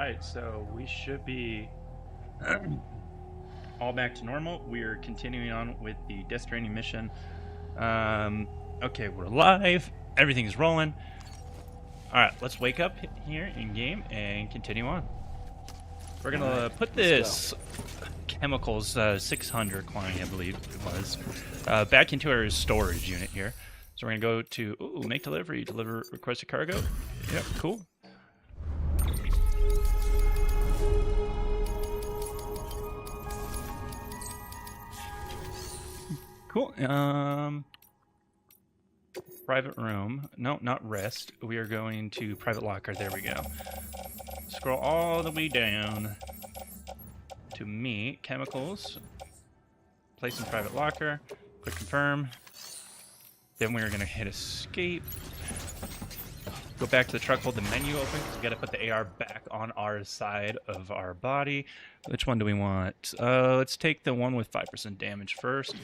Alright, so we should be all back to normal. We're continuing on with the Death Stranding mission. Okay, we're live. Everything's rolling. Alright, let's wake up here in game and continue on. We're gonna put this chemicals 600 quantity, I believe it was, back into our storage unit here. So we're gonna go to make delivery, deliver requested cargo. Yep, cool. Cool. Private room. No, not rest. We are going to private locker. There we go. Scroll all the way down to meet chemicals. Place in private locker. Click confirm. Then we're going to hit escape. Go back to the truck, hold the menu open, because we got to put the AR back on our side of our body. Which one do we want? Let's take the one with 5% damage first.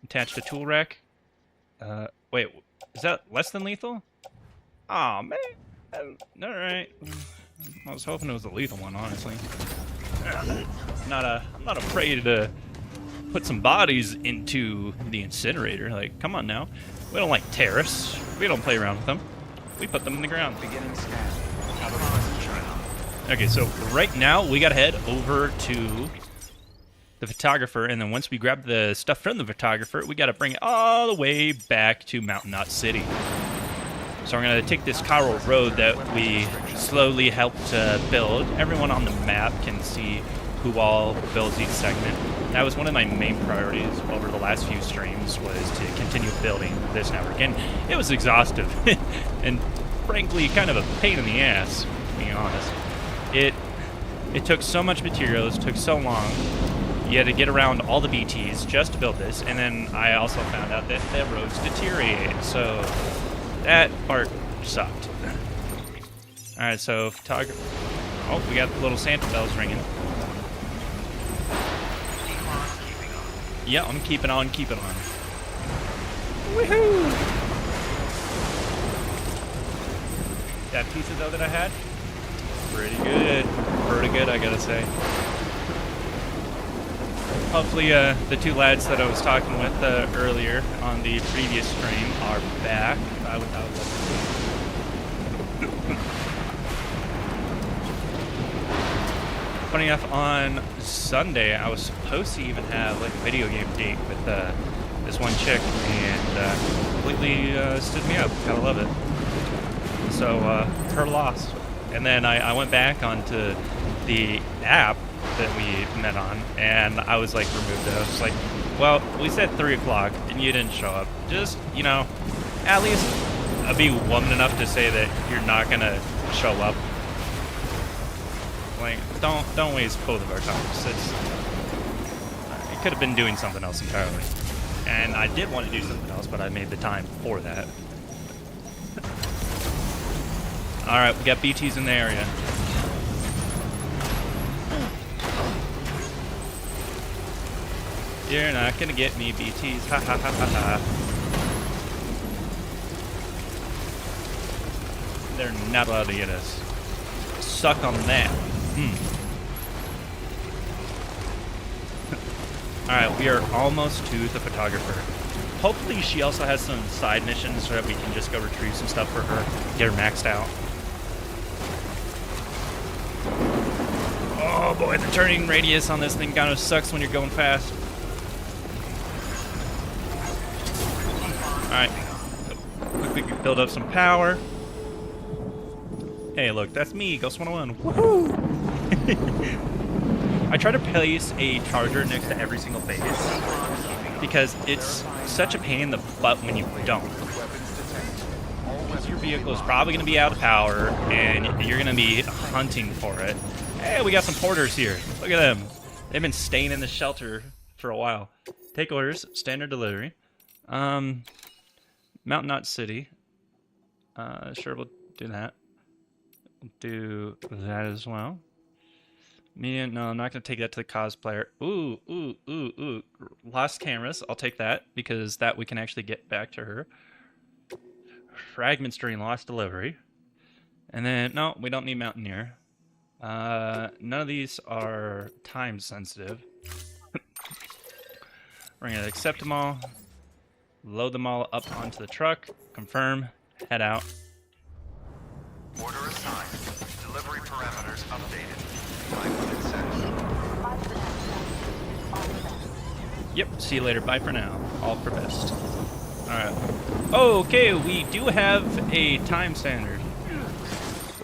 Attach the tool rack. Wait, is that less than lethal? Aw, man. Alright. I was hoping it was a lethal one, honestly. I'm not afraid to put some bodies into the incinerator. Like, come on now. We don't like terrorists. We don't play around with them. We put them in the ground. Beginning scan. Okay, so right now we gotta head over to the photographer, and then once we grab the stuff from the photographer, we gotta bring it all the way back to Mountain Knot City. So we're gonna take this Carroll Road that we slowly helped build. Everyone on the map can see who all builds each segment. That was one of my main priorities over the last few streams, was to continue building this network. And it was exhaustive and frankly kind of a pain in the ass, to be honest. It took so much materials, it took so long. You had to get around all the BTs just to build this, and then I also found out that the roads deteriorated, so that part sucked. Alright, so photography. Oh, we got the little Santa bells ringing. Yeah, I'm keeping on, keeping on. Woohoo! That pizza though that I had, pretty good, I gotta say. Hopefully, the two lads that I was talking with earlier on the previous stream are back. Funny enough, on Sunday, I was supposed to even have like a video game date with this one chick, and completely stood me up. Gotta love it. So, her loss. And then I went back onto the app that we met on, and I was like removed. I was like, well, we said 3 o'clock, and you didn't show up. Just, you know, at least be woman enough to say that you're not gonna show up. Like, don't waste both of our times. It could have been doing something else entirely. And I did want to do something else, but I made the time for that. Alright, we got BTs in the area. You're not gonna get me, BTs. Ha ha ha ha ha. They're not allowed to get us. Suck on that. Alright, we are almost to the photographer. Hopefully she also has some side missions so that we can just go retrieve some stuff for her, get her maxed out. Oh boy, the turning radius on this thing kind of sucks when you're going fast. Alright, quickly build up some power. Hey, look, that's me, Ghost 101. Woohoo! I try to place a charger next to every single base because it's such a pain in the butt when you don't. Because your vehicle is probably going to be out of power and you're going to be hunting for it. Hey, we got some porters here. Look at them. They've been staying in the shelter for a while. Take orders, standard delivery. Mountain Knot City. Sure, we'll do that. Do that as well. No, I'm not going to take that to the cosplayer. Ooh. Lost cameras. I'll take that, because that we can actually get back to her. Fragments during lost delivery. And then, no, we don't need Mountaineer. None of these are time sensitive. We're gonna accept them all, load them all up onto the truck, confirm, head out. Order assigned. Delivery parameters updated. 5 minutes set. Yep, see you later. Bye for now. All for best. Alright. Okay, we do have a time standard.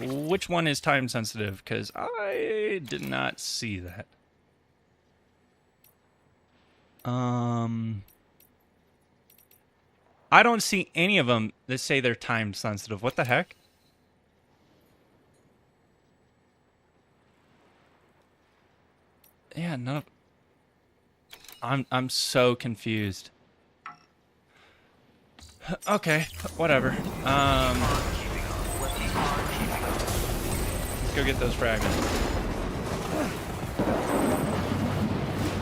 Which one is time sensitive? Because I did not see that. I don't see any of them that say they're time sensitive. What the heck? Yeah, none of... I'm so confused. Okay, whatever. Let's go get those fragments.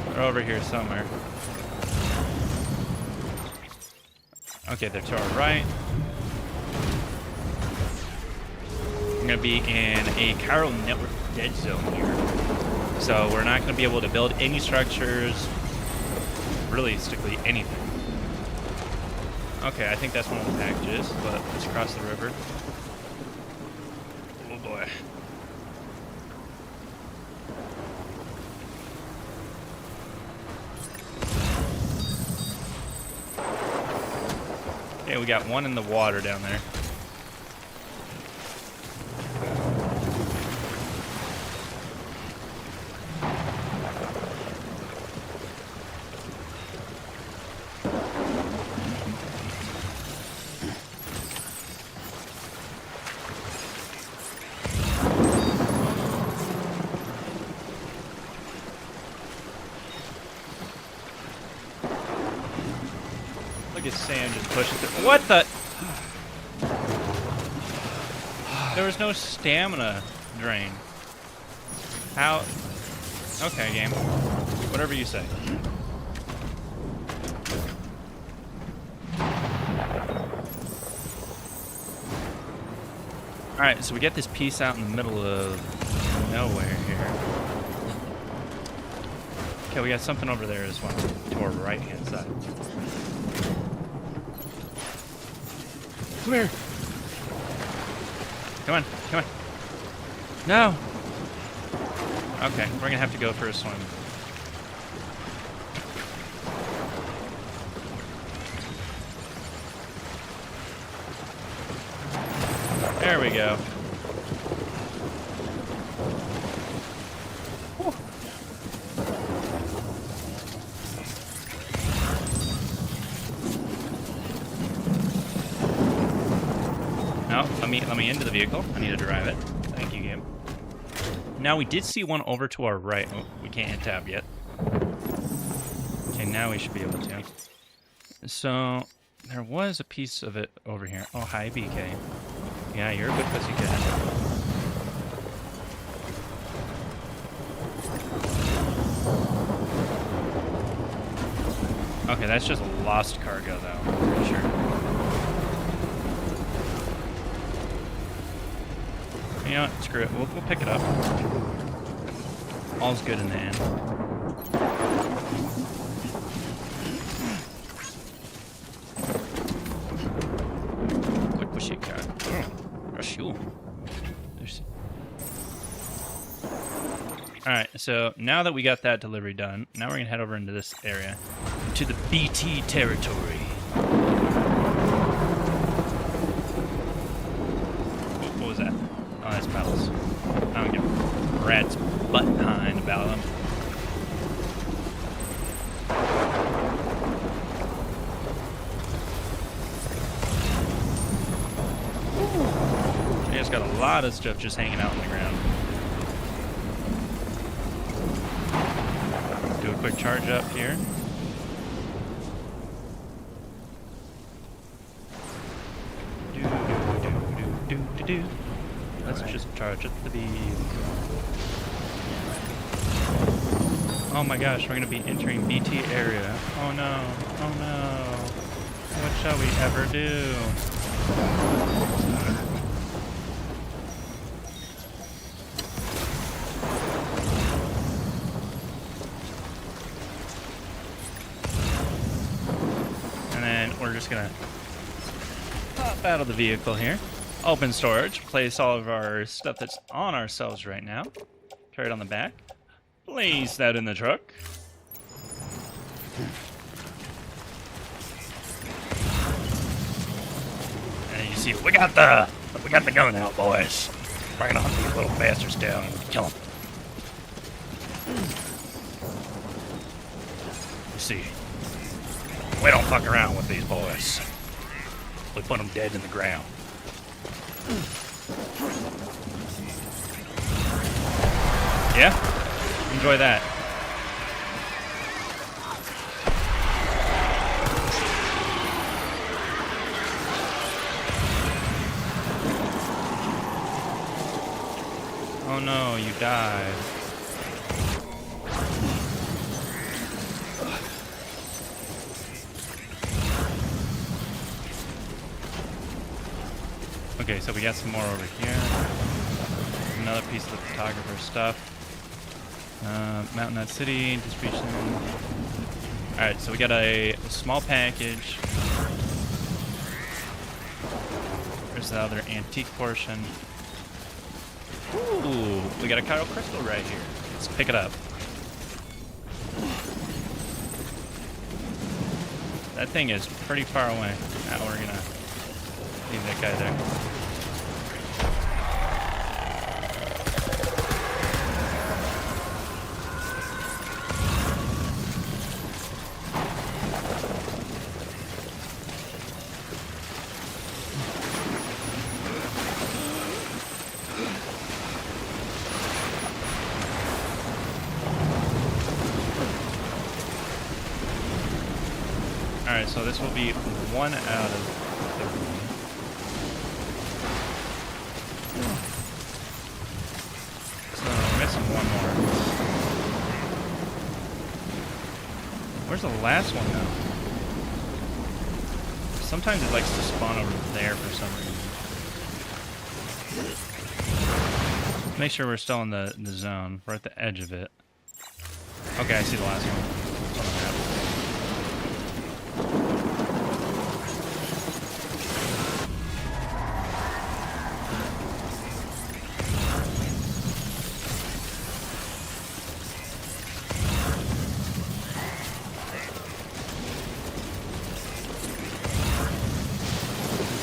They're over here somewhere. Okay, they're to our right. We're gonna be in a chiral network dead zone here. So we're not gonna be able to build any structures, realistically anything. Okay, I think that's one of the packages, but let's cross the river. Oh boy. Okay, we got one in the water down there. Look at Sam just pushing through. What the? There was no stamina drain. How? Okay, game. Whatever you say. Alright, so we get this piece out in the middle of nowhere here. Okay, we got something over there as well, to our right-hand side. Come here. Come on, come on. No. Okay, we're gonna have to go for a swim. There we go. Whew. No, let me into the vehicle. I need to drive it. Thank you, game. Now we did see one over to our right. Oh, we can't hit tab yet. Okay, now we should be able to. So there was a piece of it over here. Oh, hi, BK. Yeah, you're a good pussycat. Okay, that's just lost cargo, though. I'm pretty sure. You know what? Screw it. We'll pick it up. All's good in the end. Quick pussycat. Rush you. Alright, so now that we got that delivery done, now we're going to head over into this area. To the BT territory. What was that? Oh, that's pedals. I don't give a rat's butt behind about them. We just got a lot of stuff just hanging out on the ground. Do a quick charge up here. Do. Let's just charge up the beam. Oh my gosh, we're gonna be entering BT area. Oh no, oh no. What shall we ever do? we're just gonna pop out of the vehicle here. Open storage. Place all of our stuff that's on ourselves right now. Carry it on the back. Place that in the truck. And you see, we got the gun out, boys. We're gonna hunt these little bastards down and kill them. You see, we don't fuck around with these boys. We put them dead in the ground. Yeah? Enjoy that. Oh no, you died. Okay, so we got some more over here. Another piece of the photographer's stuff. Mountain Nut City, distribution. Alright, so we got a small package. There's the other antique portion. Ooh, we got a Chiral Crystal right here. Let's pick it up. That thing is pretty far away. Now we're gonna leave that guy there. Alright, so this will be one out of 3. So we're missing one more. Where's the last one now? Sometimes it likes to spawn over there for some reason. Make sure we're still in the zone. We're at the edge of it. Okay, I see the last one. It's on the map.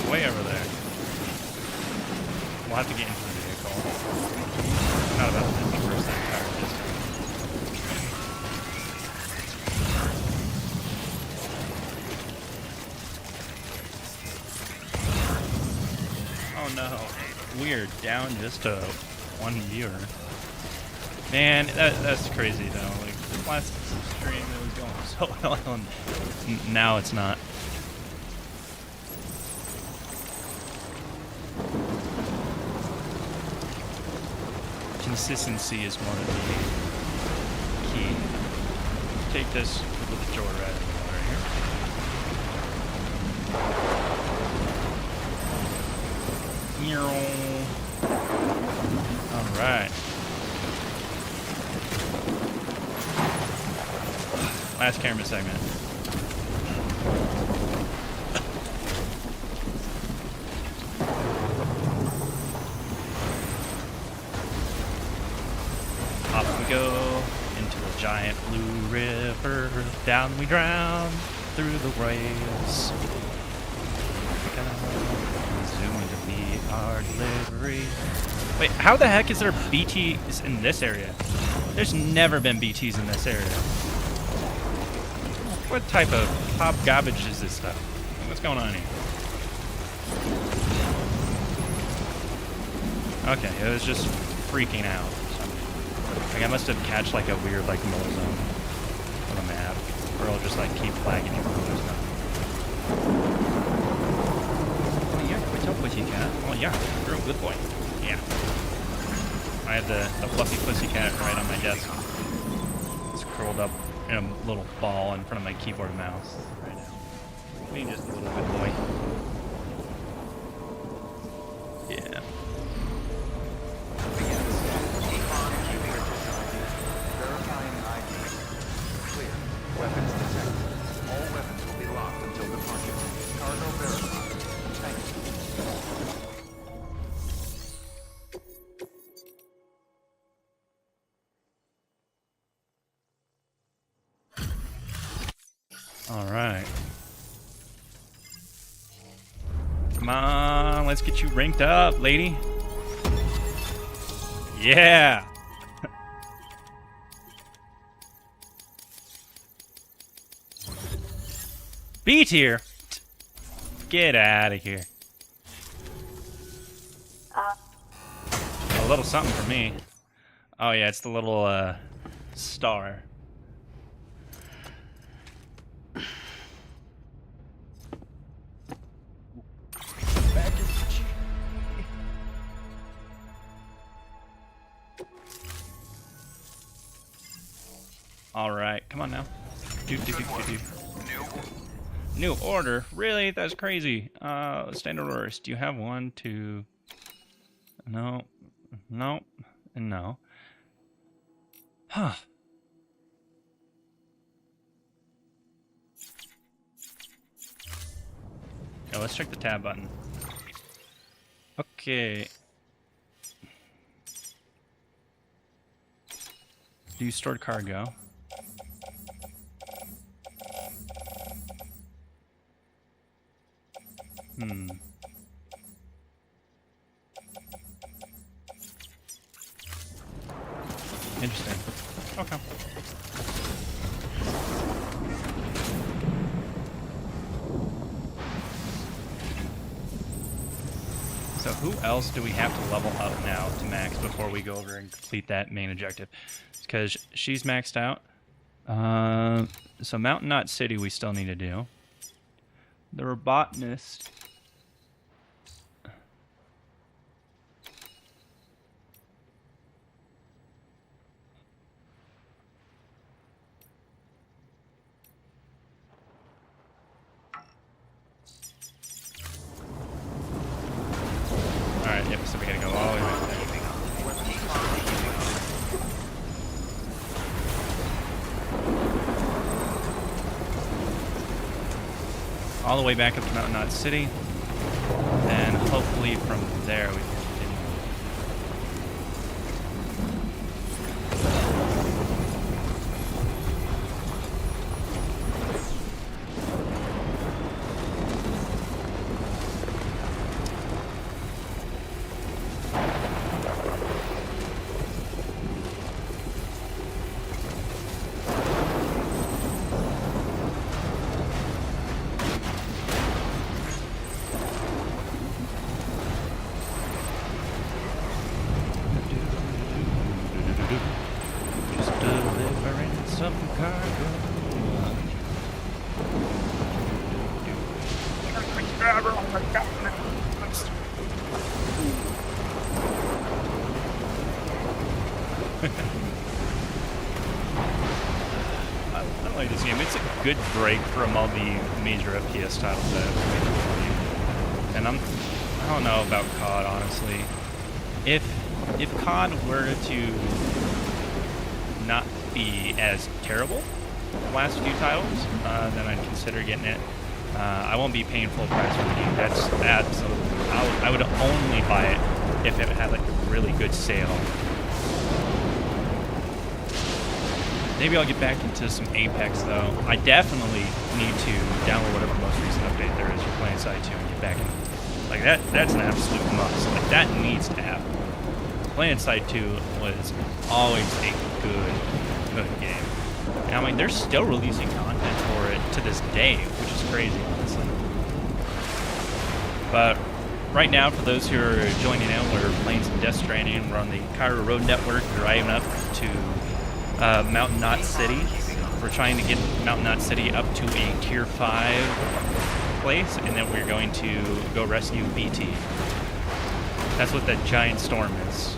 Way over there. We'll have to get into the vehicle. Not about to traverse that entire distance. Oh no. We are down just to one viewer. Man, that's crazy though. Like, last stream it was going so well and now it's not. Consistency is one of the key. Take this with the door right in the water here. Alright. Last camera segment. Off we go into the giant blue river. Down we drown through the waves. Zoom to meet our delivery. Wait, how the heck is there BTs in this area? There's never been BTs in this area. What type of pop garbage is this stuff? What's going on here? Okay, it was just freaking out. Like I must have catched like a weird like null zone on the map, or it'll just like keep flagging you for other stuff. Oh yeah, what's up with you, cat? Oh yeah, you're a good boy. Yeah. I have the fluffy pussy cat right on my desk. It's curled up in a little ball in front of my keyboard and mouse right now. Being just a little good boy. Yeah. Weapons detected. All weapons will be locked until departure. All right. Come on, let's get you ranked up, lady. Yeah. B tier. Get out of here. A little something for me. Oh yeah, it's the little star. All right, come on now. New order? Really? That's crazy. Standard orders. Do you have one, two? No, no, and no. Huh. Yeah, let's check the tab button. Okay. Do you stored cargo? Interesting. Okay. So who else do we have to level up now to max before we go over and complete that main objective? Because she's maxed out. So Mountain Knot City we still need to do. The Robotanist. Alright, yep, so we gotta go all the way back there. All the way back up to Mountain Knot City. And hopefully from there we can continue. Just delivering some cargo. I like this game. It's a good break from all the major FPS titles that I've played. And I don't know about COD, honestly. If COD were to not be as terrible the last few titles, then I'd consider getting it. I won't be paying full price for the game. That's absolutely. I would only buy it if it had like a really good sale. Maybe I'll get back into some Apex though. I definitely need to download whatever most recent update there is for playing Side 2 and get back in. Like that's an absolute must. Like that needs to happen. Playing Side 2 was always a good game. And I mean, they're still releasing content for it to this day, which is crazy, honestly. But right now, for those who are joining in, we're playing some Death Stranding. We're on the Cairo Road Network, driving up to Mountain Knot City. We're trying to get Mountain Knot City up to a Tier 5 place, and then we're going to go rescue BT. That's what that giant storm is.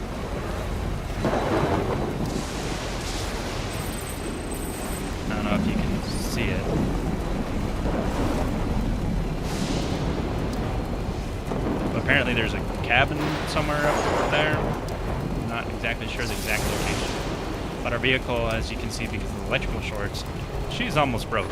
I don't know if you can see it. But apparently there's a cabin somewhere up there. I'm not exactly sure the exact location. But our vehicle, as you can see, because of the electrical shorts, she's almost broke.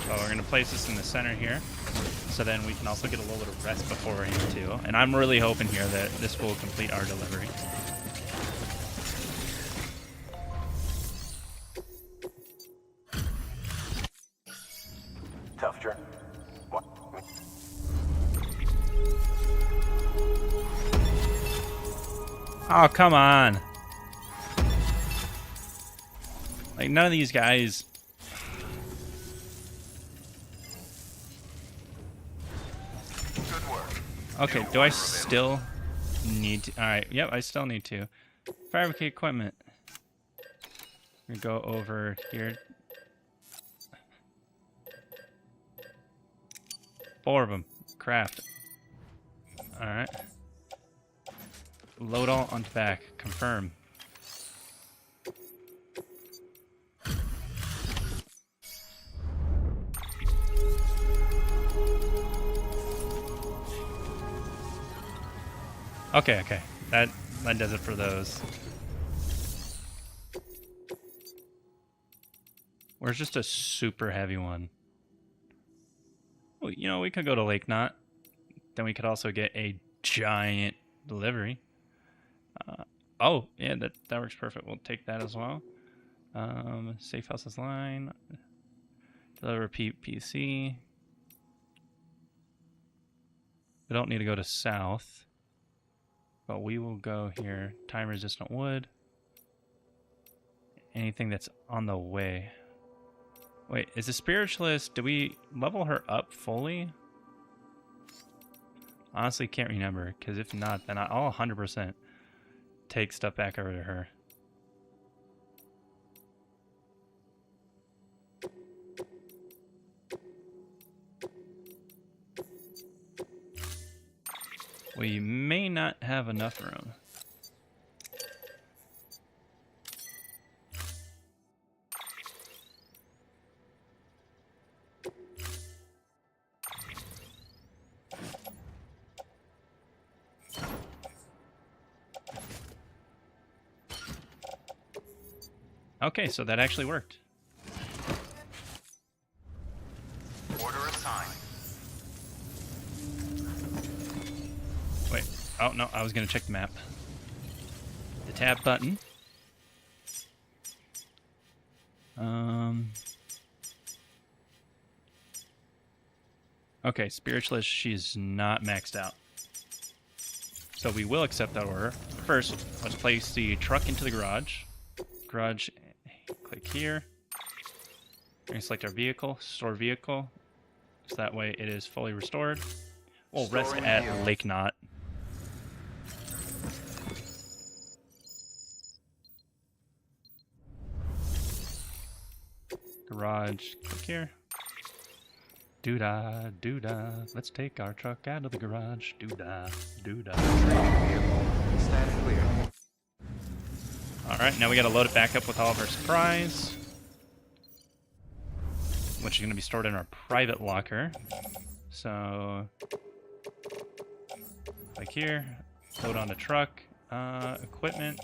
So we're going to place this in the center here. so then we can also get a little bit of rest beforehand too. And I'm really hoping here that this will complete our delivery. Tough journey. What? Oh, come on. Like, none of these guys... Good work. Okay, do I still need to... Alright, yep, I still need to. Fabricate equipment. We go over here. 4 of them. Craft. Alright. Load all onto back. Confirm. Okay, okay. That does it for those. Where's just a super heavy one? Well, you know, we could go to Lake Knot. Then we could also get a giant delivery. Oh, yeah, that works perfect. We'll take that as well. Safe houses line. Deliver PC. We don't need to go to south. But we will go here. Time resistant wood. Anything that's on the way. Wait, is the spiritualist, do we level her up fully? Honestly, can't remember, because if not, then I'll 100% take stuff back over to her. We may not have enough room. Okay, so that actually worked. Order assigned. Wait. Oh, no, I was going to check the map. The tab button. Okay, spiritualist, she's not maxed out. So we will accept that order. First, let's place the truck into the garage. Garage, click here. We're going to select our vehicle, store vehicle. So that way it is fully restored. We'll rest Storing at vehicle. Lake Knot. Garage, click here. Doo-dah, doo-dah. Let's take our truck out of the garage. Doo-dah, doo-dah. Stand clear. Alright, now we gotta load it back up with all of our supplies. Which is gonna be stored in our private locker. So... like here. Load on the truck. Equipment.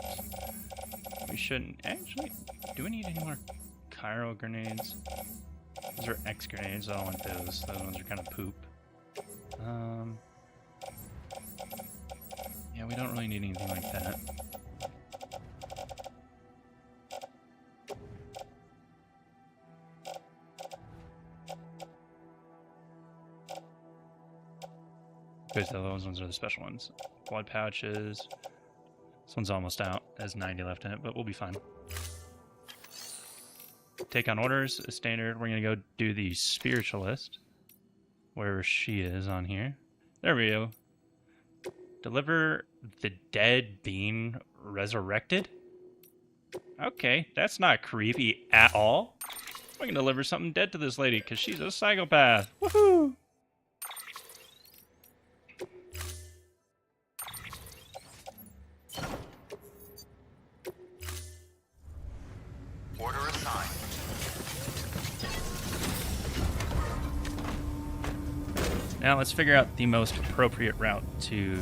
We shouldn't... Actually, do we need any more Cairo grenades? Those are X grenades. I don't want those. Those ones are kind of poop. Yeah, we don't really need anything like that. Because those ones are the special ones. Blood pouches. This one's almost out. Has 90 left in it, but we'll be fine. Take on orders, standard. We're going to go do the spiritualist. Wherever she is on here. There we go. Deliver the dead being resurrected? Okay, that's not creepy at all. We can deliver something dead to this lady because she's a psychopath. Woohoo! Order assigned. Now let's figure out the most appropriate route to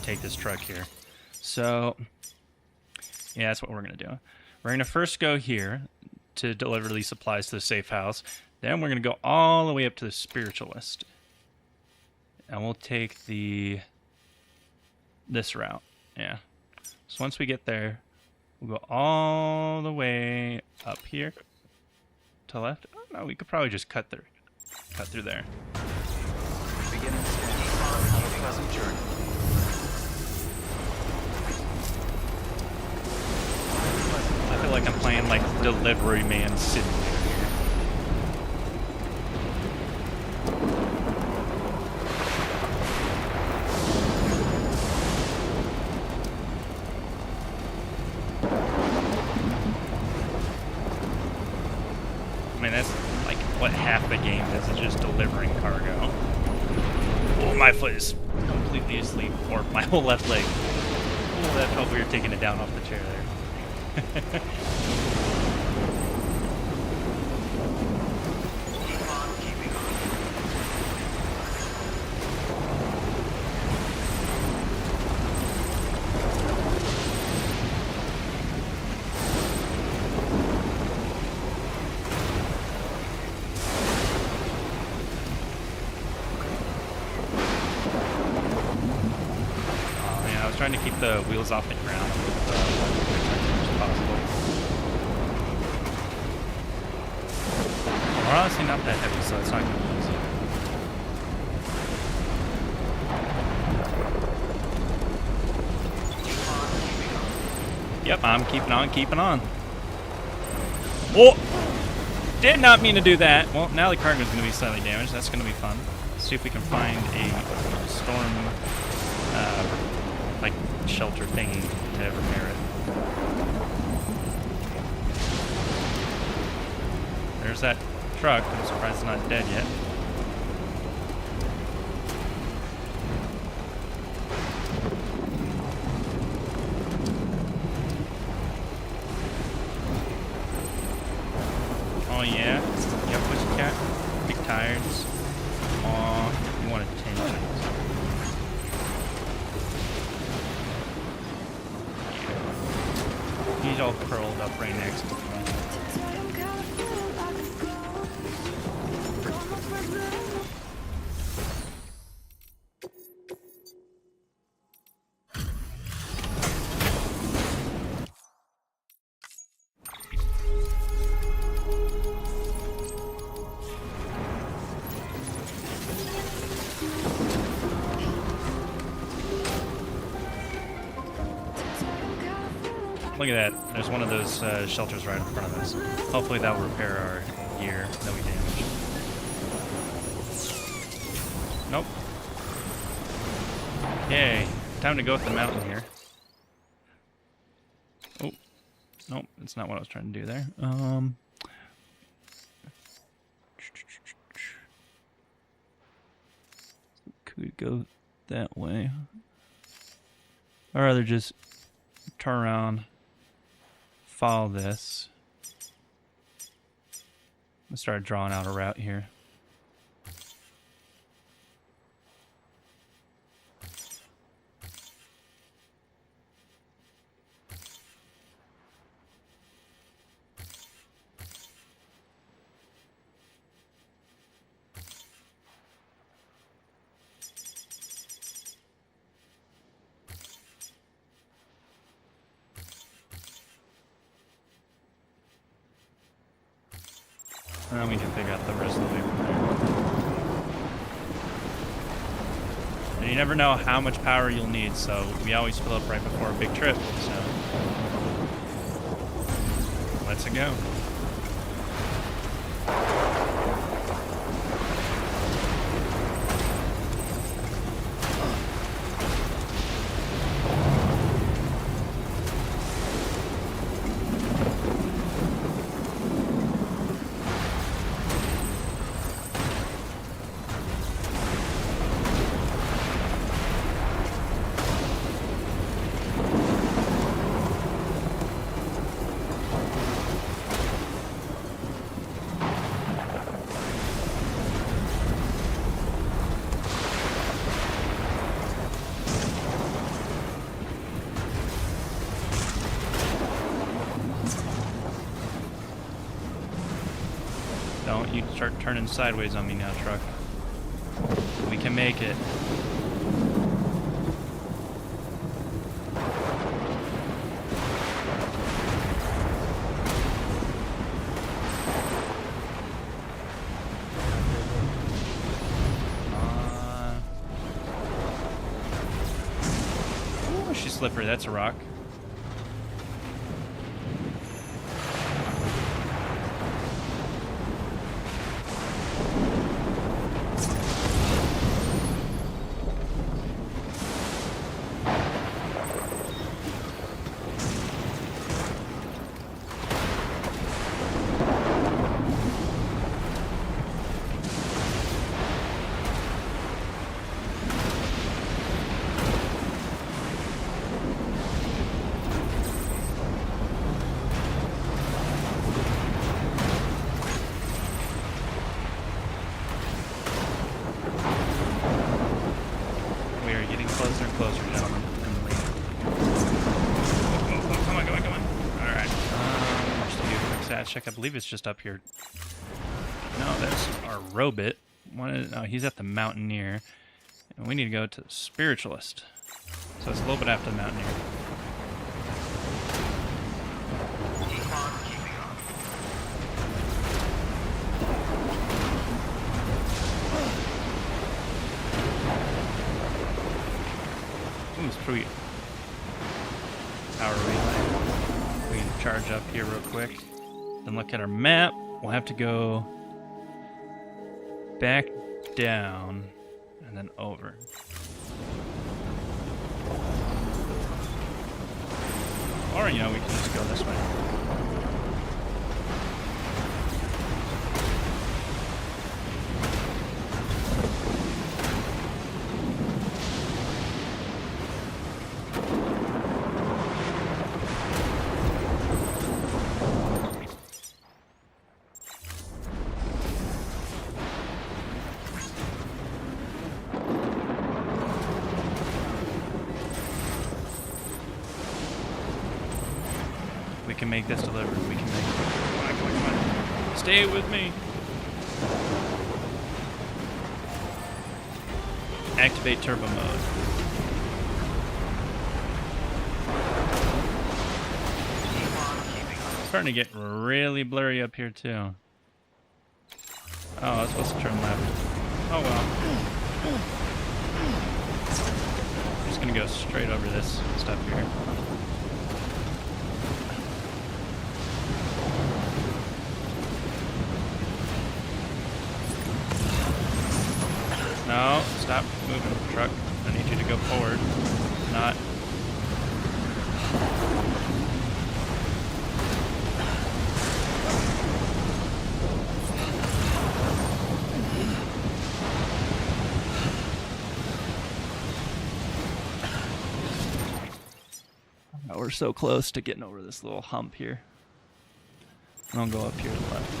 take this truck here. So, yeah, that's what we're going to do. We're going to first go here to deliver these supplies to the safe house. Then we're going to go all the way up to the spiritualist. And we'll take this route. Yeah. So once we get there, we'll go all the way up here to left. Oh, no, we could probably just cut through there. Beginning scan. Have a pleasant journey. I feel like I'm playing like Delivery Man Simulator. I mean, that's like what half the game is just delivering cargo. Oh, my foot is completely asleep, or my whole left leg. Oh, that felt weird taking it down off the chair there. Keep on keeping on. Oh man, I was trying to keep the wheels off the ground with as much as possible. We're honestly not that heavy, so it's not going to be easy. Keep on keeping on. Yep, I'm keeping on. Oh! Did not mean to do that. Well, now the cargo is going to be slightly damaged. That's going to be fun. Let's see if we can find a storm, like, shelter thingy to repair it. There's that truck. I'm surprised it's not dead yet. Oh yeah, yep, pussycat, big tires. Aw, you want attention. He's all curled up right next to me. Look at that. There's one of those shelters right in front of us. Hopefully that will repair our gear that we damaged. Nope. Yay. Time to go up the mountain here. Oh. Nope. That's not what I was trying to do there. Could we go that way? Or rather just turn around. Follow this. Let's start drawing out a route here. And then we can figure out the rest of the way from there. And you never know how much power you'll need, so we always fill up right before a big trip, so let's go. Don't you start turning sideways on me now, truck. We can make it. Ooh, she's slippery. That's a rock. Closer and closer, gentlemen. Oh, come on. Alright. Just do a quick stat check. I believe it's just up here. No, that's our robot. Oh, he's at the Mountaineer. And we need to go to the Spiritualist. So it's a little bit after the Mountaineer. Ooh, sweet. Power relay. We can charge up here real quick. Then look at our map. We'll have to go back down and then over. Or, you know, we can just go this way. We can make this delivery. We can make it. Come on. Stay with me. Activate turbo mode. It's starting to get really blurry up here too. Oh, I was supposed to turn left. Oh well. I'm just gonna go straight over this stuff here. No, stop moving, truck. I need you to go forward, not. Oh, we're so close to getting over this little hump here. I'll go up here to the left.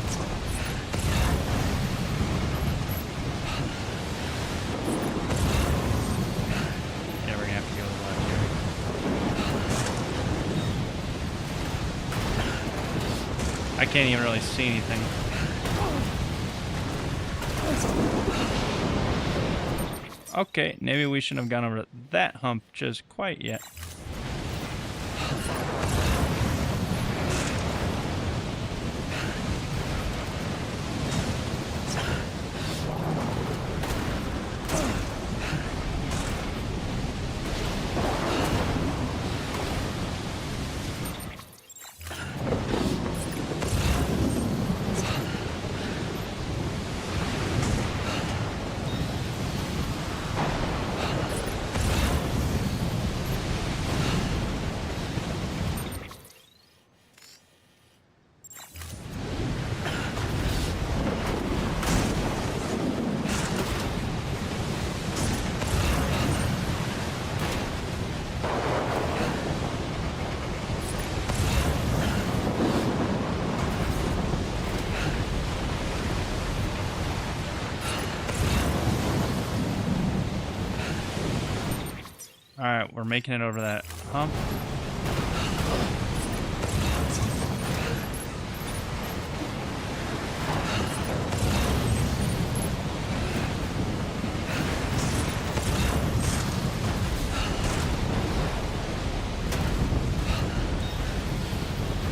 I can't even really see anything. Okay, maybe we shouldn't have gone over that hump just quite yet. Alright, we're making it over that hump.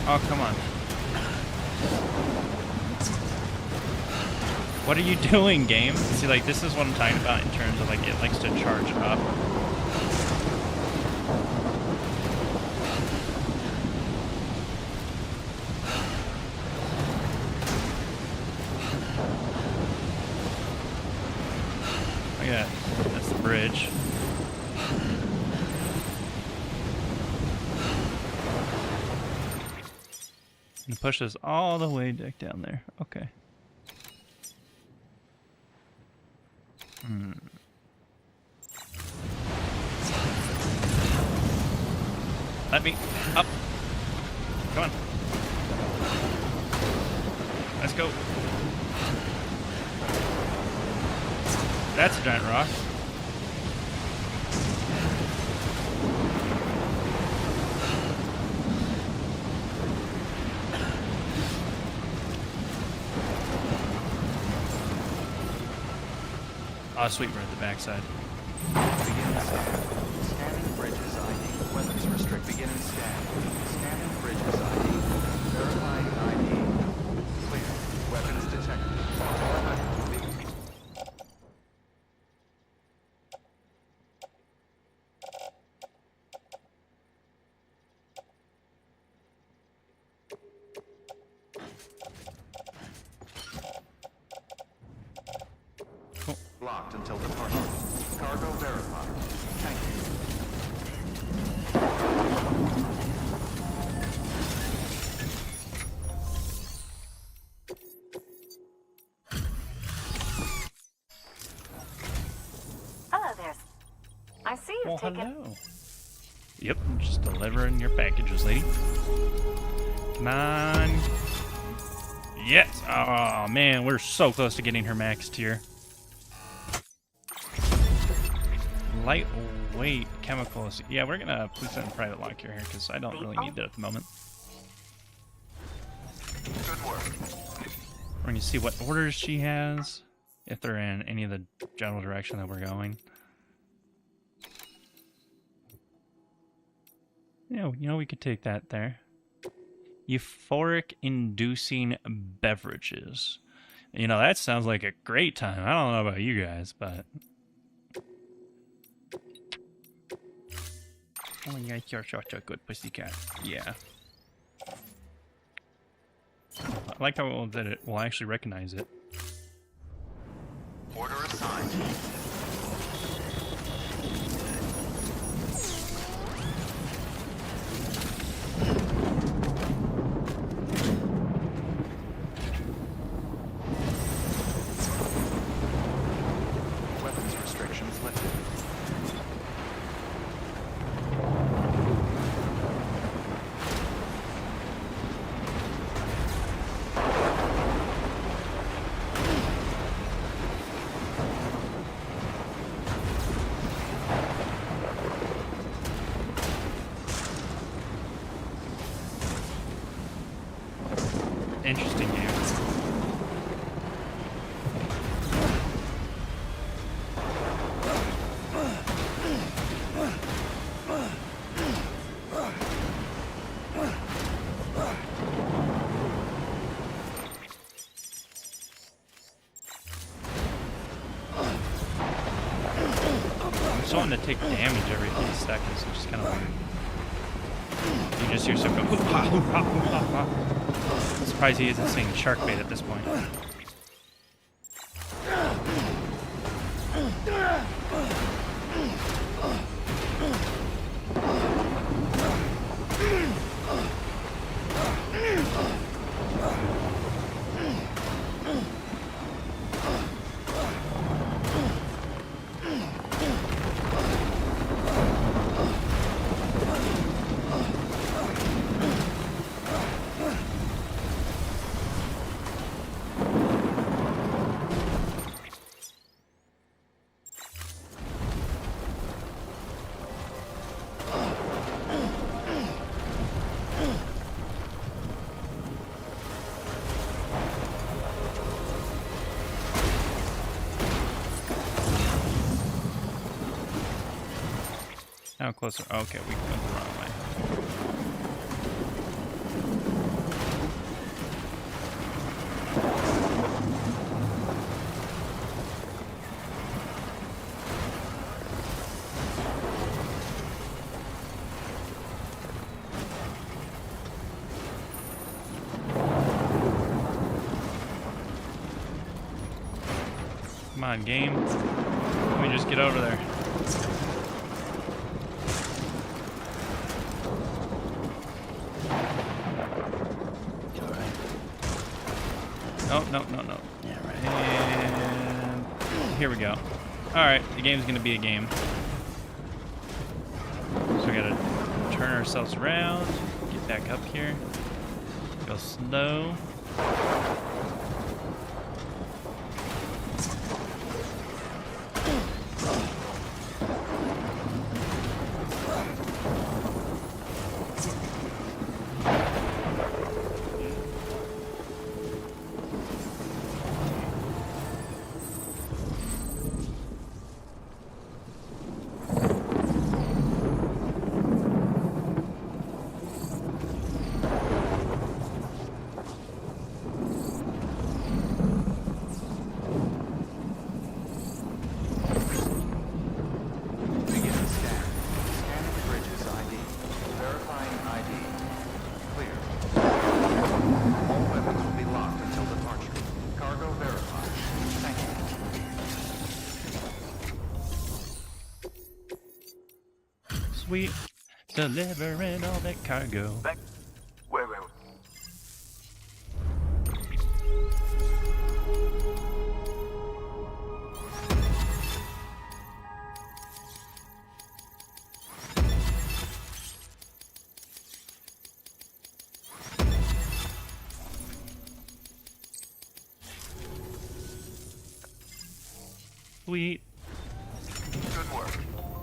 Oh, come on. What are you doing, game? See, like, this is what I'm talking about in terms of, like, it likes to charge up. Look at that. That's the bridge. And it pushes all the way back down there. Okay. Let me up. Come on. Let's go. That's a giant rock. Oh, sweet, we're at the backside. Begin scan. Scanning bridges ID. Weapons restrict. Begin scan. Scanning bridges ID. Verifying ID. Clear. Weapons detected. Cool. Locked until departure. Cargo verified. Thank you. Hello there. I see you've Well, taken... hello. Yep, I'm just delivering your packages, lady. Come on. Yes. Oh, man, we're so close to getting her max tier. Lightweight chemicals. Yeah, we're gonna put that in private lock here because I don't really need that at the moment. Good work. We're gonna see what orders she has, if they're in any of the general direction that we're going. Yeah, you know, we could take that there. Euphoric inducing beverages. You know, that sounds like a great time. I don't know about you guys, but... Oh, yeah, you're such a good pussycat. Yeah. I like how that it will actually recognize it. Order assigned. Weapons restrictions lifted. Interesting game. I'm just wanting to take damage every few seconds, which is kind of weird. You just hear stuff go, hoo ha, hoo ha, hoo ha, ha. I'm surprised he isn't saying shark bait at this point. Now closer. Okay, we went the wrong way. Come on, game. Let me just get over there. Oh, no. Yeah, right. And here we go. Alright, the game's gonna be a game. So we gotta turn ourselves around, get back up here, go slow. Begin scan. Scanning bridges ID. Verifying ID. Clear. All weapons will be locked until departure. Cargo verified. Thank you. Sweet. Delivering all that cargo. Wait. Sweet. Good work.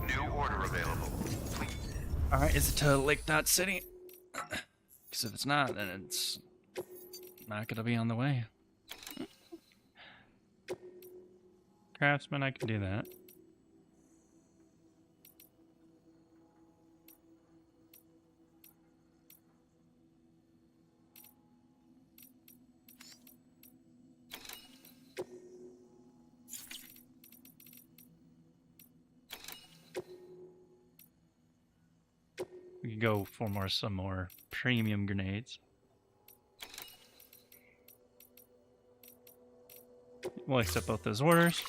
New order available. Please. Alright, is it to Lake Dot City? Because if it's not, then it's not gonna be on the way. Craftsman, I can do that. We could go for some more premium grenades. We'll accept both those orders.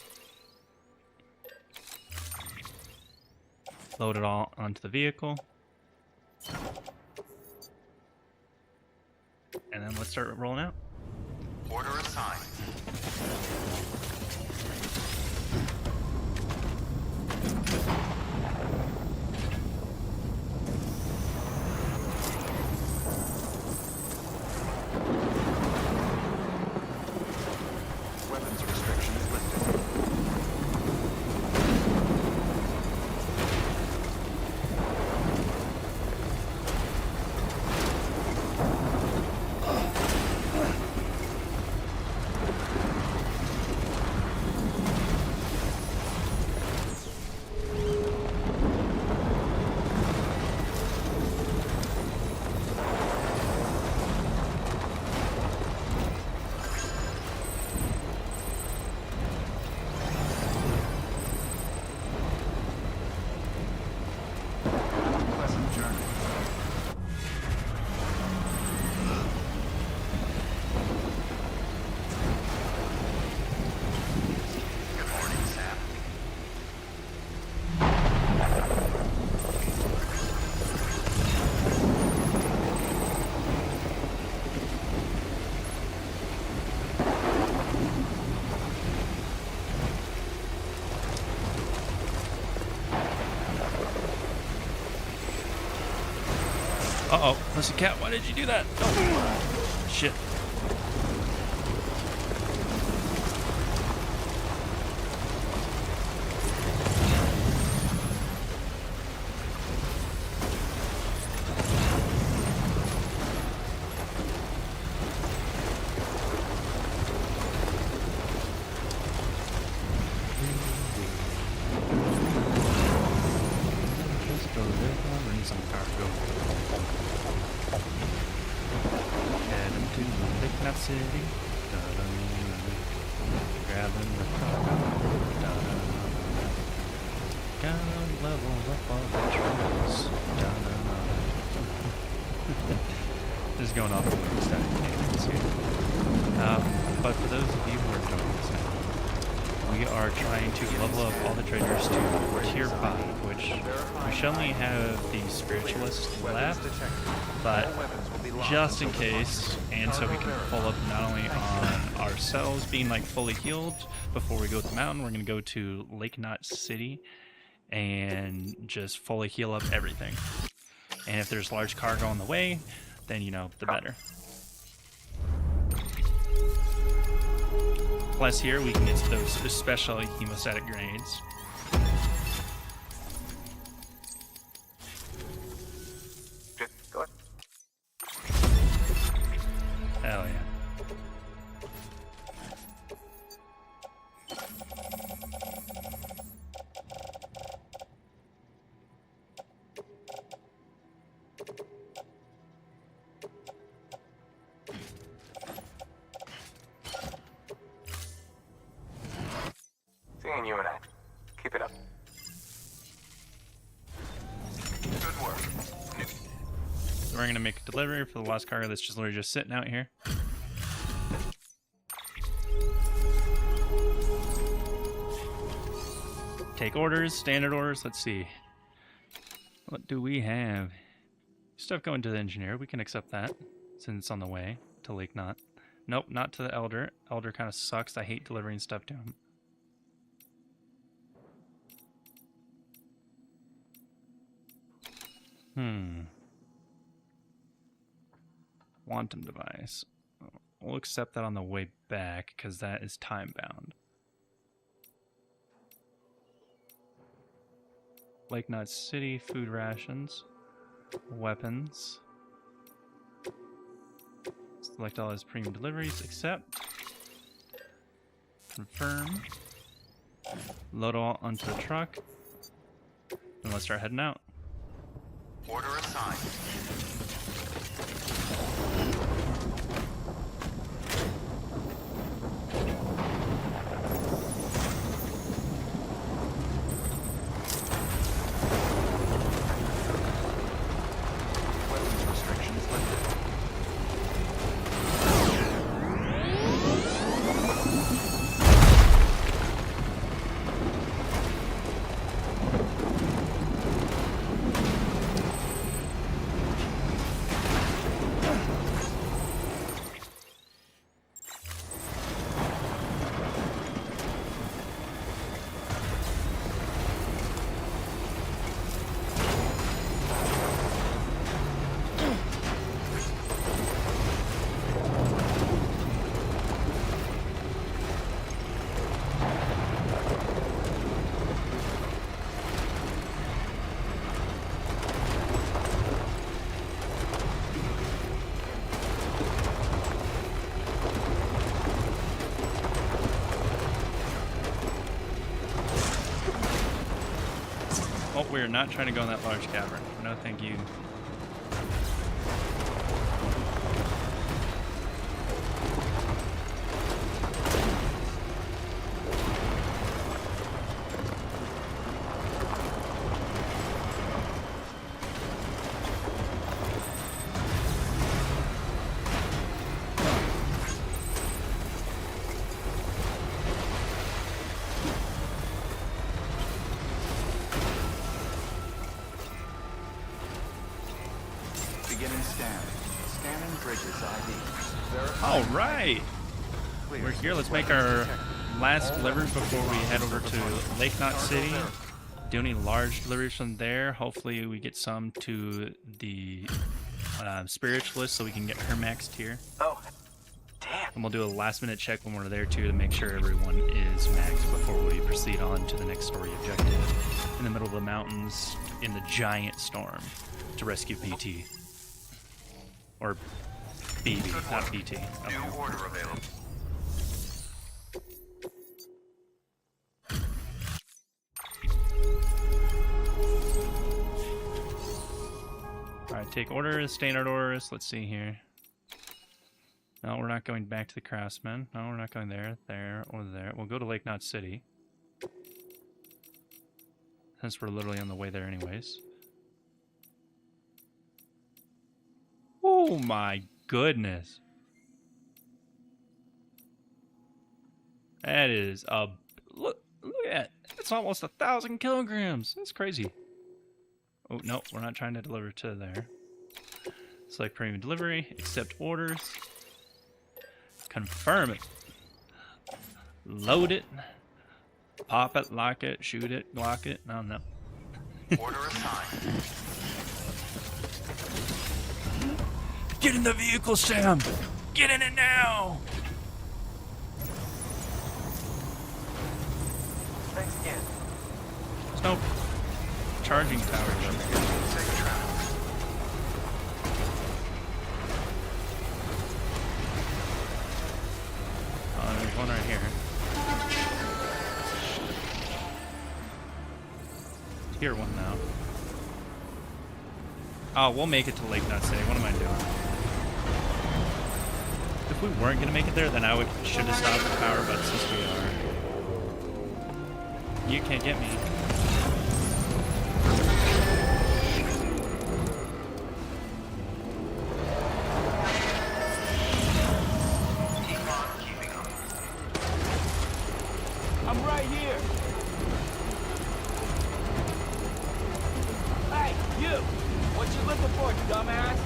Load it all onto the vehicle. And then let's start rolling out. Order assigned. Weapons restrictions lifted. Pleasant journey. Good morning, Sam. Uh-oh, Pussycat, why did you do that? Oh, shit. Just delivering some cargo. Head into Lake Knot City. Grabbing the cargo. Gotta level up all the trolls. This is going off the way static cadence here. But for those of you who are joining us now we are trying to level up all the traders to tier 5, which we should only have the spiritualist left, but just in case, and so we can pull up not only on ourselves being like fully healed before we go to the mountain, we're going to go to Lake Knot City and just fully heal up everything. And if there's large cargo on the way, then, you know, the better. Plus here we can get to those special hemostatic grenades. Go ahead. Hell yeah. Seeing you and I. Keep it up. Good work. So we're gonna make a delivery for the last cargo that's just literally just sitting out here. Take orders, standard orders. Let's see. What do we have? Stuff going to the engineer. We can accept that since it's on the way to Lake Knot. Nope, not to the elder. Elder kind of sucks. I hate delivering stuff to him. Quantum device. We'll accept that on the way back because that is time bound. Lake Knot City, food rations, weapons. Select all his premium deliveries, accept. Confirm. Load all onto the truck. And let's start heading out. Order assigned. Weapons restrictions lifted. Oh, we're not trying to go in that large cavern. No, thank you. Beginning scan. Scanning bridges ID. All right. We're here. Let's make our last deliveries before we head over to Lake Knot City. Do any large deliveries from there. Hopefully we get some to the spiritualist so we can get her maxed here. Oh, damn. And we'll do a last minute check when we're there too to make sure everyone is maxed before we proceed on to the next story objective in the middle of the mountains in the giant storm to rescue PT. Or BB, not BT. Okay. New order available. Alright, take orders, standard orders. Let's see here. No, we're not going back to the craftsman. No, we're not going there, there, or there. We'll go to Lake Knot City. Since we're literally on the way there anyways. Oh my goodness. That is a... Look at it. It's almost 1,000 kilograms. That's crazy. Oh, no, we're not trying to deliver to there. Select premium delivery. Accept orders. Confirm it. Load it. Pop it, lock it, shoot it, block it. I don't know. Order assigned. Get in the vehicle, Sam! Get in it now! Thanks again. There's no charging tower though. Safe travels. Oh, there's one right here. Tier 1 now. Oh, we'll make it to Lake Knot City. What am I doing? If we weren't gonna make it there, then I should have stopped the power, but since we are, you can't get me. Keep on keeping up. I'm right here. Hey, you! What you looking for, dumbass?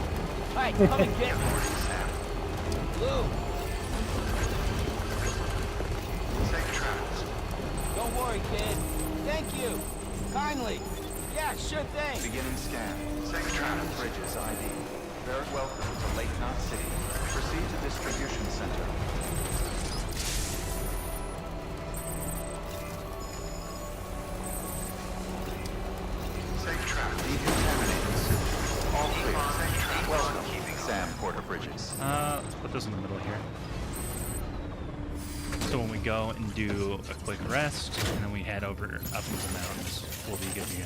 Hey, come and get me. Reporting Sam. Blue, Safe travels. don't worry, kid. Thank you. Kindly. Yeah, sure thing. Beginning scan. Safe travels. Bridges ID. Very welcome to Lake Knot City. Proceed to distribution center. Safe travels. Decontaminated suit. All clear. Safe travels. Welcome, Sam Porter Bridges. Let's put this in the middle here. So when we go and do a quick rest, and then we head over up into the mountains, we'll be good to go.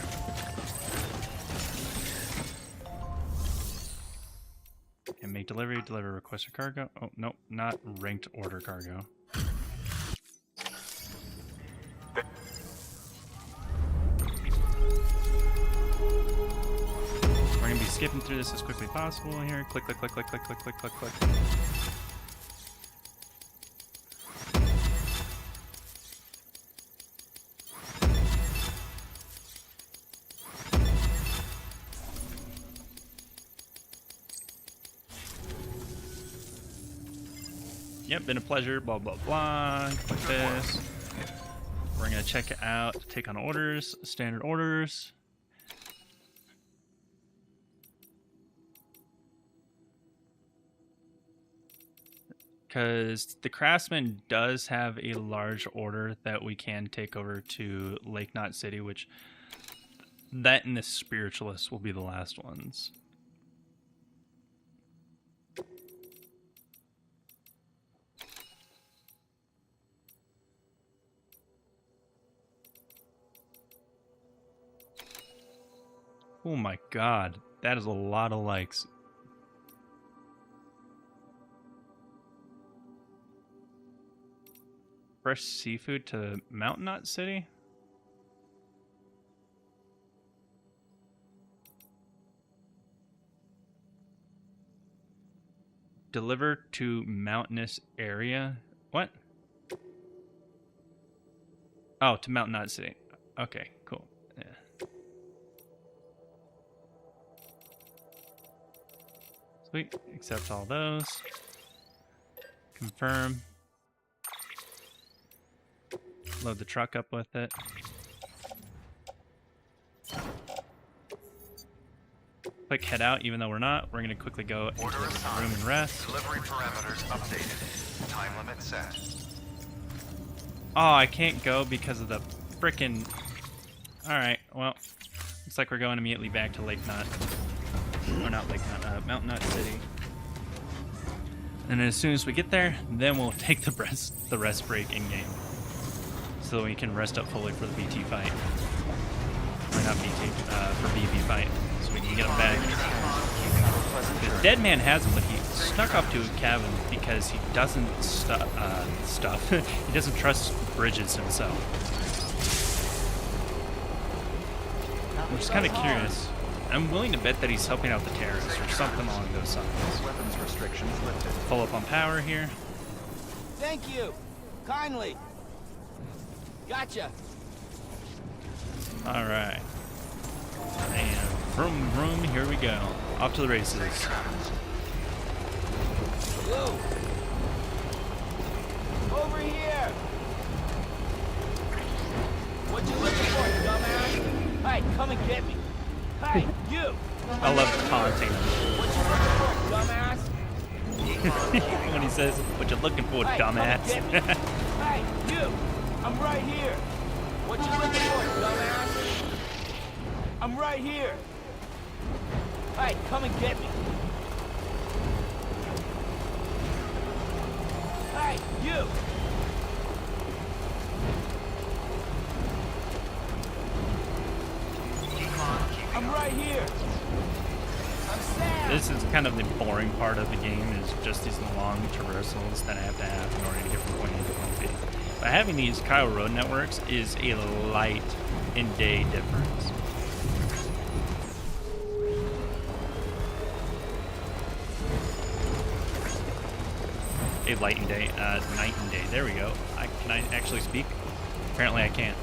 And make delivery, deliver requested cargo. Oh, no, not ranked order cargo. We're gonna be skipping through this as quickly as possible here. Click, click, click, click, click, click, click, click, click. Yep, been a pleasure, blah, blah, blah. Click this. We're going to check it out, take on orders, standard orders. Because the Craftsman does have a large order that we can take over to Lake Knot City, which that and the Spiritualist will be the last ones. Oh my god, that is a lot of likes. Fresh seafood to Mountain Knot City? Deliver to mountainous area? What? Oh, to Mountain Knot City. Okay, cool. Yeah. Sweet. Accept all those. Confirm. Load the truck up with it. Click head out, even though we're not. We're going to quickly go into Order the assigned. room and rest. Delivery parameters updated. Time limit set. Oh, I can't go because of the frickin'... Alright, well, looks like we're going immediately back to Lake Knot. Or not Lake Knot, Mountain Knot City. And as soon as we get there, then we'll take the rest break in-game. So we can rest up fully for the BT fight. Or not BT, for BB fight. So we can get him back. The dead man has him, but he snuck up to a cabin because he doesn't he doesn't trust Bridges himself. I'm just kind of curious. I'm willing to bet that he's helping out the terrorists or something along those lines. Weapons restrictions lifted. Full up on power here. Thank you. Kindly. Gotcha. All right. And vroom, vroom, here we go. Off to the races. Yo! Over here! What you looking for, dumbass? Hey, come and get me. Hey, you! I love taunting him. What you looking for, dumbass? When he says, what you looking for, Hey, come and dumbass? get me. Hey, you! I'm right here. What you looking for, dumbass? I'm right here. Hey, come and get me. Hey, you! I'm right here. I'm Sam. This is kind of the boring part of the game, is just these long traversals that I have to have in order to get from point A to point B. But having these Kyle road networks is a light and day difference. A light and day, night and day. There we go. Can I actually speak? Apparently I can't.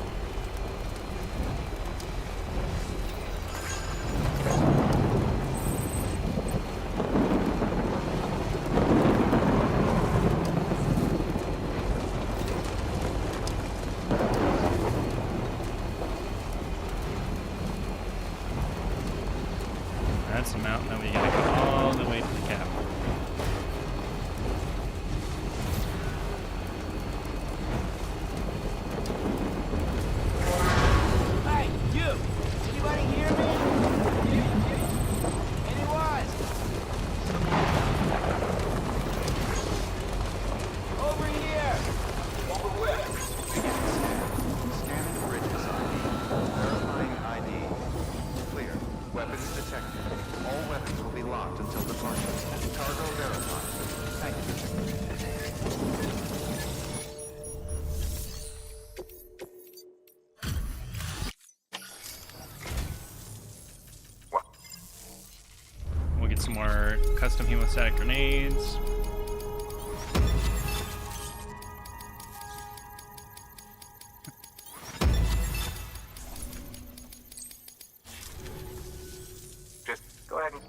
That's the mountain that we gotta go all the way to the cap. Hey, you! Anybody hear me? Anyone? Over here! Over where? Scanning bridges ID. Verifying ID. Clear. Weapons detected. All weapons will be locked until departure. Cargo verified. Thank you. We'll get some more custom hemostatic grenades. Just go ahead and...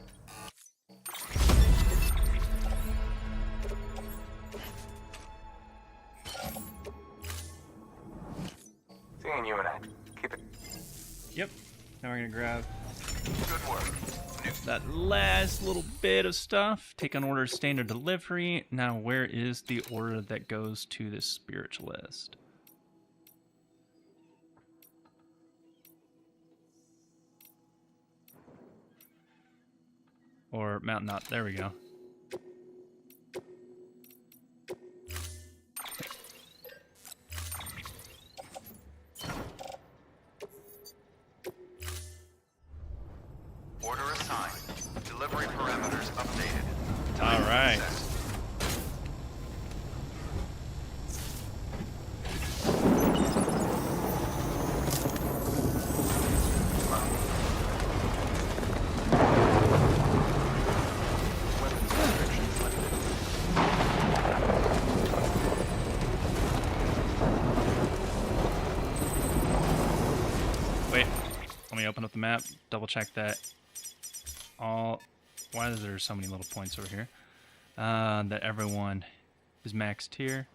Seeing you and I. Keep it. Yep. Now we're gonna grab Good work. that last little bit of stuff. Take on order standard delivery. Now where is the order that goes to this spiritualist? Or Mount Knot. There we go. Order assigned. Delivery parameters updated. All right. Weapons restrictions lifted. Wait. Let me open up the map. Double check that. Why is there so many little points over here? That everyone is maxed here.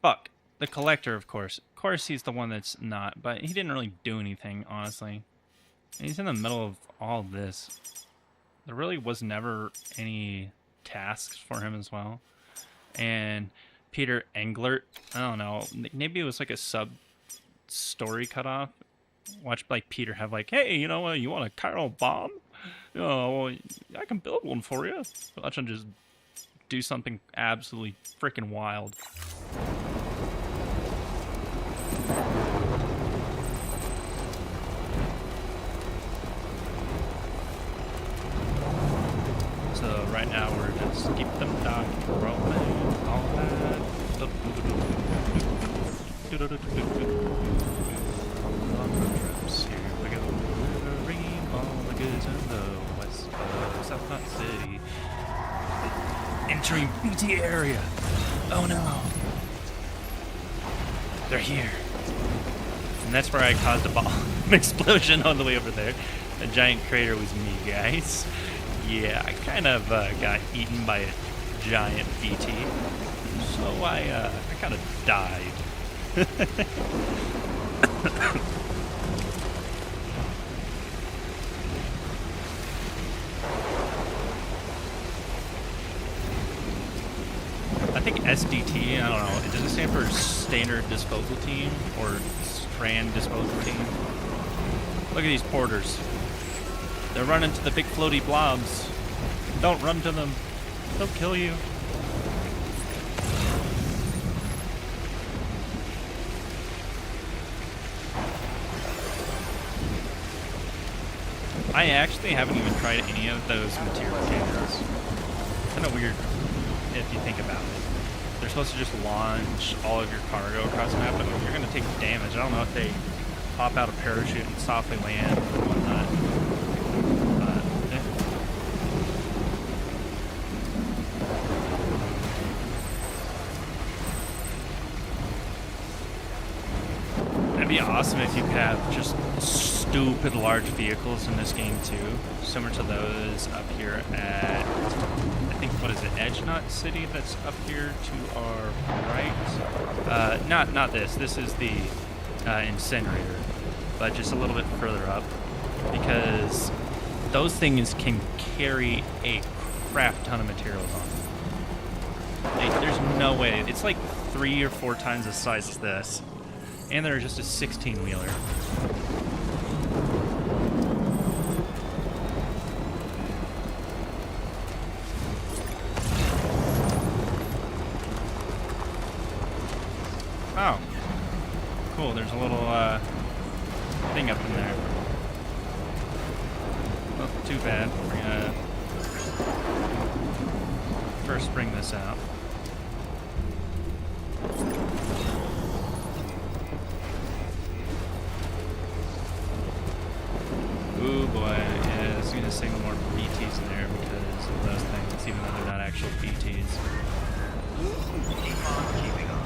Fuck. The collector, of course. Of course he's the one that's not, but he didn't really do anything, honestly. And he's in the middle of all this. There really was never any tasks for him as well. And Peter Englert, I don't know, maybe it was like a sub-story cutoff. Watch like Peter have like, hey, you know what, you want a chiral bomb? Oh, well, I can build one for you. Watch him just do something absolutely freaking wild. So right now we're just keep them down, rolling, all that. On road trips, here we go. Delivering all the goods in the west of South Knot City. the area. Oh no. They're here. And that's where I caused a bomb explosion on the way over there. A giant crater was me, guys. Yeah, I kind of got eaten by a giant BT. So I kind of died. I think SDT, I don't know, does it stand for Standard Disposal Team or Strand Disposal Team? Look at these porters. They're running to the big floaty blobs. Don't run to them. They'll kill you. I actually haven't even tried any of those material cannons. Kind of weird if you think about it. They're supposed to just launch all of your cargo across the map, but you're going to take damage. I don't know if they pop out a parachute and softly land or whatnot. But, yeah. That'd be awesome if you could have just stupid large vehicles in this game too, similar to those up here at, I think, what is it, Edge Knot City that's up here to our right? Not this. This is the incinerator, but just a little bit further up, because those things can carry a crap ton of materials on them. There's no way. It's like 3 or 4 times the size of this, and they're just a 16-wheeler. Oh, cool. There's a little thing up in there. Not too bad. We're gonna first bring this out. Ooh boy, yeah, it's gonna signal more BTs in there because of those things, even though they're not actual BTs. Keep on keeping on.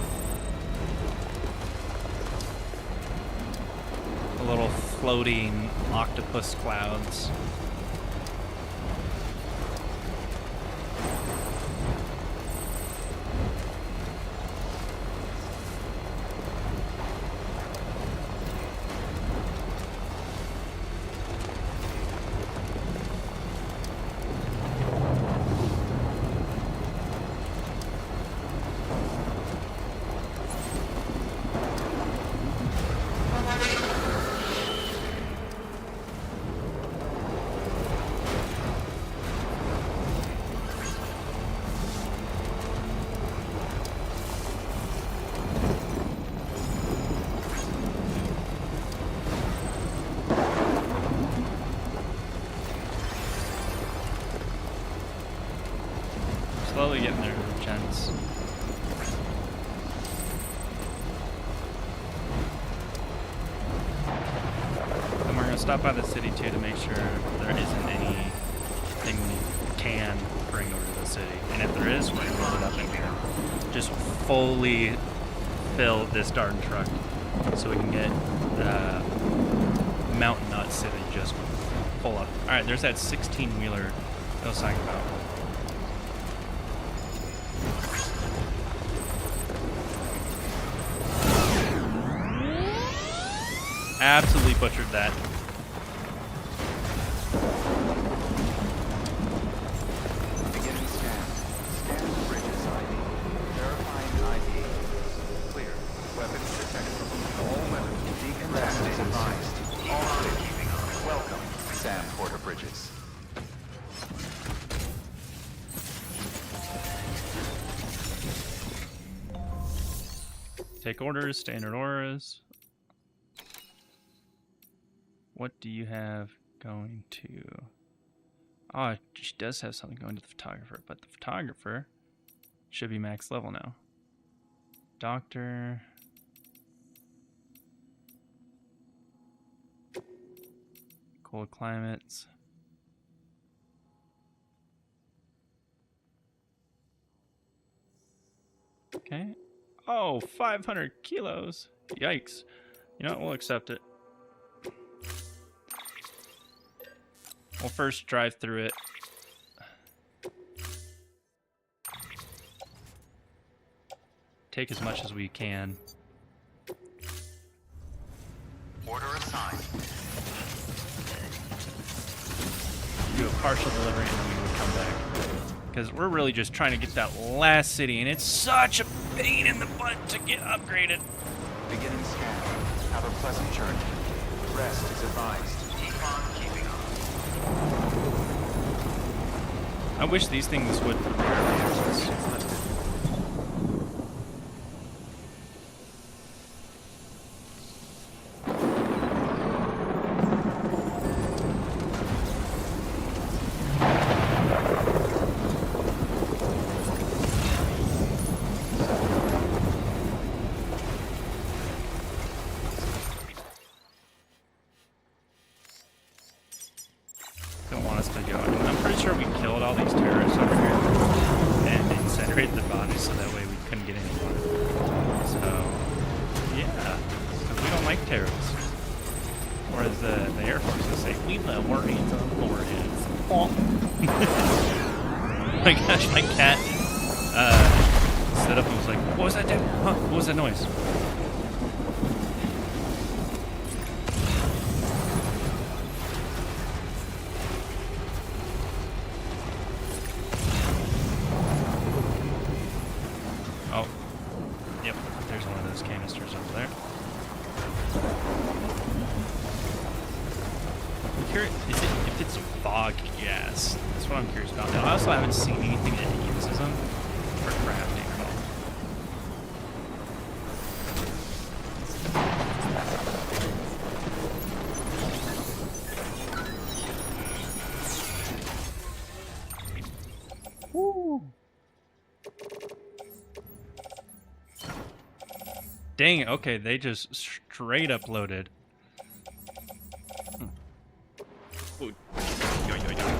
Little floating octopus clouds. Slowly getting there, gents. And we're going to stop by the city too to make sure there isn't anything we can bring over to the city. And if there is, we're going to load it up in here. Just fully fill this darn truck so we can get the Mountain Knot City just full up. Alright, there's that 16-wheeler I was talking about. Absolutely butchered that. Beginning scan. Scan the bridges ID. Verifying ID. Clear. Weapons detected. All weapons decommissioned advised. All clear. Keeping on. Welcome, Sam Porter Bridges. Take orders, standard auras. What do you have going to... Oh, she does have something going to the photographer, but the photographer should be max level now. Doctor... Cold climates. Okay. Oh, 500 kilos. Yikes. You know what? We'll accept it. We'll first drive through it. Take as much as we can. Order assigned. Do a partial delivery and then we would come back. Because we're really just trying to get that last city, and it's such a pain in the butt to get upgraded. Beginning scan. Have a pleasant journey. Rest is advised. Keep on keeping on. I wish these things would prepare reactions. Don't want us to go. I'm pretty sure we killed all these terrorists over here and incinerated the bodies so that way we couldn't get any more. So, yeah. Because we don't like terrorists. Or as the Air Force would say, we love worries on foreheads. Oh my gosh, my cat stood up and was like, what was that, dude? Huh? What was that noise? Oh, yep, there's one of those canisters over there. I'm curious, if it's fog gas? That's what I'm curious about. Now, I also haven't seen anything that uses them for crafting at all. Woo! Dang it, okay, they just straight up loaded. Ooh. Yo, yo, yo.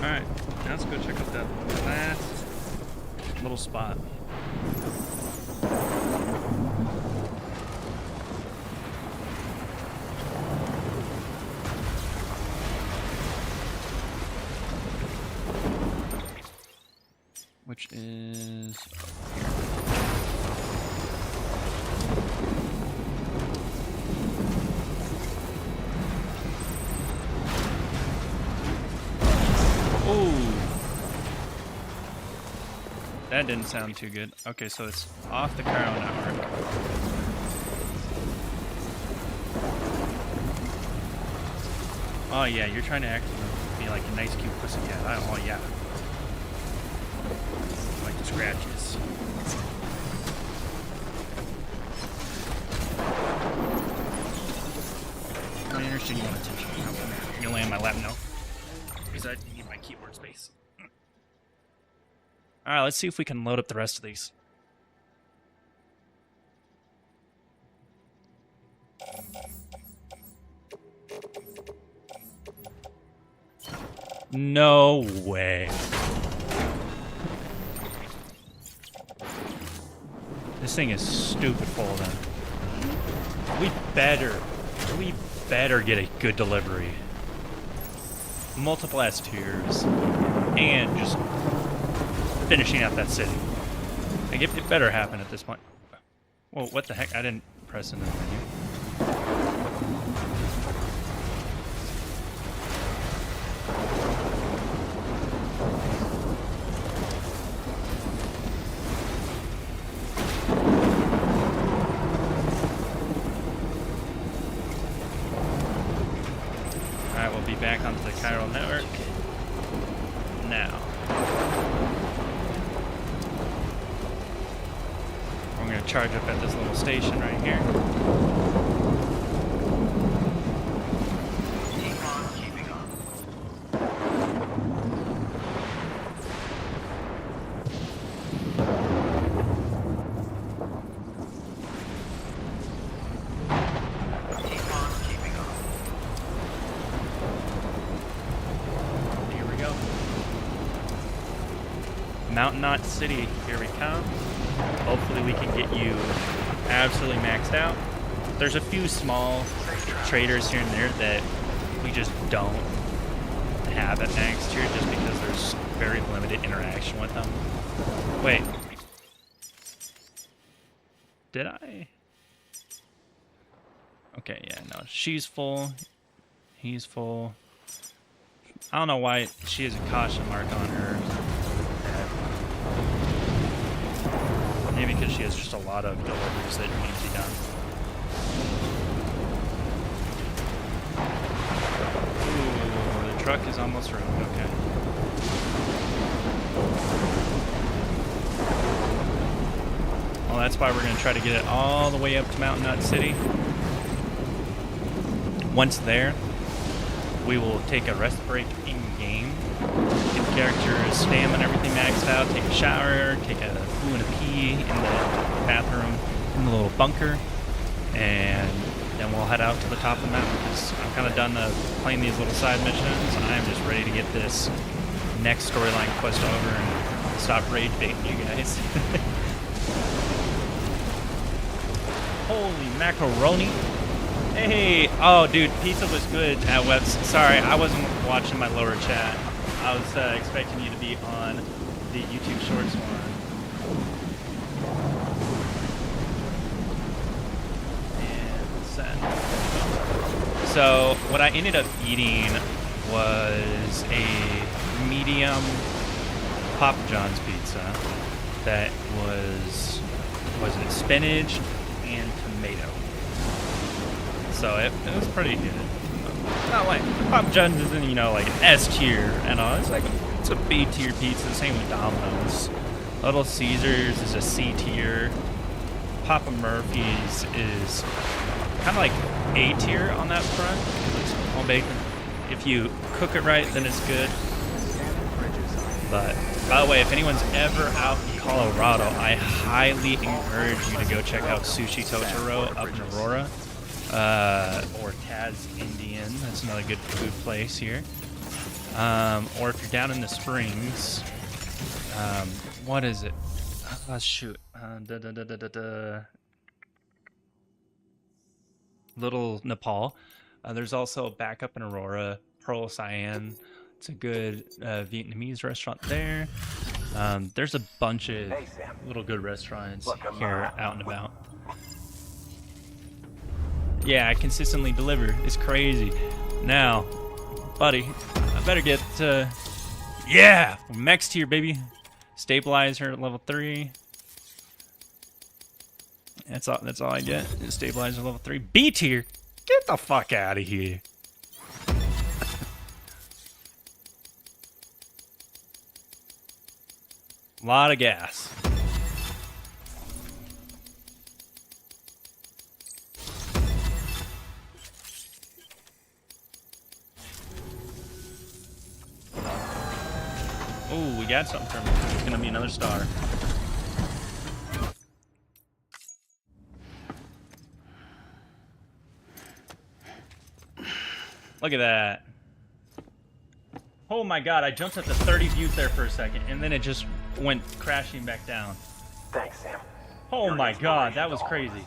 Alright, now let's go check out that last little spot. Which is that didn't sound too good. Okay, so it's off the cryo network. Oh yeah, you're trying to act be like a nice cute pussycat. Oh yeah. Like the scratches. I understand you want attention. You're laying my lap now. Because I need my keyboard space. Alright, let's see if we can load up the rest of these. No way. This thing is stupid full of them. We better get a good delivery. Multiple S tiers. And just finishing out that city. Like, it better happen at this point. Whoa, what the heck? I didn't press into the menu. Alright, we'll be back onto the chiral network now. We're going to charge up at this little station right here. Keep on keeping on. Keep on keeping on. Here we go. Mountain Knot City, here we come. Hopefully we can get you absolutely maxed out. There's a few small traders here and there that we just don't have at max tier just because there's very limited interaction with them. Wait. Did I? Okay, yeah, no. She's full. He's full. I don't know why she has a caution mark on her. Maybe because she has just a lot of deliveries that need to be done. Ooh, the truck is almost ruined. Okay. Well, that's why we're going to try to get it all the way up to Mountain Knot City. Once there, we will take a rest break in-game. Get the character's stamina and everything maxed out, take a shower, take a poo and a pee in the bathroom, in the little bunker, and then we'll head out to the top of the mountain because I'm kind of done playing these little side missions. I'm just ready to get this next storyline quest over and stop rage baiting you guys. Holy macaroni. Hey, oh dude, pizza was good at Webs. Sorry, I wasn't watching my lower chat. I was expecting you to be on the YouTube Shorts one. And send. So what I ended up eating was a medium Papa John's pizza that was it spinach and tomato. So it was pretty good. Not like Papa John's isn't, you know, like an S tier and all. It's a B tier pizza. Same with Domino's. Little Caesars is a C tier. Papa Murphy's is kind of like A tier on that front. It's all bacon. If you cook it right, then it's good. But by the way, if anyone's ever out in Colorado, I highly encourage you to go check out Sushi Totoro up in Aurora. Or Taz Indian, that's another good food place here. Or if you're down in the Springs, what is it? Shoot. Little Nepal. There's also back up in Aurora, Pearl Cyan. It's a good Vietnamese restaurant there. There's a bunch of little good restaurants here out and about. Yeah, I consistently deliver. It's crazy. Now, buddy, I better get yeah, max tier, baby. Stabilizer at level 3. That's all I get. Is stabilizer level 3. B tier. Get the fuck out of here. Lot of gas. Oh, we got something from him. It's gonna be another star. Look at that. Oh my god, I jumped up to 30 views there for a second, and then it just went crashing back down. Thanks, Sam. Oh my god, that was crazy.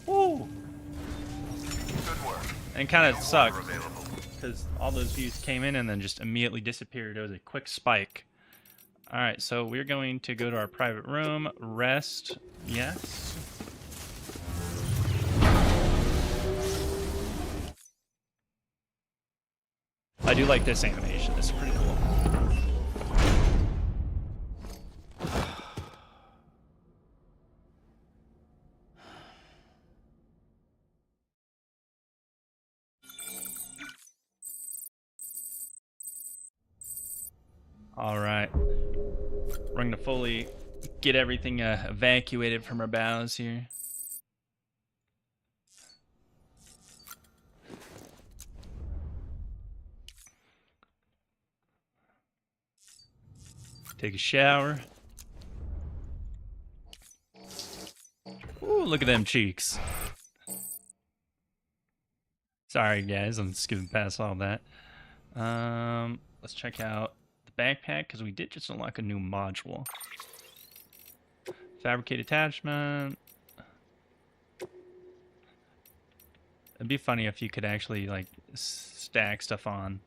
Woo! Good work. And kind of sucked, Water available. because all those views came in and then just immediately disappeared. It was a quick spike. Alright, so we're going to go to our private room, rest, yes. I do like this animation, it's pretty cool. All right. We're going to fully get everything evacuated from our bows here. Take a shower. Ooh, look at them cheeks. Sorry, guys. I'm skipping past all that. Let's check out the backpack, because we did just unlock a new module. Fabricate attachment. It'd be funny if you could actually, like, stack stuff on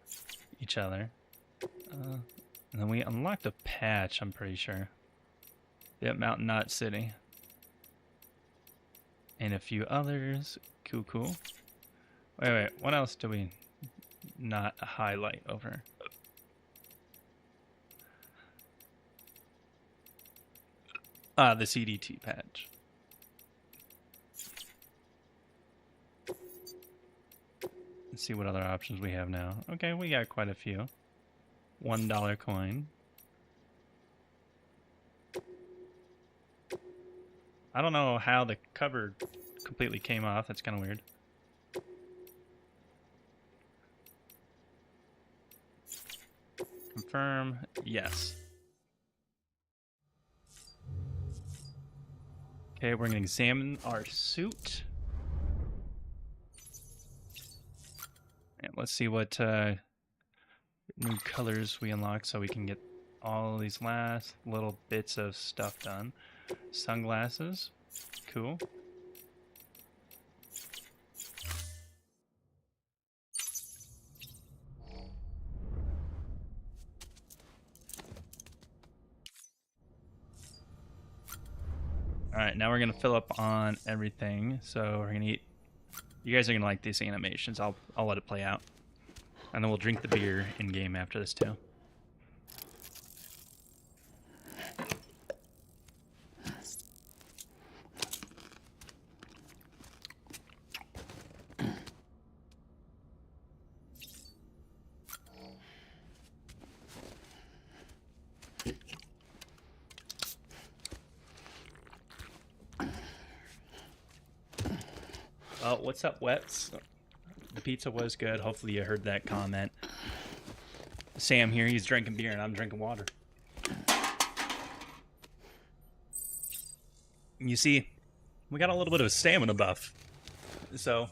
each other. And then we unlocked a patch, I'm pretty sure. Yep, Mountain Knot City. And a few others. Cool, cool. Wait, what else do we not highlight over? Ah, the CDT patch. Let's see what other options we have now. Okay, we got quite a few. $1 coin. I don't know how the cover completely came off. That's kind of weird. Confirm. Yes. Okay, we're going to examine our suit. And let's see what new colors we unlock so we can get all these last little bits of stuff done. Sunglasses. Cool. Alright, now we're going to fill up on everything. So we're going to eat. You guys are going to like these animations. I'll let it play out. And then we'll drink the beer in-game after this too. Oh, what's up, Wets? The pizza was good. Hopefully you heard that comment. Sam here, he's drinking beer and I'm drinking water. You see, we got a little bit of a stamina buff. So,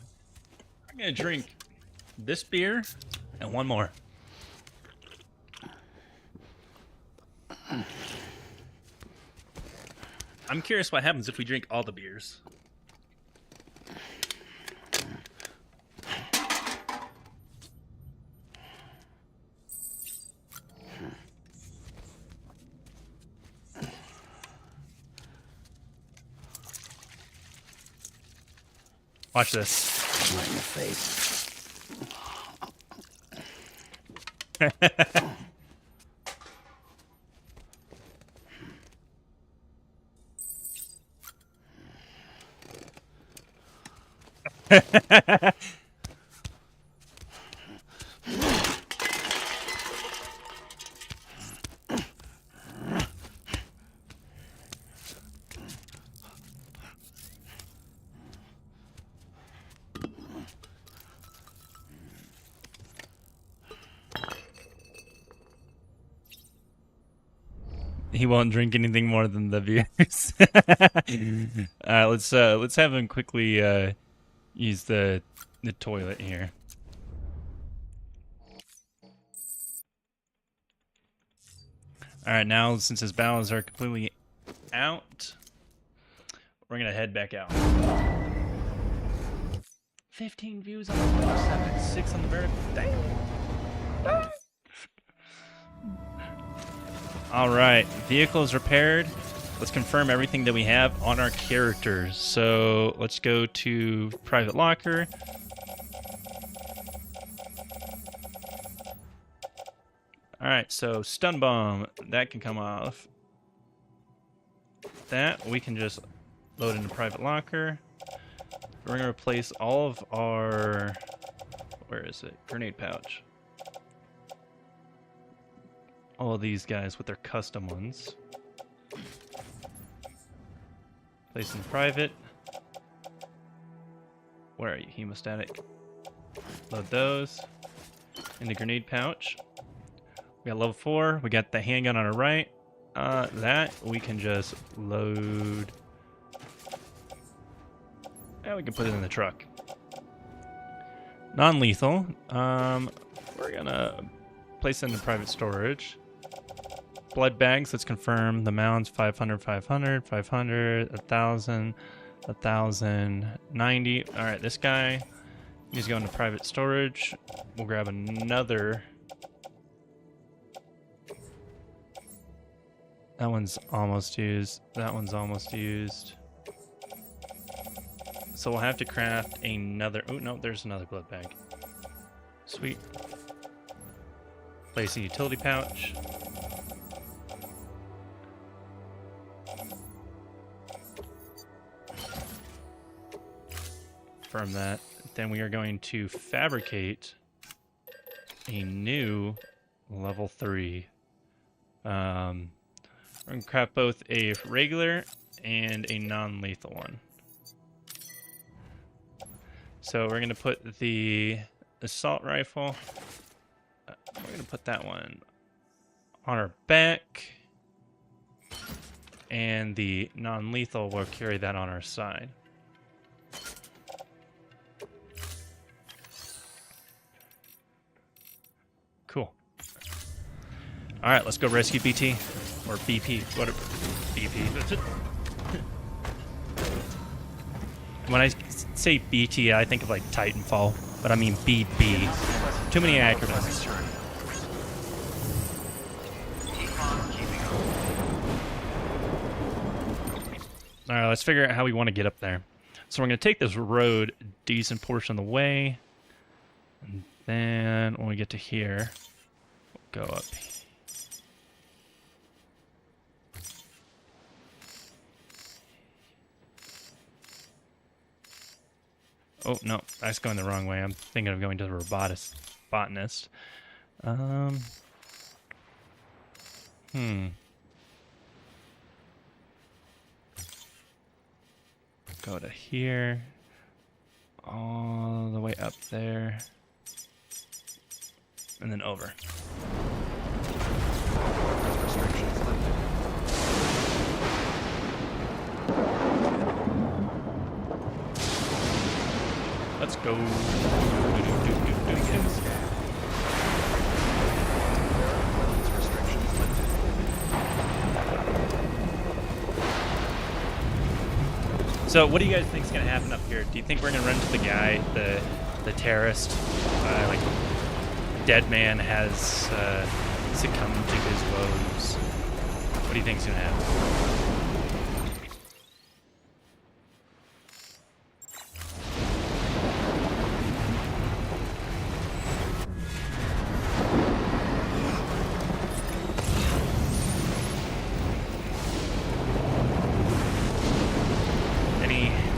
I'm going to drink this beer and one more. I'm curious what happens if we drink all the beers. Watch this. Right in the face. He won't drink anything more than the beers. All right, let's have him quickly use the toilet here. All right, now since his bowels are completely out, we're gonna head back out. 15 views on the 27, 6 on the vertical. Damn. All right, vehicle is repaired. Let's confirm everything that we have on our characters. So let's go to private locker. All right, so stun bomb, that can come off. That we can just load into private locker. We're gonna replace all of our, where is it? Grenade pouch. all these guys with their custom ones. Place in private. Where are you? Hemostatic. Load those. In the grenade pouch. We got level 4. We got the handgun on our right. That we can just load. Yeah, we can put it in the truck. Non-lethal. We're gonna place it in the private storage. Blood bags. Let's confirm the mounds. 500, 500, 500, 1,000, 1,000, 90. All right, this guy needs to go into private storage. We'll grab another. That one's almost used. That one's almost used. So we'll have to craft another. Oh, no, there's another blood bag. Sweet. Place a utility pouch. Confirm that. Then we are going to fabricate a new level 3. We're going to craft both a regular and a non-lethal one. So we're going to put the assault rifle, we're going to put that one on our back, and the non-lethal will carry that on our side. Cool. All right, let's go rescue BT. Or BP, whatever. BP. When I say BT, I think of like Titanfall, but I mean BB. Too many acronyms. Alright, let's figure out how we want to get up there. So we're going to take this road a decent portion of the way. And then when we get to here, we'll go up here. Oh, no, that's going the wrong way. I'm thinking of going to the botanist. Go to here. All the way up there. And then over. Restrictions lifted. Let's go. Begin scan. Weapons restrictions lifted. So, what do you guys think is going to happen up here? Do you think we're going to run into the guy, the terrorist? Like, dead man has succumbed to his woes. What do you think is going to happen?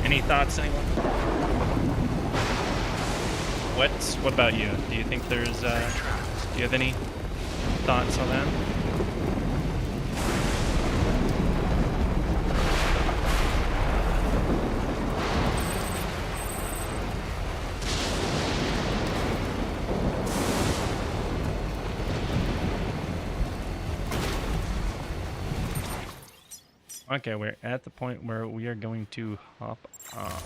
Any thoughts, anyone? What about you? Do you think there's do you have any thoughts on that? Okay, we're at the point where we are going to hop off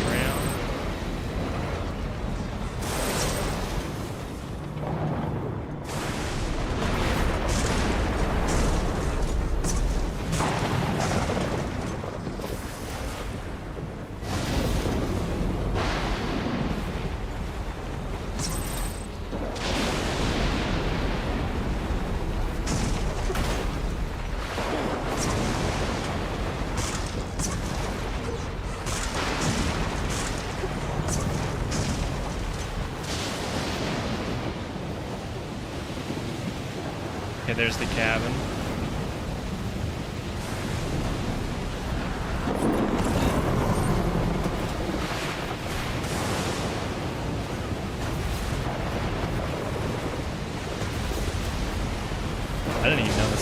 trail. Okay, there's the cabin.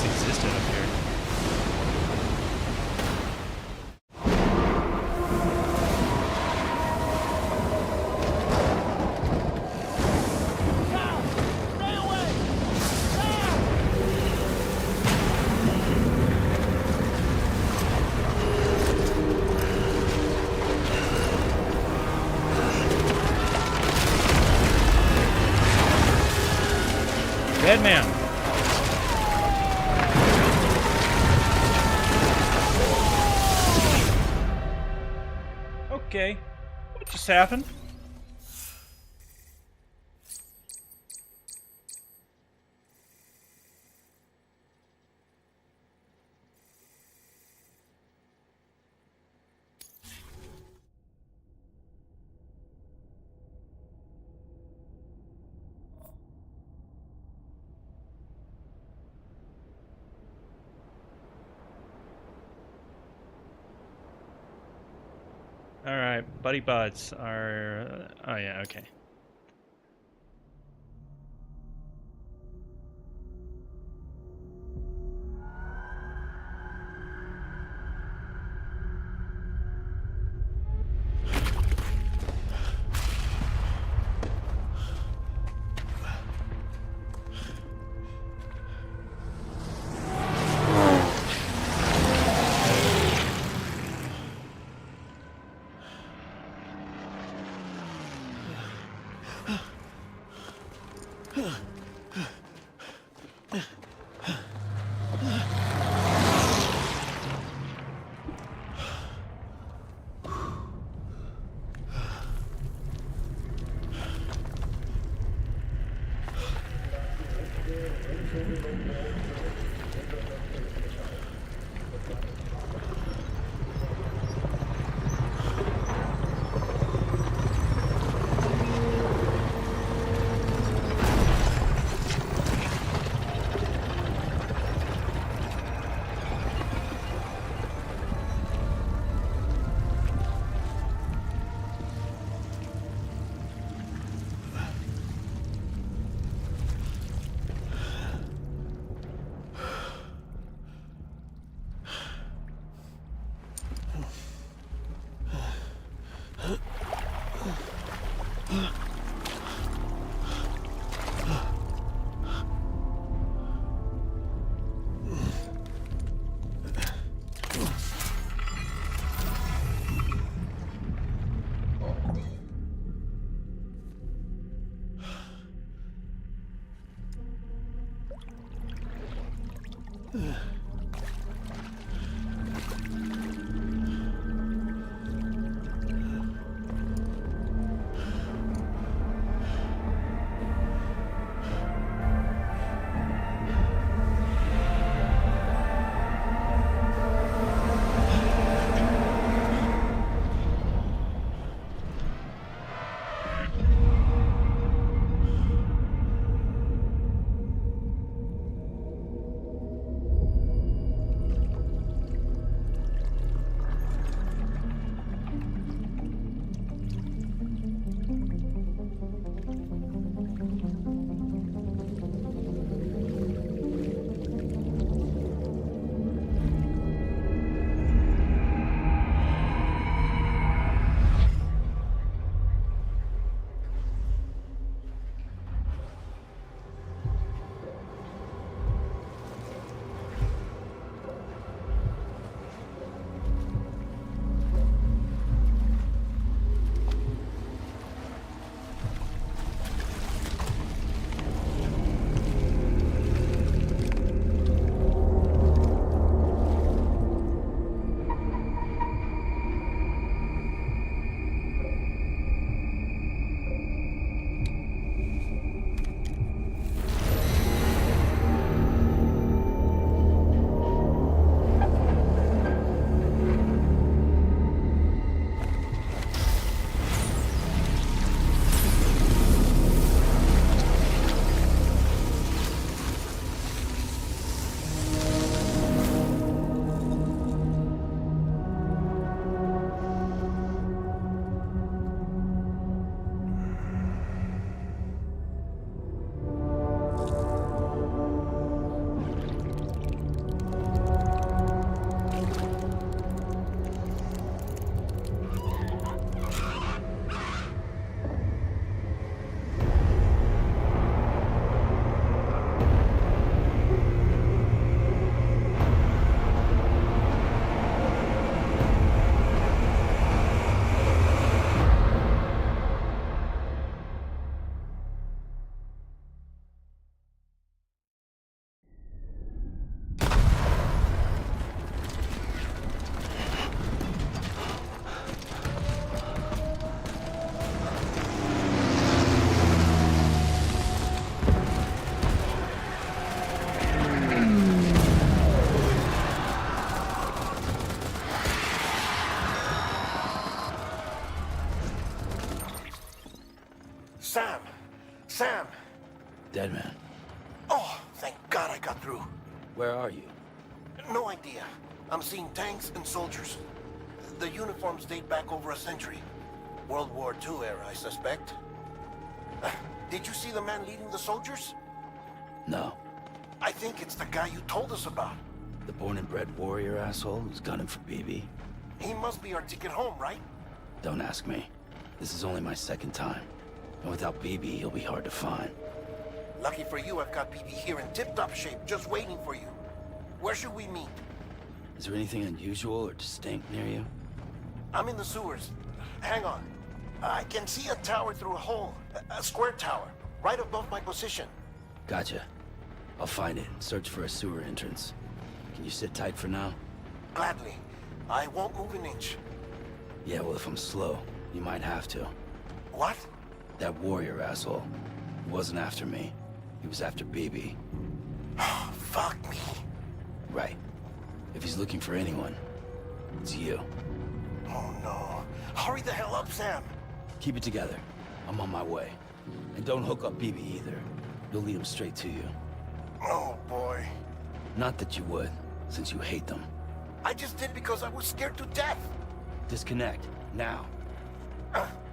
existed up here. Stay away! Stop! Dead man. Okay. What just happened? Alright, buddy buds are... oh yeah, okay. Sam! Sam! Dead man. Oh, thank God I got through. Where are you? No idea. I'm seeing tanks and soldiers. The uniforms date back over a century. World War II era, I suspect. Did you see the man leading the soldiers? No. I think it's the guy you told us about. The born and bred warrior asshole who's gunning for BB? He must be our ticket home, right? Don't ask me. This is only my second time. And without BB, he'll be hard to find. Lucky for you, I've got BB here in tip-top shape, just waiting for you. Where should we meet? Is there anything unusual or distinct near you? I'm in the sewers. Hang on. I can see a tower through a hole. A square tower, right above my position. Gotcha. I'll find it and search for a sewer entrance. Can you sit tight for now? Gladly. I won't move an inch. Yeah, well, if I'm slow, you might have to. What? That warrior asshole. He wasn't after me. He was after BB. Fuck me. Right. If he's looking for anyone, it's you. Oh no. Hurry the hell up, Sam. Keep it together. I'm on my way. And don't hook up BB either. You'll lead him straight to you. Oh boy. Not that you would, since you hate them. I just did because I was scared to death. Disconnect, now.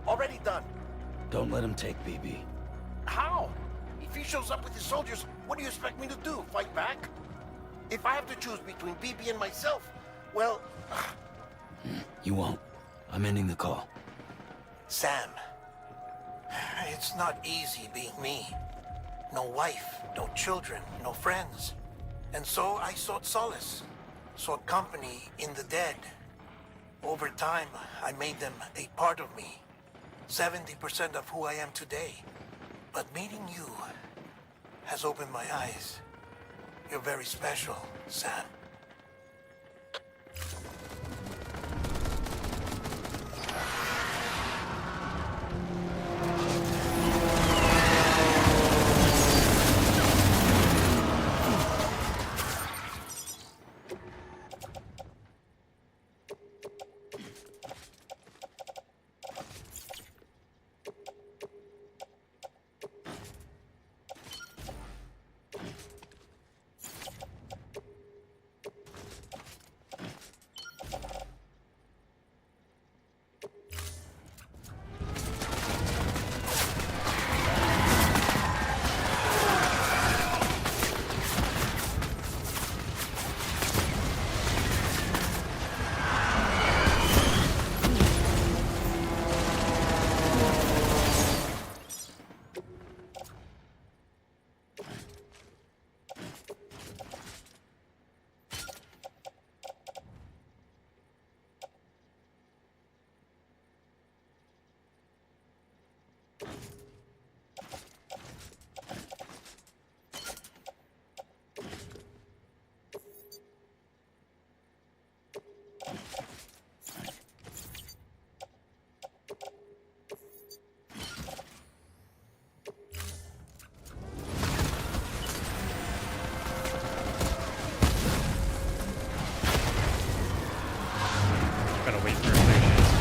Already done. Don't let him take BB. How? If he shows up with his soldiers, what do you expect me to do? Fight back? If I have to choose between BB and myself, well... You won't. I'm ending the call. Sam, it's not easy being me. No wife, no children, no friends. And so I sought solace, sought company in the dead. Over time, I made them a part of me. 70% of who I am today. But meeting you has opened my eyes. You're very special, Sam. Gotta wait for her patience.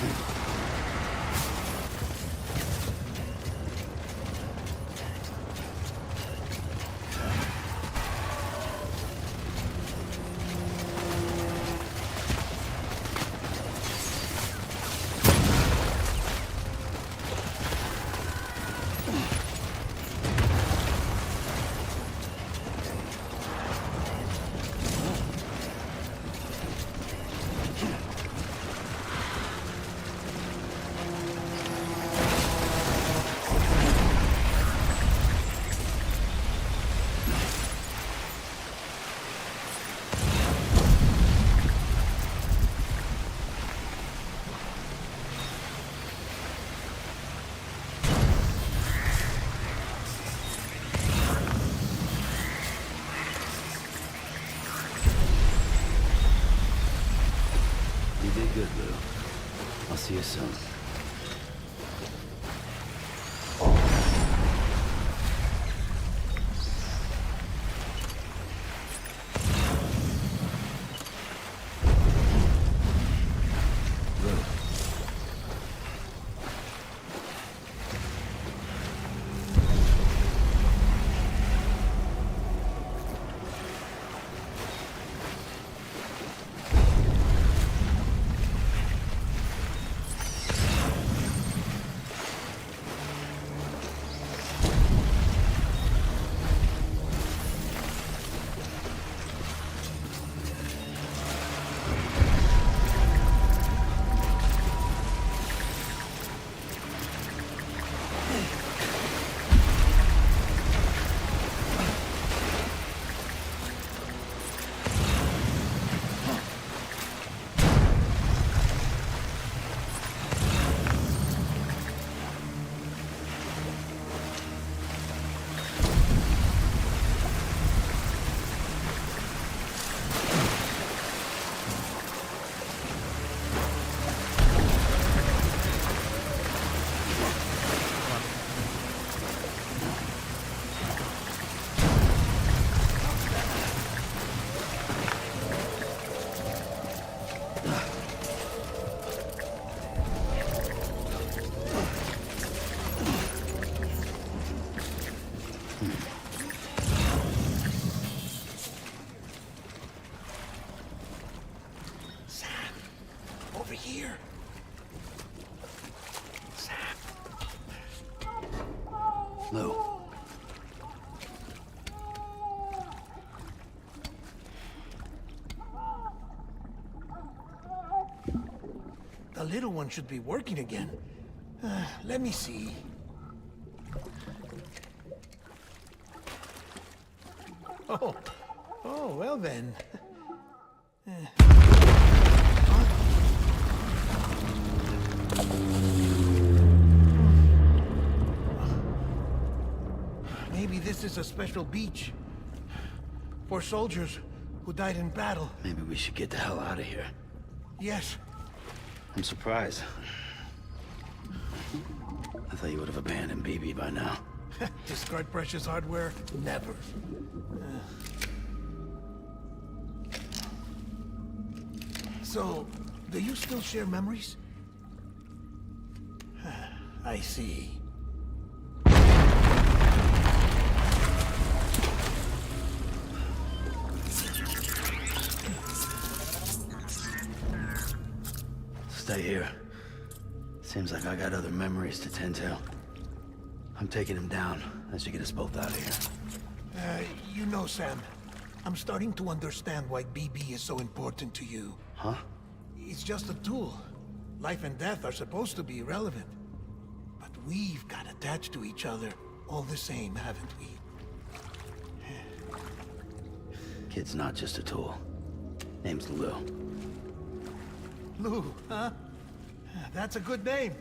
Move. You did good, Lou. I'll see you soon. Lou. The little one should be working again. Let me see. Oh, well then. Maybe this is a special beach for soldiers who died in battle. Maybe we should get the hell out of here. Yes. I'm surprised. I thought you would have abandoned BB by now. Discard precious hardware? Never. So, do you still share memories? I see. Stay here. Seems like I got other memories to tend to. I'm taking him down. That should get us both out of here. You know, Sam, I'm starting to understand why BB is so important to you. Huh? It's just a tool. Life and death are supposed to be irrelevant. But we've got attached to each other all the same, haven't we? Kid's not just a tool. Name's Lou. Lou, huh? That's a good name.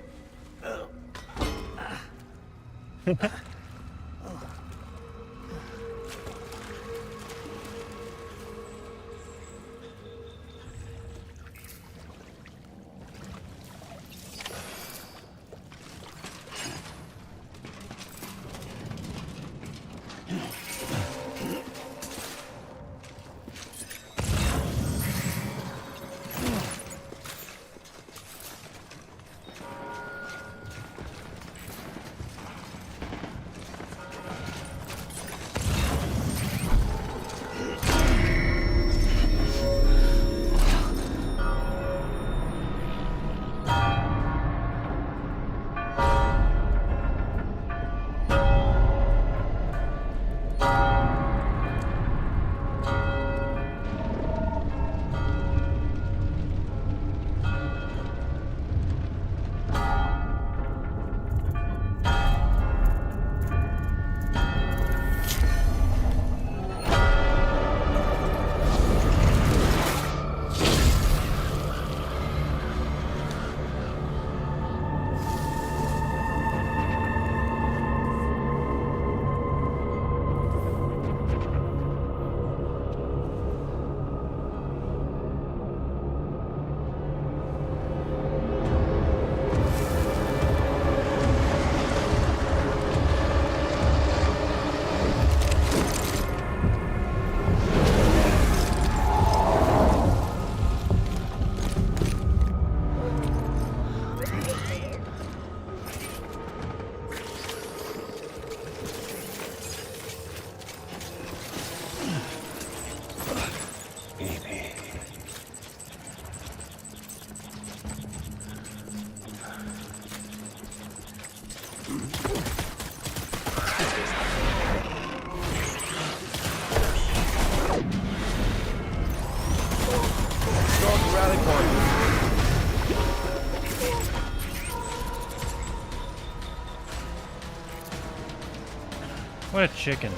What a chicken.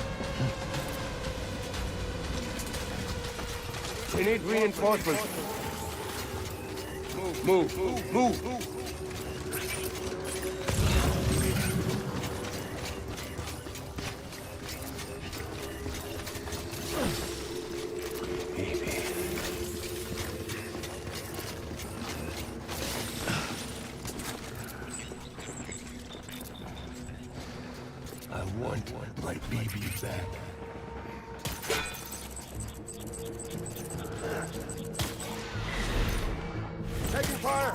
We need reinforcements. Move. I want my BB back. Taking fire!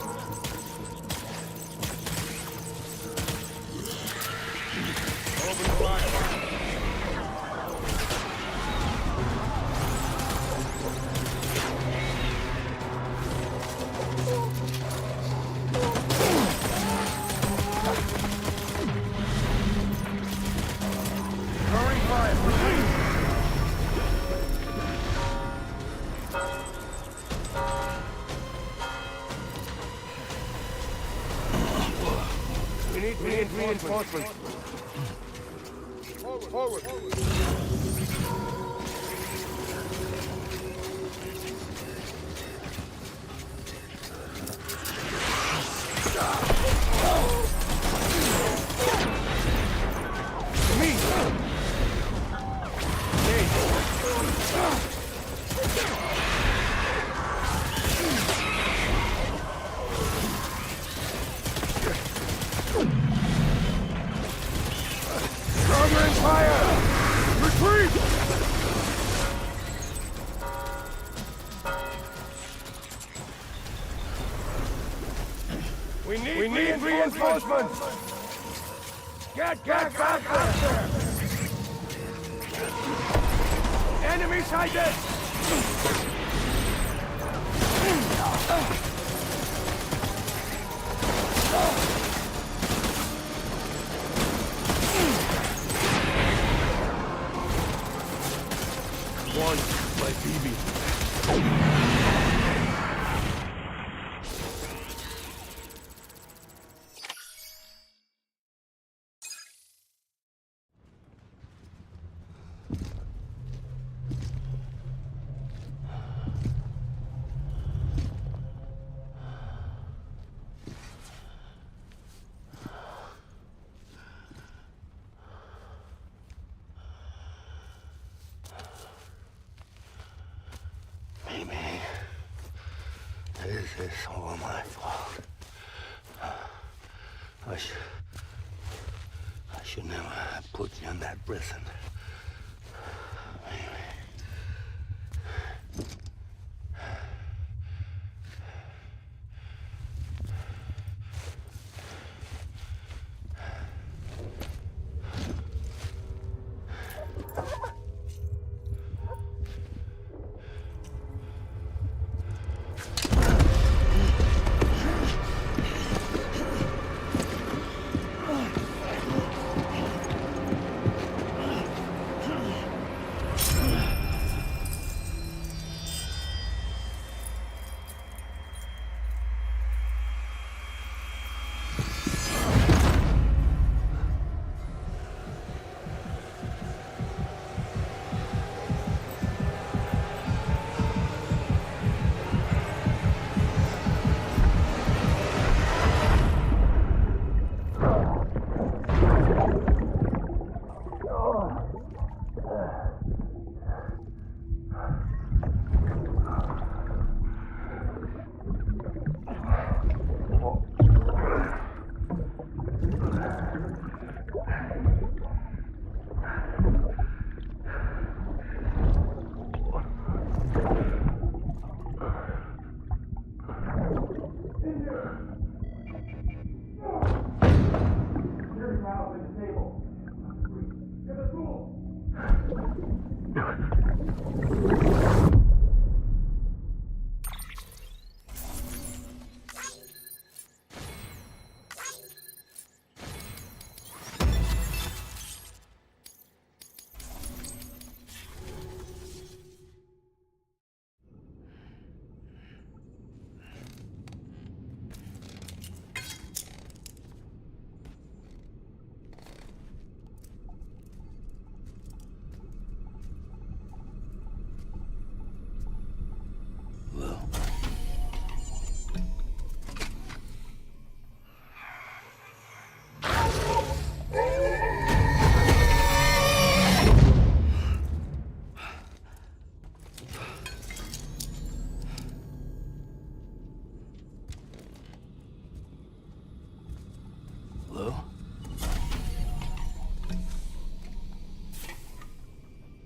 Open fire! We need reinforcements. Forward. Covering fire! Retreat! We need reinforcements! Get back there! Enemy sighted! One by BB. Maybe this is all my fault. I should never have put you in that prison. Maybe.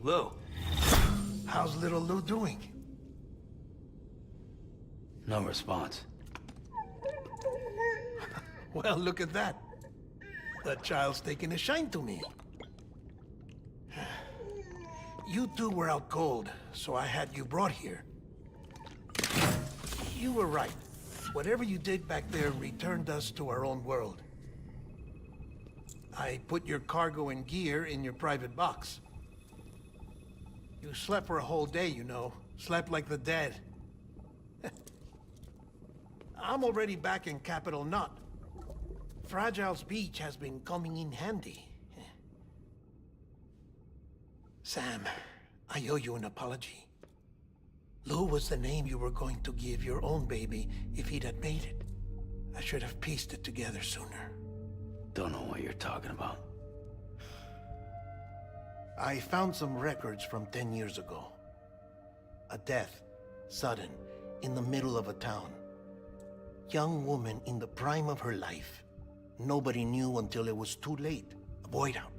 Lou, how's little Lou doing? No response. Well, look at that. That child's taking a shine to me. You two were out cold, so I had you brought here. You were right. Whatever you did back there returned us to our own world. I put your cargo and gear in your private box. You slept for a whole day, you know. Slept like the dead. I'm already back in Capital Knot. fragile speech has been coming in handy. Sam, I owe you an apology. Lou was the name you were going to give your own baby if he'd had made it. I should have pieced it together sooner. Don't know what you're talking about. I found some records from 10 years ago. A death, sudden, in the middle of a town. Young woman in the prime of her life. Nobody knew until it was too late. A void out.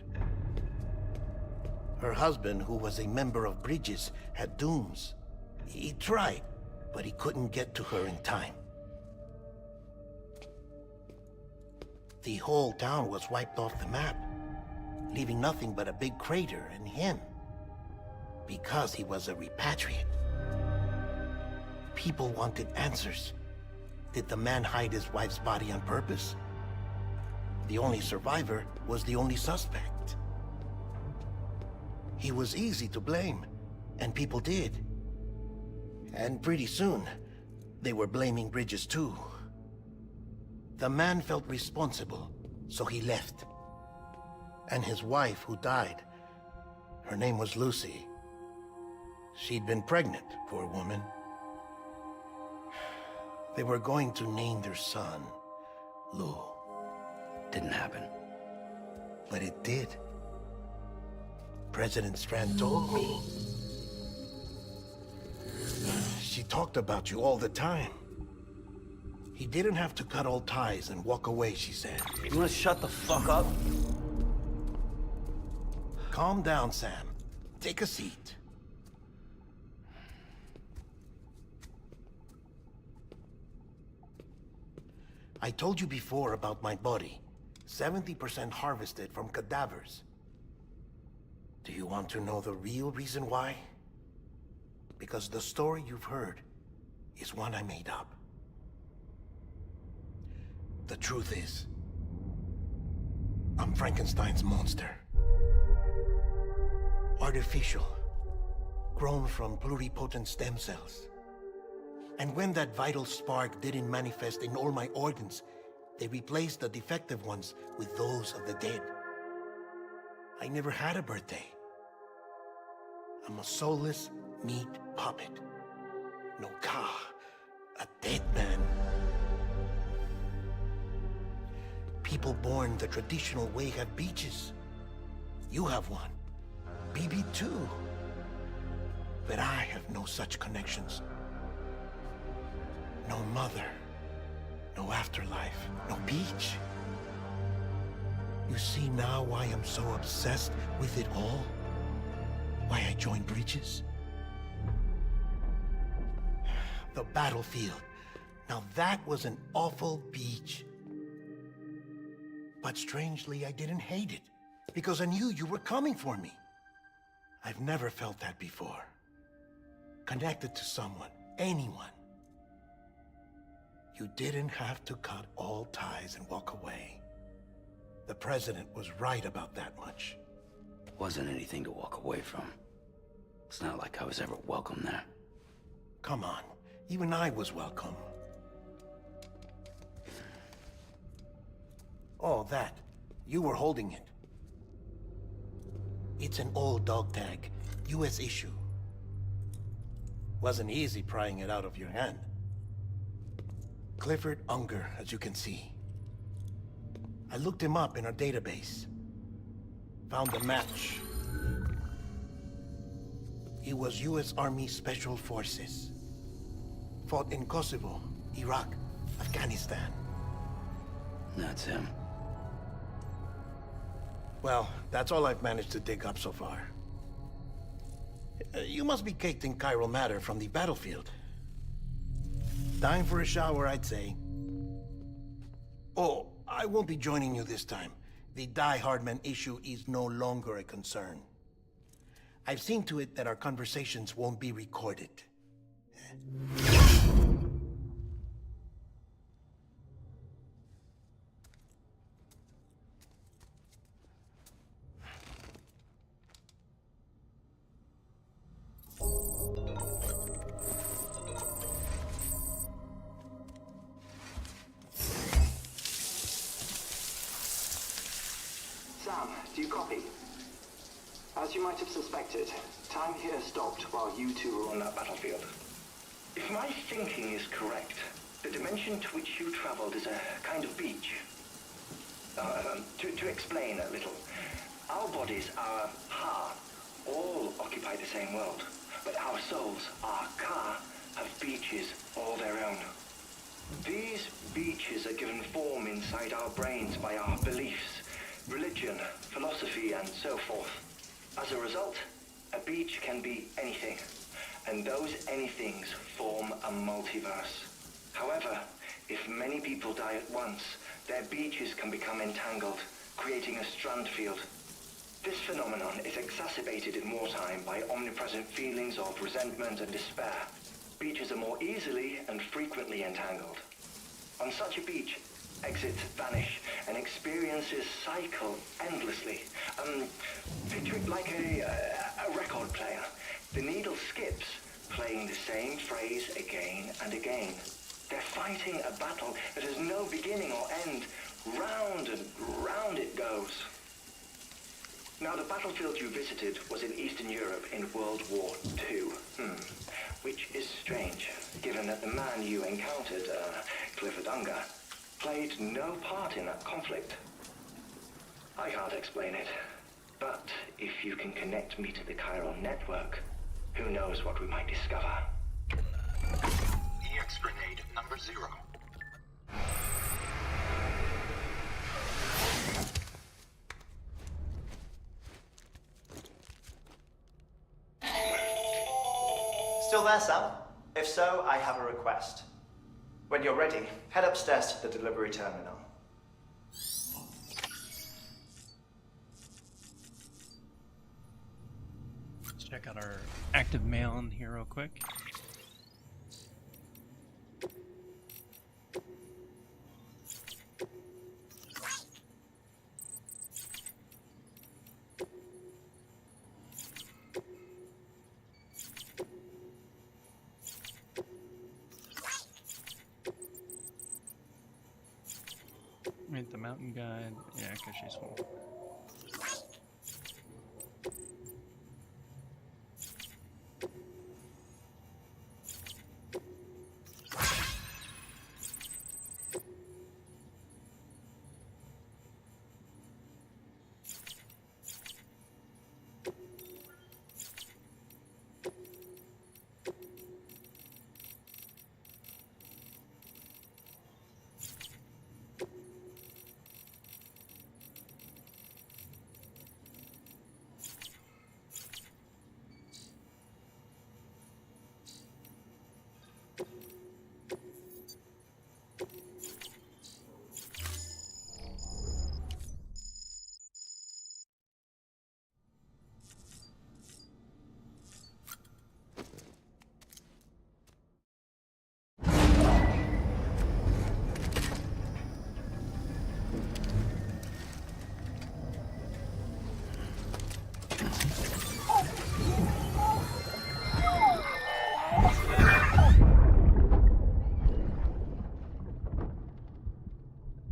Her husband, who was a member of Bridges, had dooms. He tried, but he couldn't get to her in time. The whole town was wiped off the map, leaving nothing but a big crater and him. Because he was a repatriate. People wanted answers. Did the man hide his wife's body on purpose? The only survivor was the only suspect. He was easy to blame, and people did. And pretty soon, they were blaming Bridges too. The man felt responsible, so he left. And his wife, who died, her name was Lucy. She'd been pregnant, poor woman. They were going to name their son Lou. Didn't happen. But it did. President Strand told me. She talked about you all the time. He didn't have to cut all ties and walk away, she said. You wanna shut the fuck up? Calm down, Sam. Take a seat. I told you before about my body. 70% harvested from cadavers. Do you want to know the real reason why? Because the story you've heard is one I made up. The truth is, I'm Frankenstein's monster. Artificial, grown from pluripotent stem cells. And when that vital spark didn't manifest in all my organs, they replaced the defective ones with those of the dead. I never had a birthday. I'm a soulless meat puppet. No ka, a dead man. People born the traditional way have beaches. You have one. BB-2. But I have no such connections. No mother. No afterlife. No beach. You see now why I'm so obsessed with it all? Why I joined Bridges? The battlefield. Now that was an awful beach. But strangely, I didn't hate it. Because I knew you were coming for me. I've never felt that before. Connected to someone, anyone. You didn't have to cut all ties and walk away. The president was right about that much. Wasn't anything to walk away from. It's not like I was ever welcome there. Come on, even I was welcome. Oh, that. You were holding it. It's an old dog tag, US issue. Wasn't easy prying it out of your hand. Clifford Unger, as you can see. I looked him up in our database. Found a match. He was US Army Special Forces. Fought in Kosovo, Iraq, Afghanistan. That's him. Well, that's all I've managed to dig up so far. You must be caked in chiral matter from the battlefield. Time for a shower, I'd say. Oh, I won't be joining you this time. The Die Hardman issue is no longer a concern. I've seen to it that our conversations won't be recorded. Sam, do you copy? As you might have suspected, time here stopped while you two were on that battlefield. If my thinking is correct, the dimension to which you traveled is a kind of beach. To explain a little, our bodies, our ha, all occupy the same world, but our souls, our ka, have beaches all their own. These beaches are given form inside our brains by our beliefs, religion, philosophy, and so forth. As a result, a beach can be anything, and those anythings form a multiverse. However, if many people die at once, their beaches can become entangled, creating a strand field. This phenomenon is exacerbated in wartime by omnipresent feelings of resentment and despair. Beaches are more easily and frequently entangled. On such a beach, exits vanish and experiences cycle endlessly. Picture it like a record player. The needle skips, playing the same phrase again and again. They're fighting a battle that has no beginning or end. Round and round it goes. Now, the battlefield you visited was in Eastern Europe in World War II. Which is strange, given that the man you encountered, Clifford Unger, played no part in that conflict. I can't explain it, but if you can connect me to the chiral network, who knows what we might discover. EX grenade number 0. Still there, Sam? If so, I have a request. When you're ready, head upstairs to the delivery terminal. Let's check out our active mail in here real quick. Read the mountain guide. Yeah, because she's full.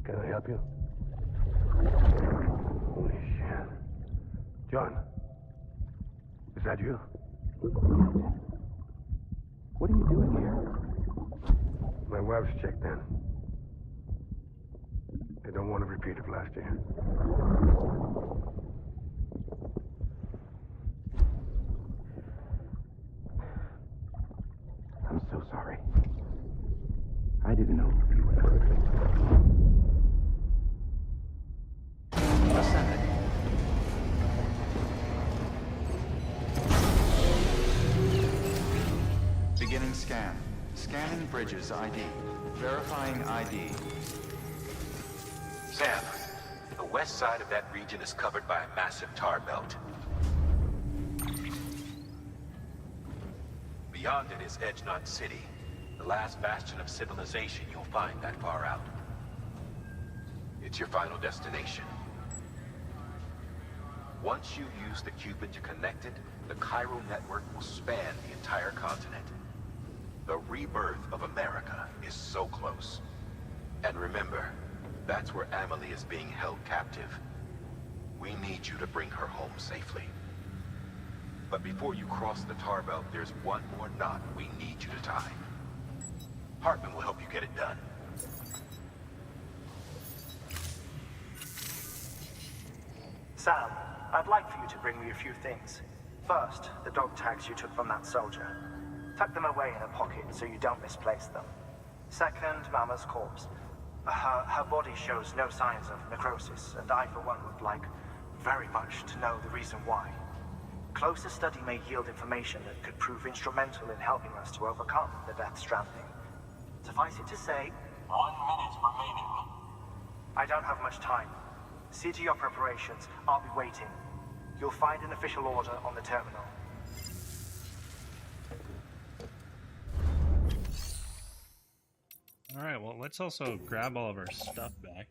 Can I help you? Holy shit. John, is that you? What are you doing here? My wife's checked in. They don't want a repeat of last year. I'm so sorry. I didn't know you were perfect. Ascending. Beginning scan. Scanning bridges ID. Verifying ID. Sam, the west side of that region is covered by a massive tar belt. Beyond it is Edgenut City, the last bastion of civilization you'll find that far out. It's your final destination. Once you use the Cupid to connect it, the chiral network will span the entire continent. The rebirth of America is so close. And remember, that's where Amelie is being held captive. We need you to bring her home safely. But before you cross the tar belt, there's one more knot we need you to tie. Hartman will help you get it done. Sam, I'd like for you to bring me a few things. First, the dog tags you took from that soldier. Tuck them away in a pocket so you don't misplace them. Second, Mama's corpse. Her body shows no signs of necrosis, and I, for one, would like very much to know the reason why. Closer study may yield information that could prove instrumental in helping us to overcome the Death Stranding. Suffice it to say, 1 minute remaining. I don't have much time. See to your preparations. I'll be waiting. You'll find an official order on the terminal. Alright, well, let's also grab all of our stuff back.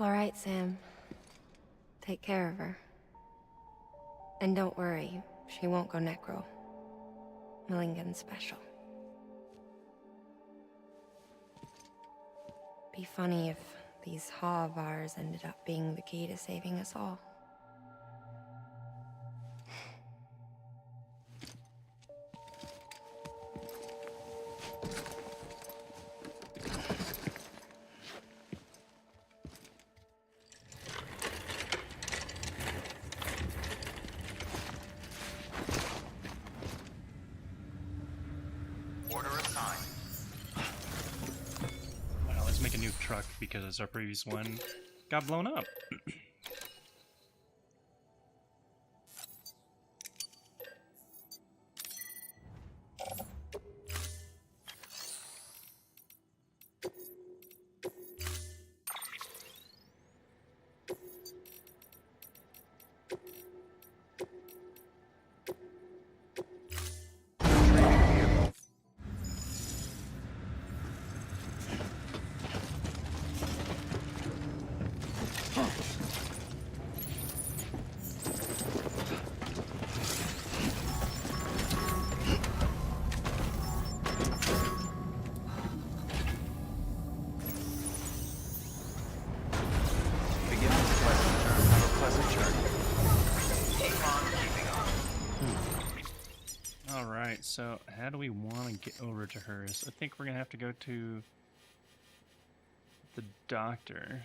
All right, Sam. Take care of her. And don't worry, she won't go necro. Milligan special. Be funny if these Ha of ours ended up being the key to saving us all. Order assigned. Wow, let's make a new truck because our previous one got blown up. Alright, so how do we want to get over to hers? I think we're going to have to go to the doctor.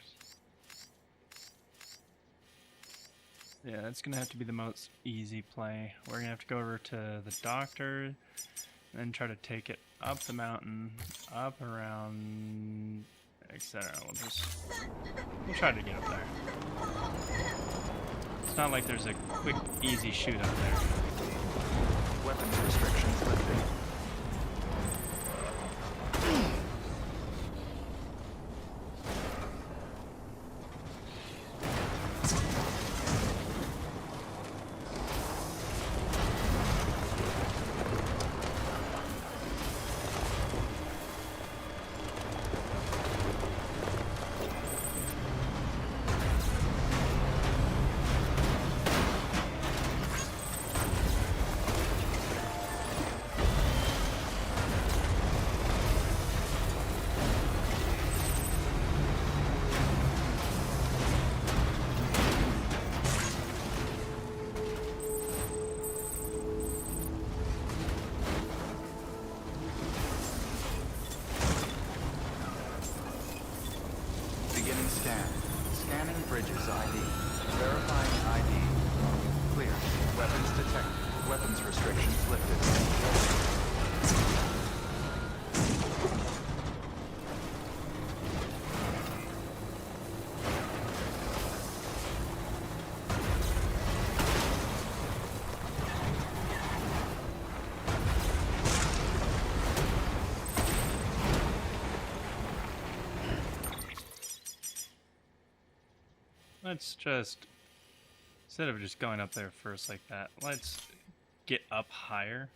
Yeah, that's going to have to be the most easy play. We're going to have to go over to the doctor, and then try to take it up the mountain, up around, etc. We'll try to get up there. It's not like there's a quick, easy shoot up there. Weapons restrictions lifted. Beginning scan. Scanning bridges ID. Verifying ID. Clear. Weapons detected. Weapons restrictions lifted. Let's just, instead of just going up there first like that, let's get up higher.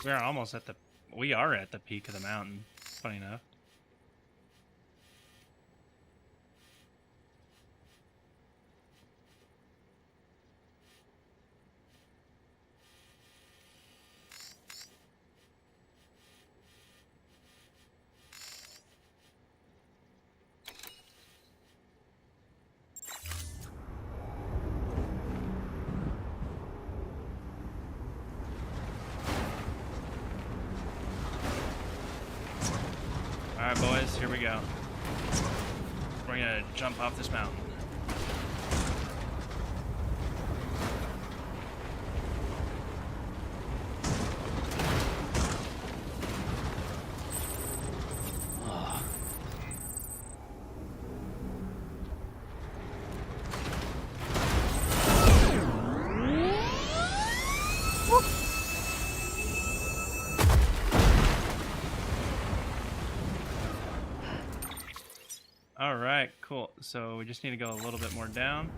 We are almost at the, we are at the peak of the mountain, funny enough. Alright boys, here we go. We're gonna jump off this mountain. so we just need to go a little bit more down.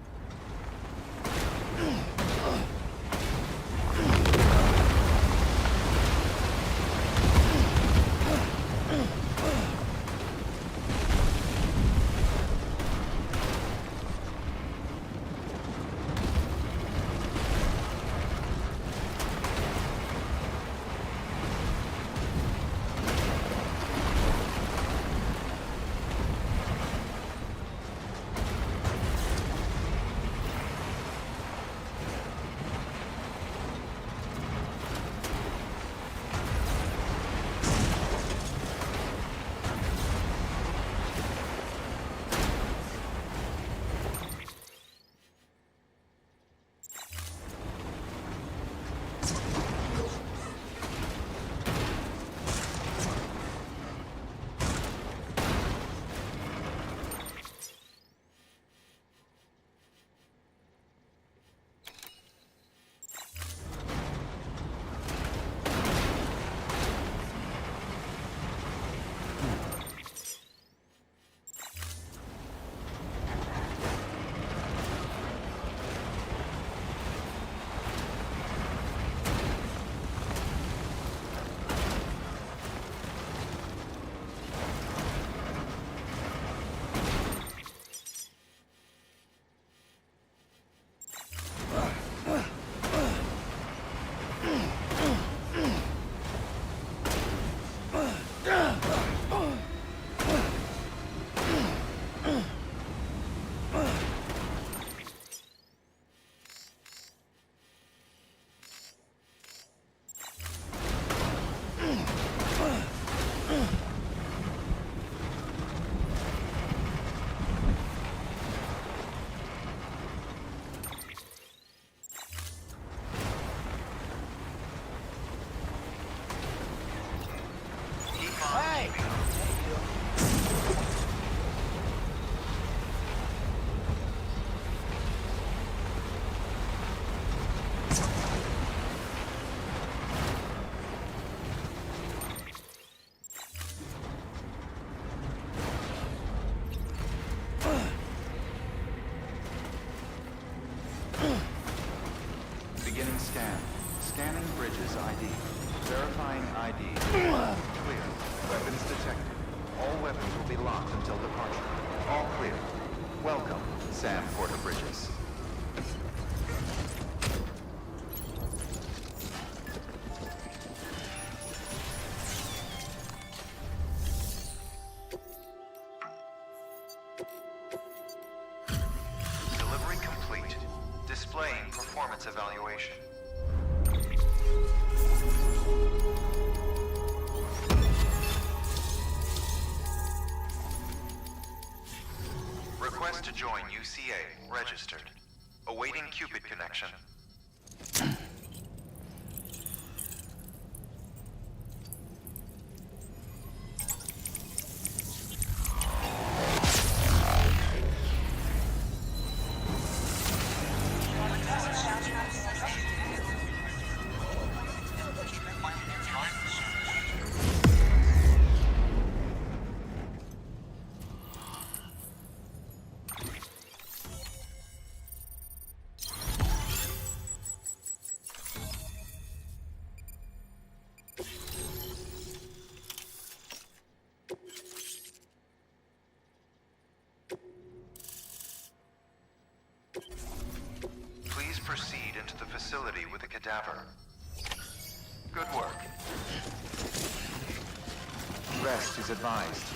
Beginning scan. Scanning bridges ID. Verifying ID. Clear. Weapons detected. All weapons will be locked until departure. All clear. Welcome, Sam Porter Bridges. Delivery complete. Displaying performance evaluation. Request to join UCA. Registered. Awaiting Cupid connection. Please proceed into the facility with the cadaver. Good work. Rest is advised.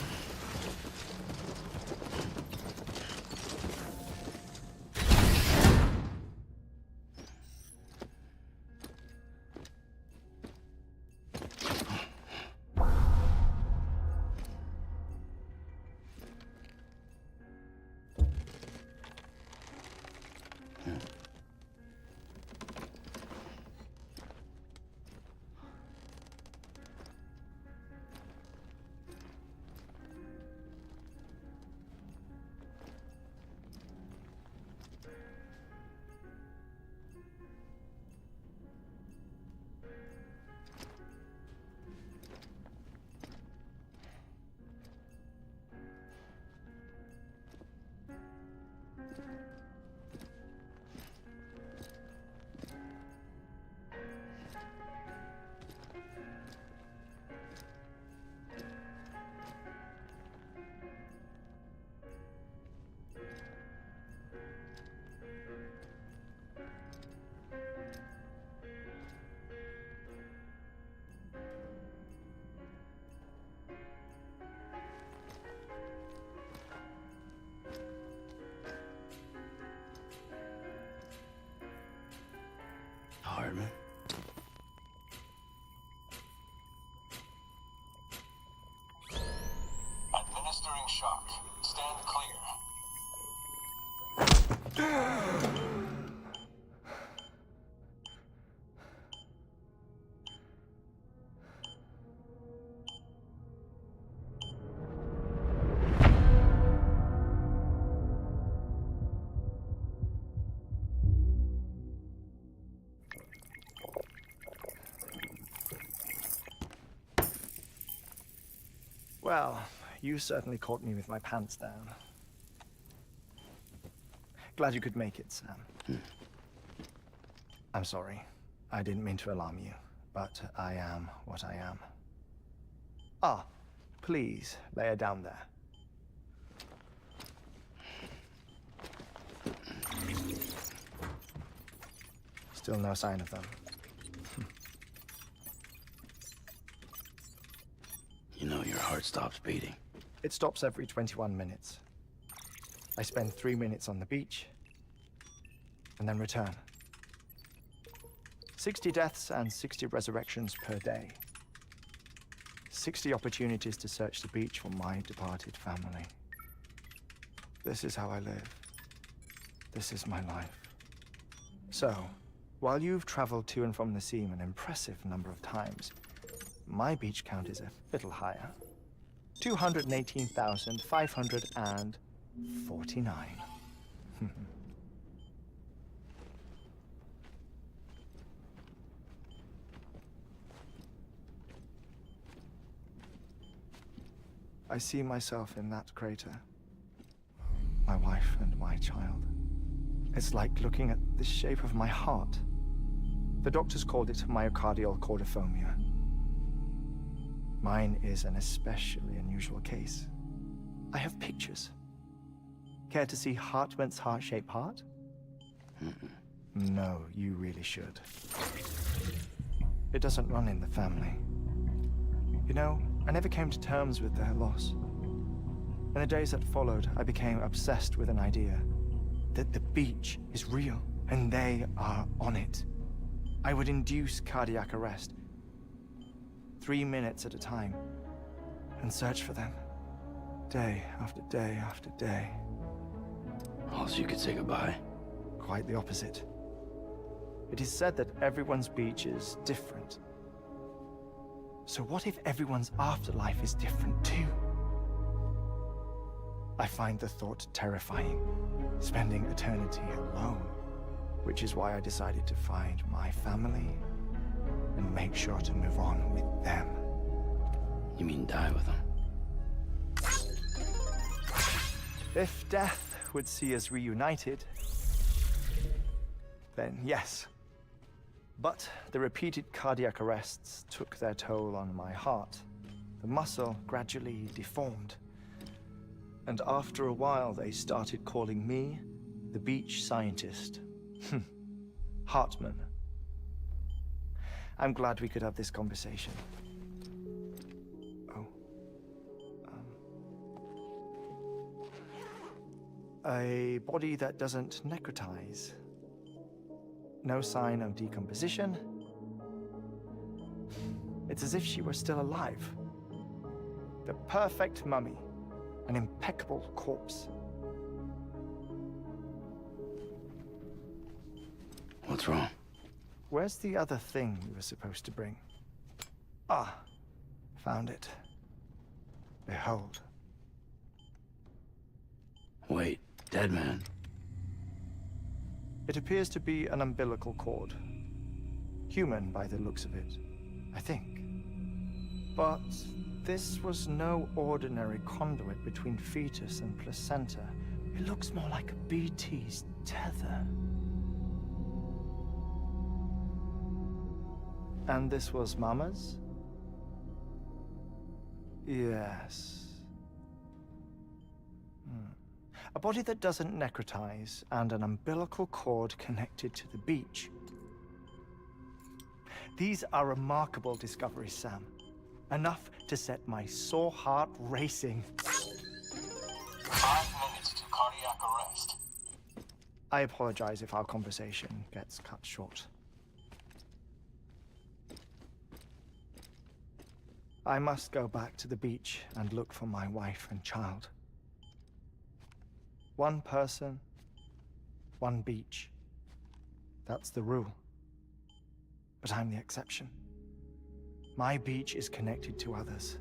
apartment. Administering shock. Stand clear. Well, you certainly caught me with my pants down. Glad you could make it, Sam. I'm sorry. I didn't mean to alarm you, but I am what I am. Ah, please, lay her down there. Still no sign of them. You know your heart stops beating. It stops every 21 minutes. I spend 3 minutes on the beach, and then return. 60 deaths and 60 resurrections per day. 60 opportunities to search the beach for my departed family. This is how I live. This is my life. So, while you've traveled to and from the sea an impressive number of times, my beach count is a little higher. 218,549. I see myself in that crater. My wife and my child. It's like looking at the shape of my heart. The doctors called it myocardial cordiformia. Mine is an especially unusual case. I have pictures. Care to see Hartman's heart-shaped heart? No, you really should. It doesn't run in the family. You know, I never came to terms with their loss. In the days that followed, I became obsessed with an idea that the beach is real, and they are on it. I would induce cardiac arrest, 3 minutes at a time, and search for them, day after day after day. Also, you could say goodbye. Quite the opposite. It is said that everyone's beach is different. So what if everyone's afterlife is different too? I find the thought terrifying, spending eternity alone, which is why I decided to find my family and make sure to move on with them. You mean die with them? If death would see us reunited, then yes. But the repeated cardiac arrests took their toll on my heart. The muscle gradually deformed. And after a while, they started calling me the beach scientist. Hartman. I'm glad we could have this conversation. Oh. A body that doesn't necrotize. No sign of decomposition. It's as if she were still alive. The perfect mummy. An impeccable corpse. What's wrong? Where's the other thing you were supposed to bring? Ah, found it. Behold. Wait, dead man. It appears to be an umbilical cord. Human by the looks of it, I think. But this was no ordinary conduit between fetus and placenta. It looks more like a BT's tether. And this was Mama's? Yes. A body that doesn't necrotize, and an umbilical cord connected to the beach. These are remarkable discoveries, Sam. Enough to set my sore heart racing. 5 minutes to cardiac arrest. I apologize if our conversation gets cut short. I must go back to the beach and look for my wife and child. One person, one beach. That's the rule. But I'm the exception. My beach is connected to others,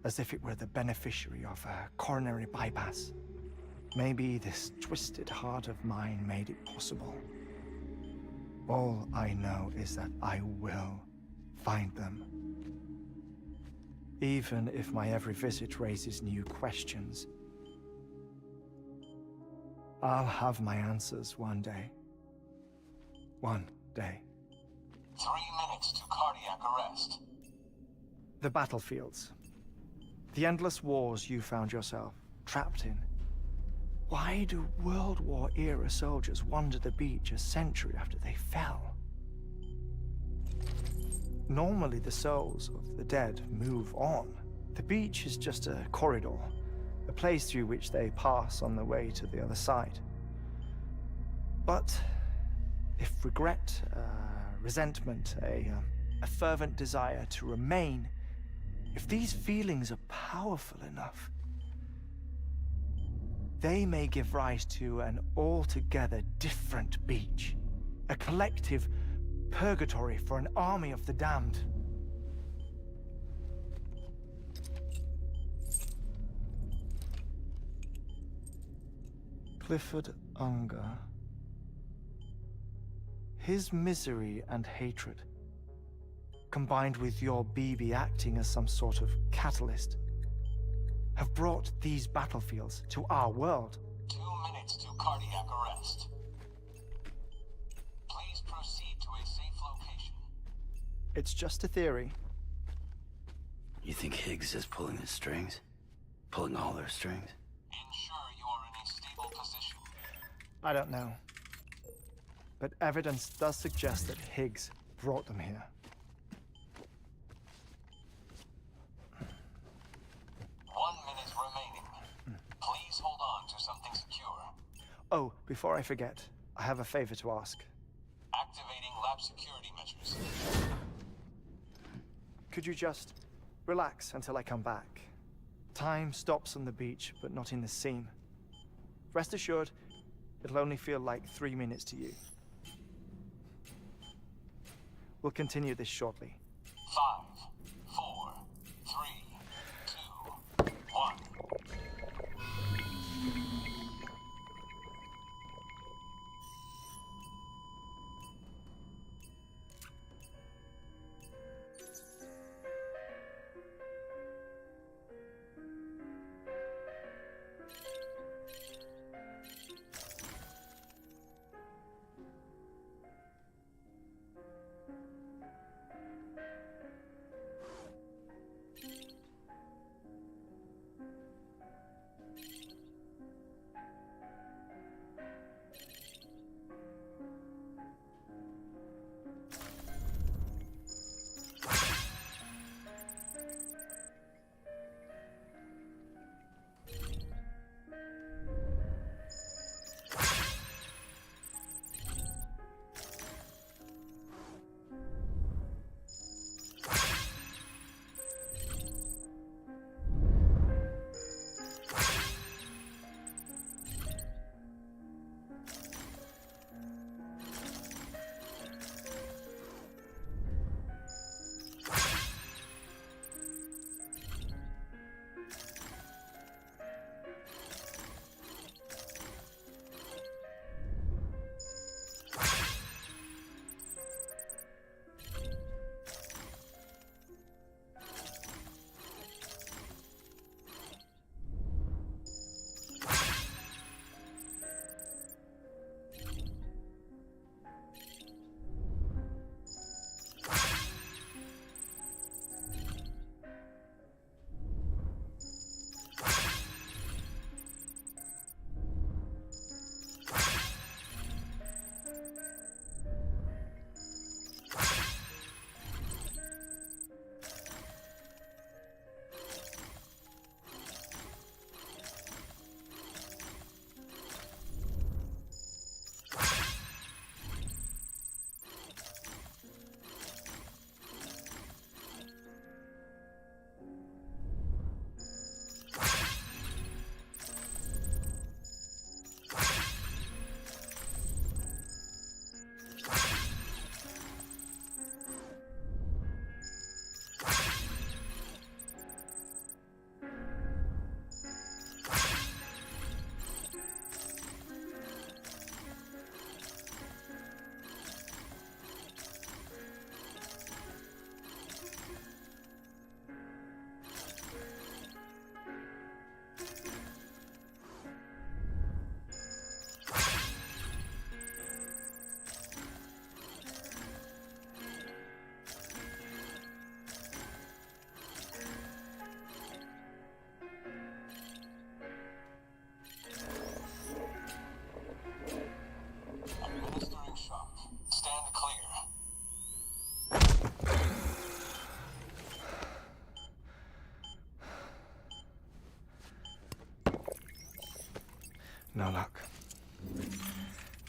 as if it were the beneficiary of a coronary bypass. Maybe this twisted heart of mine made it possible. All I know is that I will find them. Even if my every visit raises new questions, I'll have my answers one day. One day. 3 minutes to cardiac arrest. The battlefields. The endless wars you found yourself trapped in. Why do World War-era soldiers wander the beach a century after they fell? Normally the souls of the dead move on. The beach is just a corridor, a place through which they pass on the way to the other side. But if regret, resentment, a fervent desire to remain, if these feelings are powerful enough, they may give rise to an altogether different beach, a collective purgatory for an army of the damned. Clifford Unger. His misery and hatred, combined with your BB acting as some sort of catalyst, have brought these battlefields to our world. 2 minutes to cardiac arrest. Please proceed to a safe location. It's just a theory. You think Higgs is pulling the strings? Pulling all their strings? Ensure you are in a stable position. I don't know. But evidence does suggest that Higgs brought them here. 1 minute remaining. Please hold on to something secure. Oh, before I forget, I have a favor to ask. Activating lab security measures. Could you just relax until I come back? Time stops on the beach, but not in the scene. Rest assured, it'll only feel like 3 minutes to you. We'll continue this shortly. 5, 4, 3, 2, 1.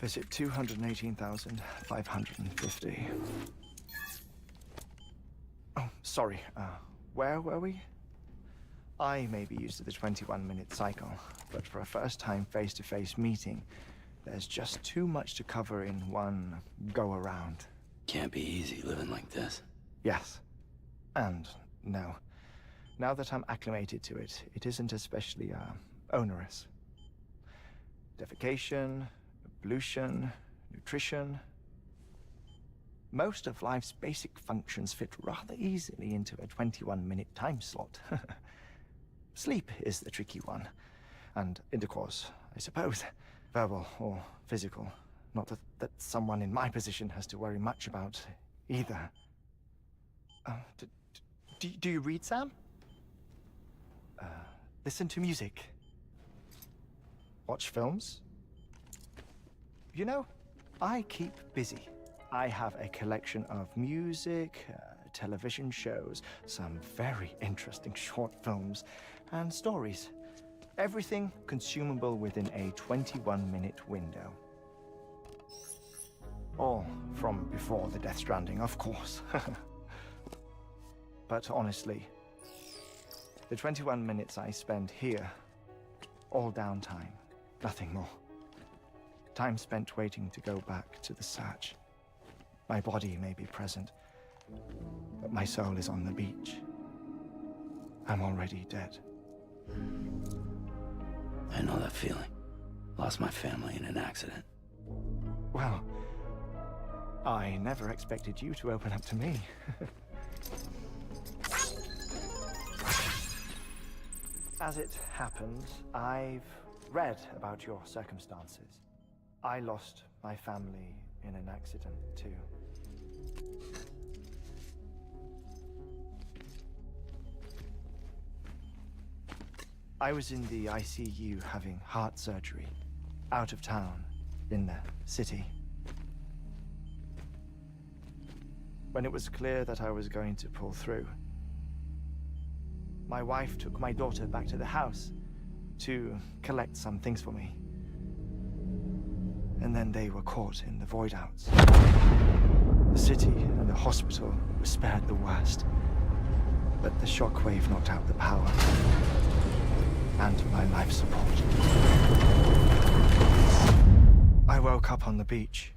Visit 218,550. Oh, sorry. Where were we? I may be used to the 21-minute cycle, but for a first-time face-to-face meeting, there's just too much to cover in one go-around. Can't be easy living like this. Yes. And no. Now that I'm acclimated to it, it isn't especially, onerous. Defecation, pollution, nutrition. Most of life's basic functions fit rather easily into a 21-minute time slot. Sleep is the tricky one. And intercourse, I suppose. Verbal or physical. Not that someone in my position has to worry much about either. Do you read, Sam? Listen to music. Watch films? You know, I keep busy. I have a collection of music, television shows, some very interesting short films, and stories. Everything consumable within a 21-minute window. All from before the Death Stranding, of course. But honestly, the 21 minutes I spend here, all downtime, nothing more. Time spent waiting to go back to the search. My body may be present, but my soul is on the beach. I'm already dead. I know that feeling. Lost my family in an accident. Well, I never expected you to open up to me. As it happens, I've read about your circumstances. I lost my family in an accident, too. I was in the ICU having heart surgery, out of town, in the city. When it was clear that I was going to pull through, my wife took my daughter back to the house to collect some things for me. And then they were caught in the void outs. The city and the hospital were spared the worst, but the shockwave knocked out the power and my life support. I woke up on the beach.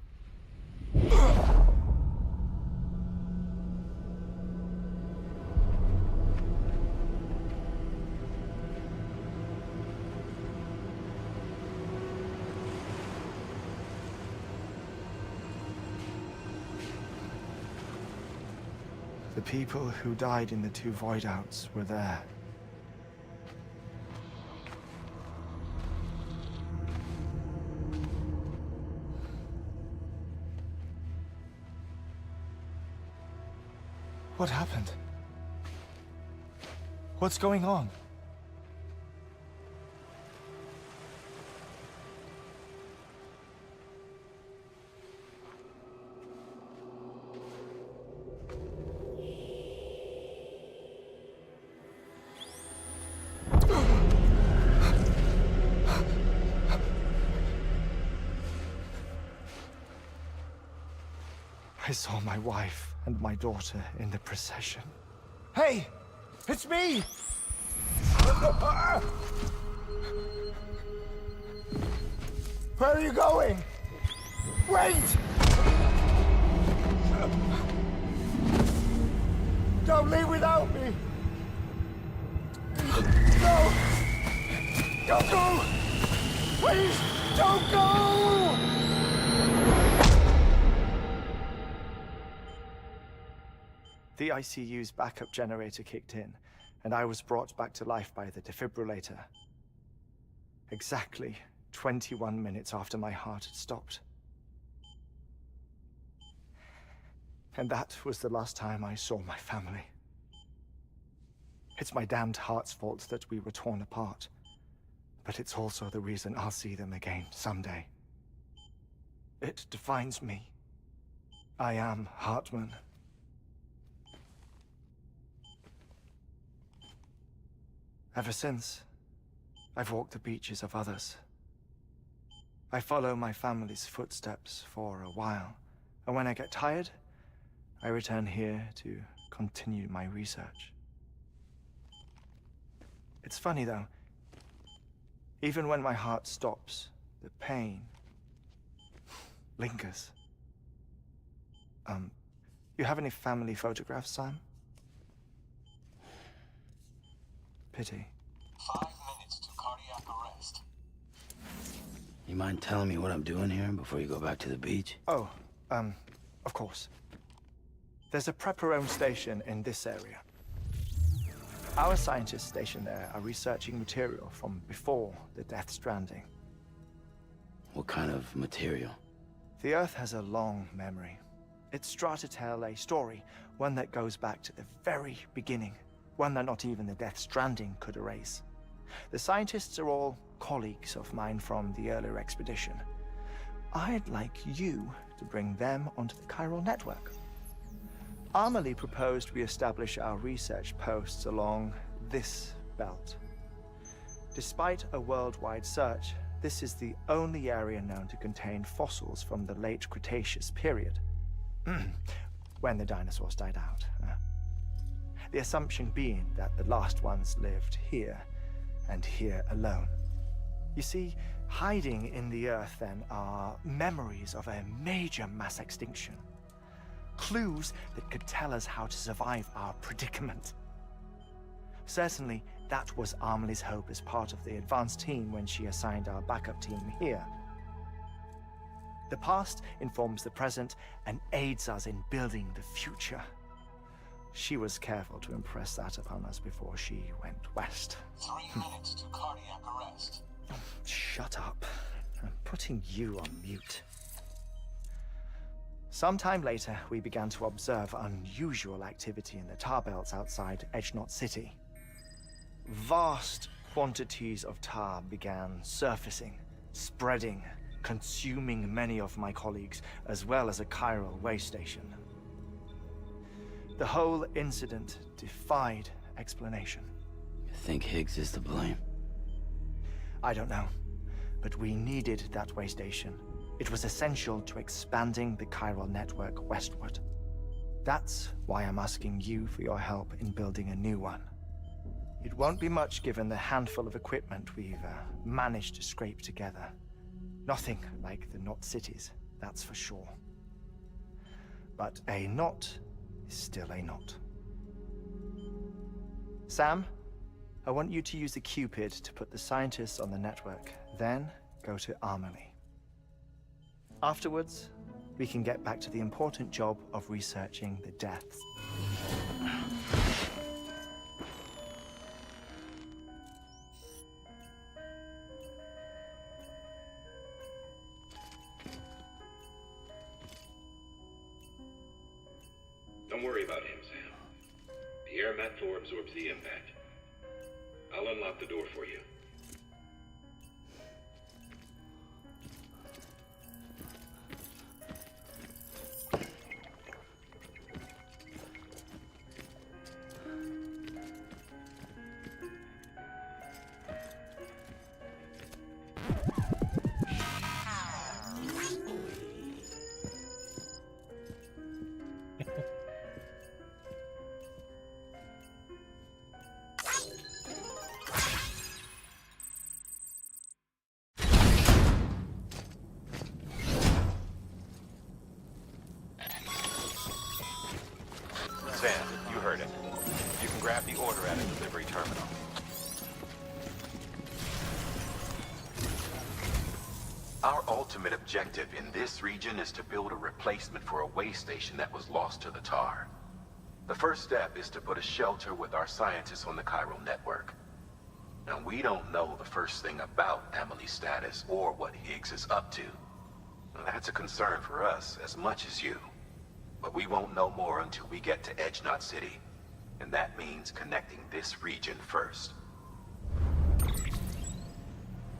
The people who died in the two void outs were there. What happened? What's going on? I saw my wife and my daughter in the procession. Hey! It's me! Where are you going? Wait! Don't leave without me! No! Don't go! Please, don't go! The ICU's backup generator kicked in, and I was brought back to life by the defibrillator. Exactly 21 minutes after my heart had stopped. And that was the last time I saw my family. It's my damned heart's fault that we were torn apart, but it's also the reason I'll see them again someday. It defines me. I am Hartman. Ever since, I've walked the beaches of others. I follow my family's footsteps for a while, and when I get tired, I return here to continue my research. It's funny though, even when my heart stops, the pain lingers. You have any family photographs, Sam? Pity. 5 minutes to cardiac arrest. You mind telling me what I'm doing here before you go back to the beach? Oh, of course. There's a Prepperone station in this area. Our scientists stationed there are researching material from before the Death Stranding. What kind of material? The Earth has a long memory. It's trying to tell a story, one that goes back to the very beginning, one that not even the Death Stranding could erase. The scientists are all colleagues of mine from the earlier expedition. I'd like you to bring them onto the chiral network. Amelie proposed we establish our research posts along this belt. Despite a worldwide search, this is the only area known to contain fossils from the late Cretaceous period, when the dinosaurs died out. The assumption being that the last ones lived here, and here alone. You see, hiding in the Earth then are memories of a major mass extinction. Clues that could tell us how to survive our predicament. Certainly, that was Amelie's hope as part of the advanced team when she assigned our backup team here. The past informs the present and aids us in building the future. She was careful to impress that upon us before she went west. 3 minutes to cardiac arrest. Oh, shut up. I'm putting you on mute. Sometime later, we began to observe unusual activity in the tar belts outside Edge Knot City. Vast quantities of tar began surfacing, spreading, consuming many of my colleagues, as well as a chiral way station. The whole incident defied explanation. You think Higgs is to blame? I don't know, but we needed that way station. It was essential to expanding the chiral network westward. That's why I'm asking you for your help in building a new one. It won't be much given the handful of equipment we've managed to scrape together. Nothing like the knot cities, that's for sure. But a knot is still a knot. Sam, I want you to use the Cupid to put the scientists on the network, then go to Amelie. Afterwards, we can get back to the important job of researching the deaths. Don't worry about him, Sam. The air mat floor absorbs the impact. I'll unlock the door for you. Sam, you heard it. You can grab the order at a delivery terminal. Our ultimate objective in this region is to build a replacement for a way station that was lost to the tar. The first step is to put a shelter with our scientists on the chiral network. Now, we don't know the first thing about Amelie's status or what Higgs is up to. Now, that's a concern for us as much as you. But we won't know more until we get to Edge Knot City. And that means connecting this region first.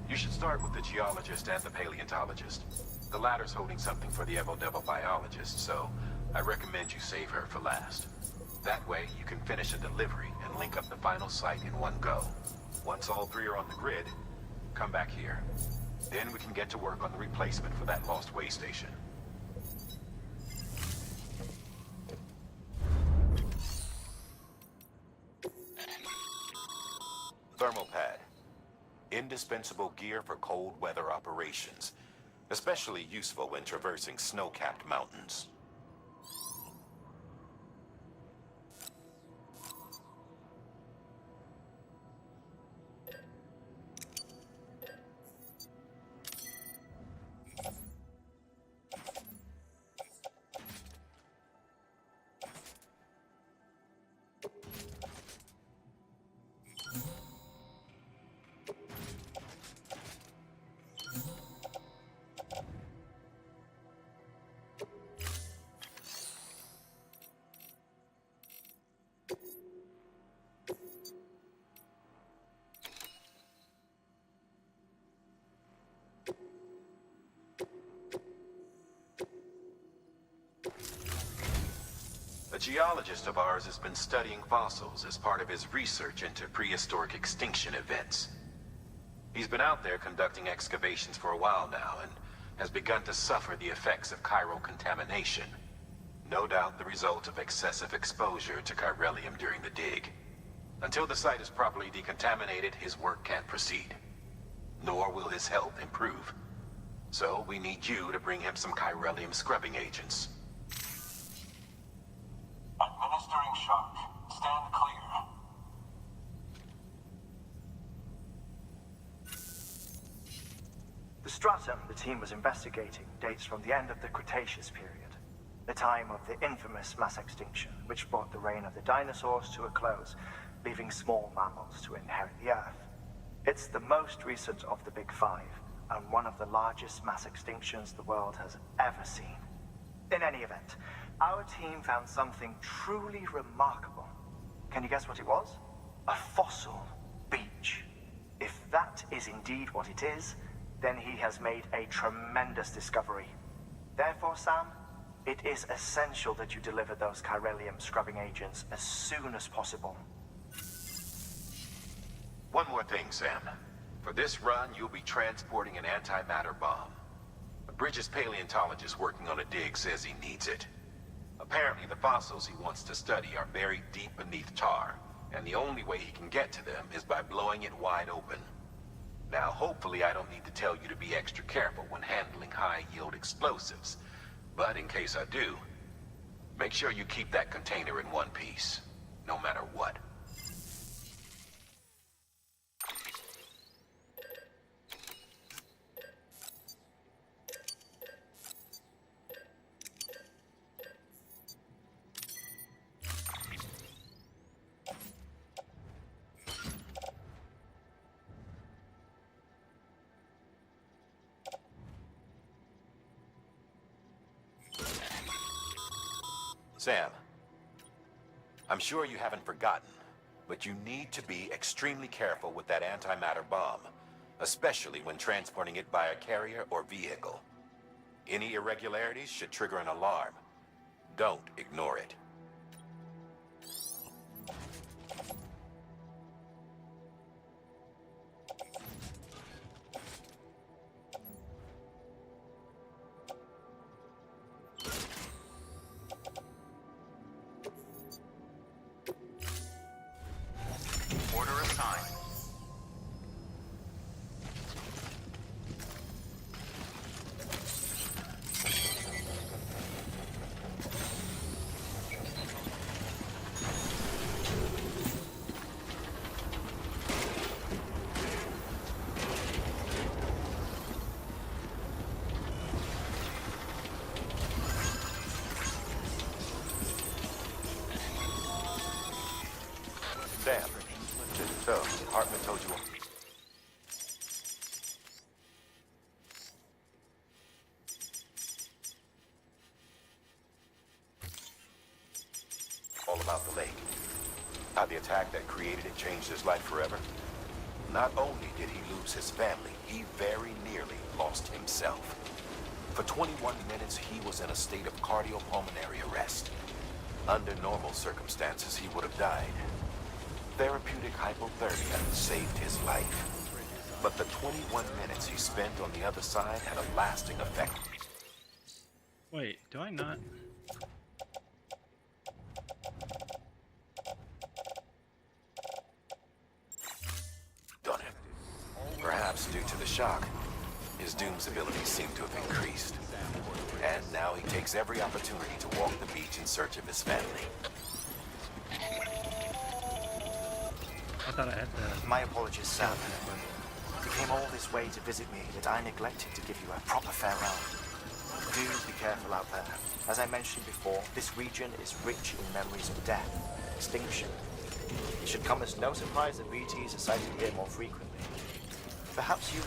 You should start with the geologist and the paleontologist. The latter's holding something for the Evo-Devo biologist, so I recommend you save her for last. That way, you can finish a delivery and link up the final site in one go. Once all three are on the grid, come back here. Then we can get to work on the replacement for that lost way station. Thermal pad. Indispensable gear for cold weather operations. Especially useful when traversing snow-capped mountains. A geologist of ours has been studying fossils as part of his research into prehistoric extinction events. He's been out there conducting excavations for a while now and has begun to suffer the effects of chiral contamination. No doubt the result of excessive exposure to chiralium during the dig. Until the site is properly decontaminated, his work can't proceed. Nor will his health improve. So we need you to bring him some chiralium scrubbing agents. Administering shock. Stand clear. The stratum the team was investigating dates from the end of the Cretaceous period, the time of the infamous mass extinction, which brought the reign of the dinosaurs to a close, leaving small mammals to inherit the Earth. It's the most recent of the Big Five, and one of the largest mass extinctions the world has ever seen. In any event, our team found something truly remarkable. Can you guess what it was? A fossil beach. If that is indeed what it is, then he has made a tremendous discovery. Therefore, Sam, it is essential that you deliver those chiralium scrubbing agents as soon as possible. One more thing, Sam. For this run, you'll be transporting an antimatter bomb. A Bridges paleontologist working on a dig says he needs it. Apparently, the fossils he wants to study are buried deep beneath tar, and the only way he can get to them is by blowing it wide open. Now, hopefully I don't need to tell you to be extra careful when handling high-yield explosives. But in case I do, make sure you keep that container in one piece, no matter what. Sam, I'm sure you haven't forgotten, but you need to be extremely careful with that antimatter bomb, especially when transporting it by a carrier or vehicle. Any irregularities should trigger an alarm. Don't ignore it. Order assigned. Sam, so, Hartman told you... all about the lake. How the attack that created it changed his life forever. Not only did he lose his family, he very nearly lost himself. For 21 minutes, he was in a state of cardiopulmonary arrest. Under normal circumstances, he would have died. Therapeutic hypothermia saved his life. But the 21 minutes you spent on the other side had a lasting effect. Wait, do I not? Done him. Perhaps due to the shock, his Doom's abilities seem to have increased. And now he takes every opportunity to walk the beach in search of his family. I thought I had the... My apologies, Sam. You came all this way to visit me, yet I neglected to give you a proper farewell. Do be careful out there. As I mentioned before, this region is rich in memories of death, extinction. It should come as no surprise that BTs are sighted here more frequently. Perhaps you...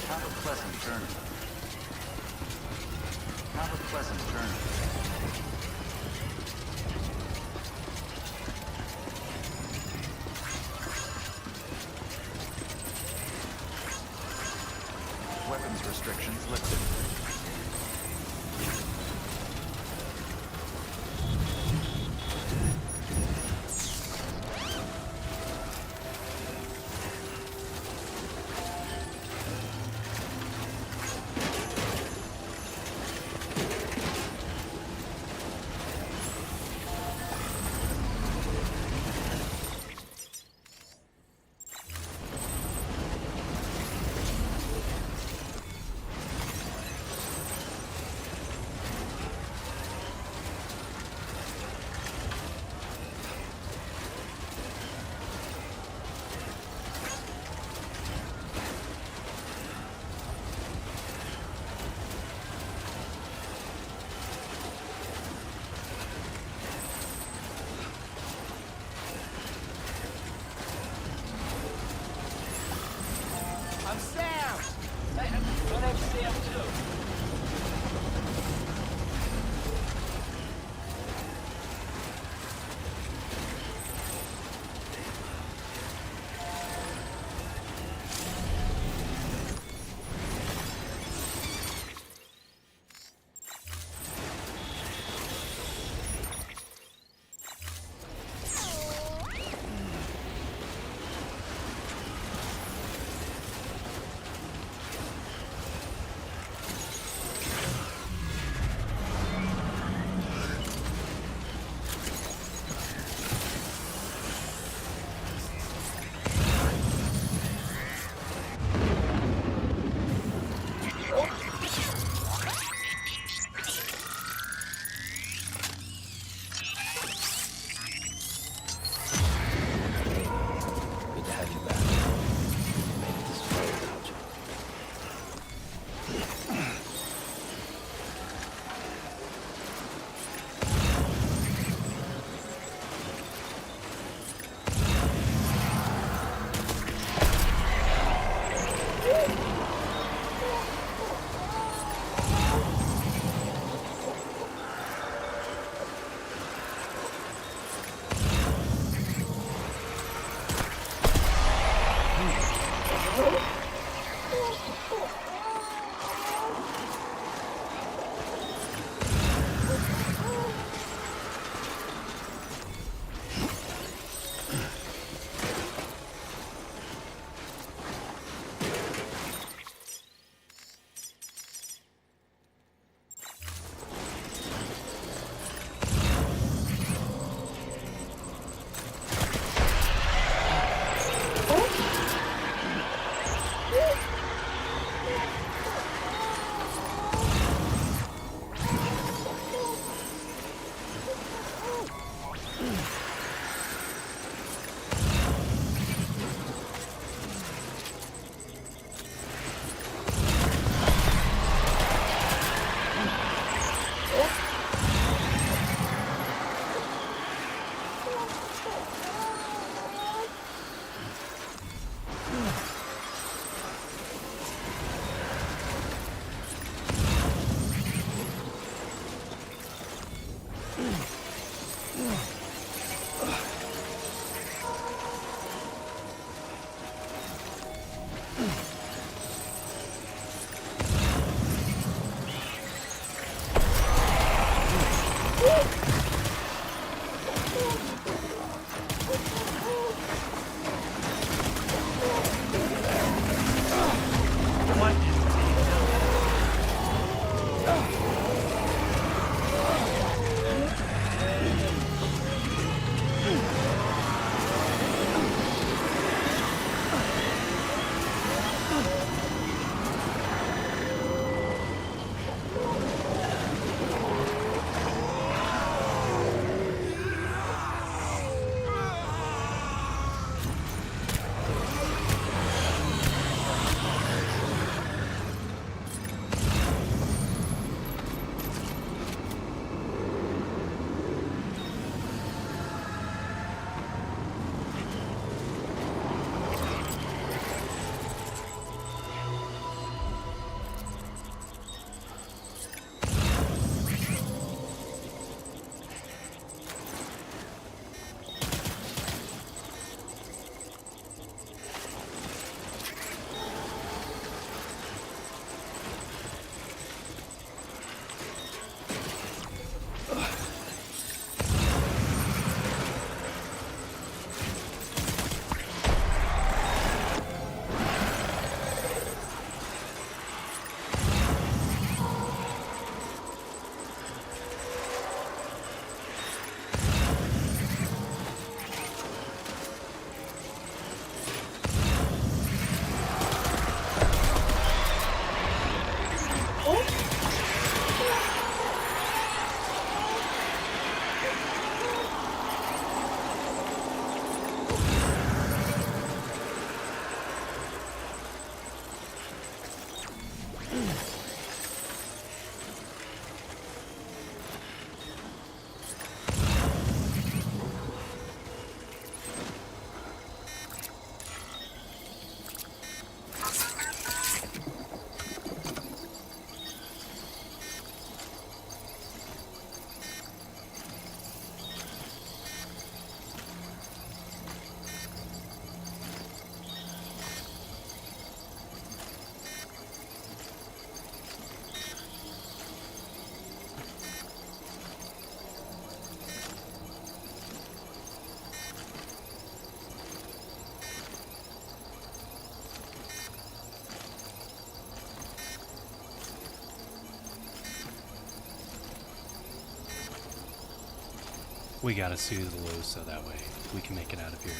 Have a pleasant journey. Have a pleasant journey. Weapons restrictions lifted. I'm Sam! Hey, my name's Sam too. We gotta soothe Lou so that way we can make it out of here.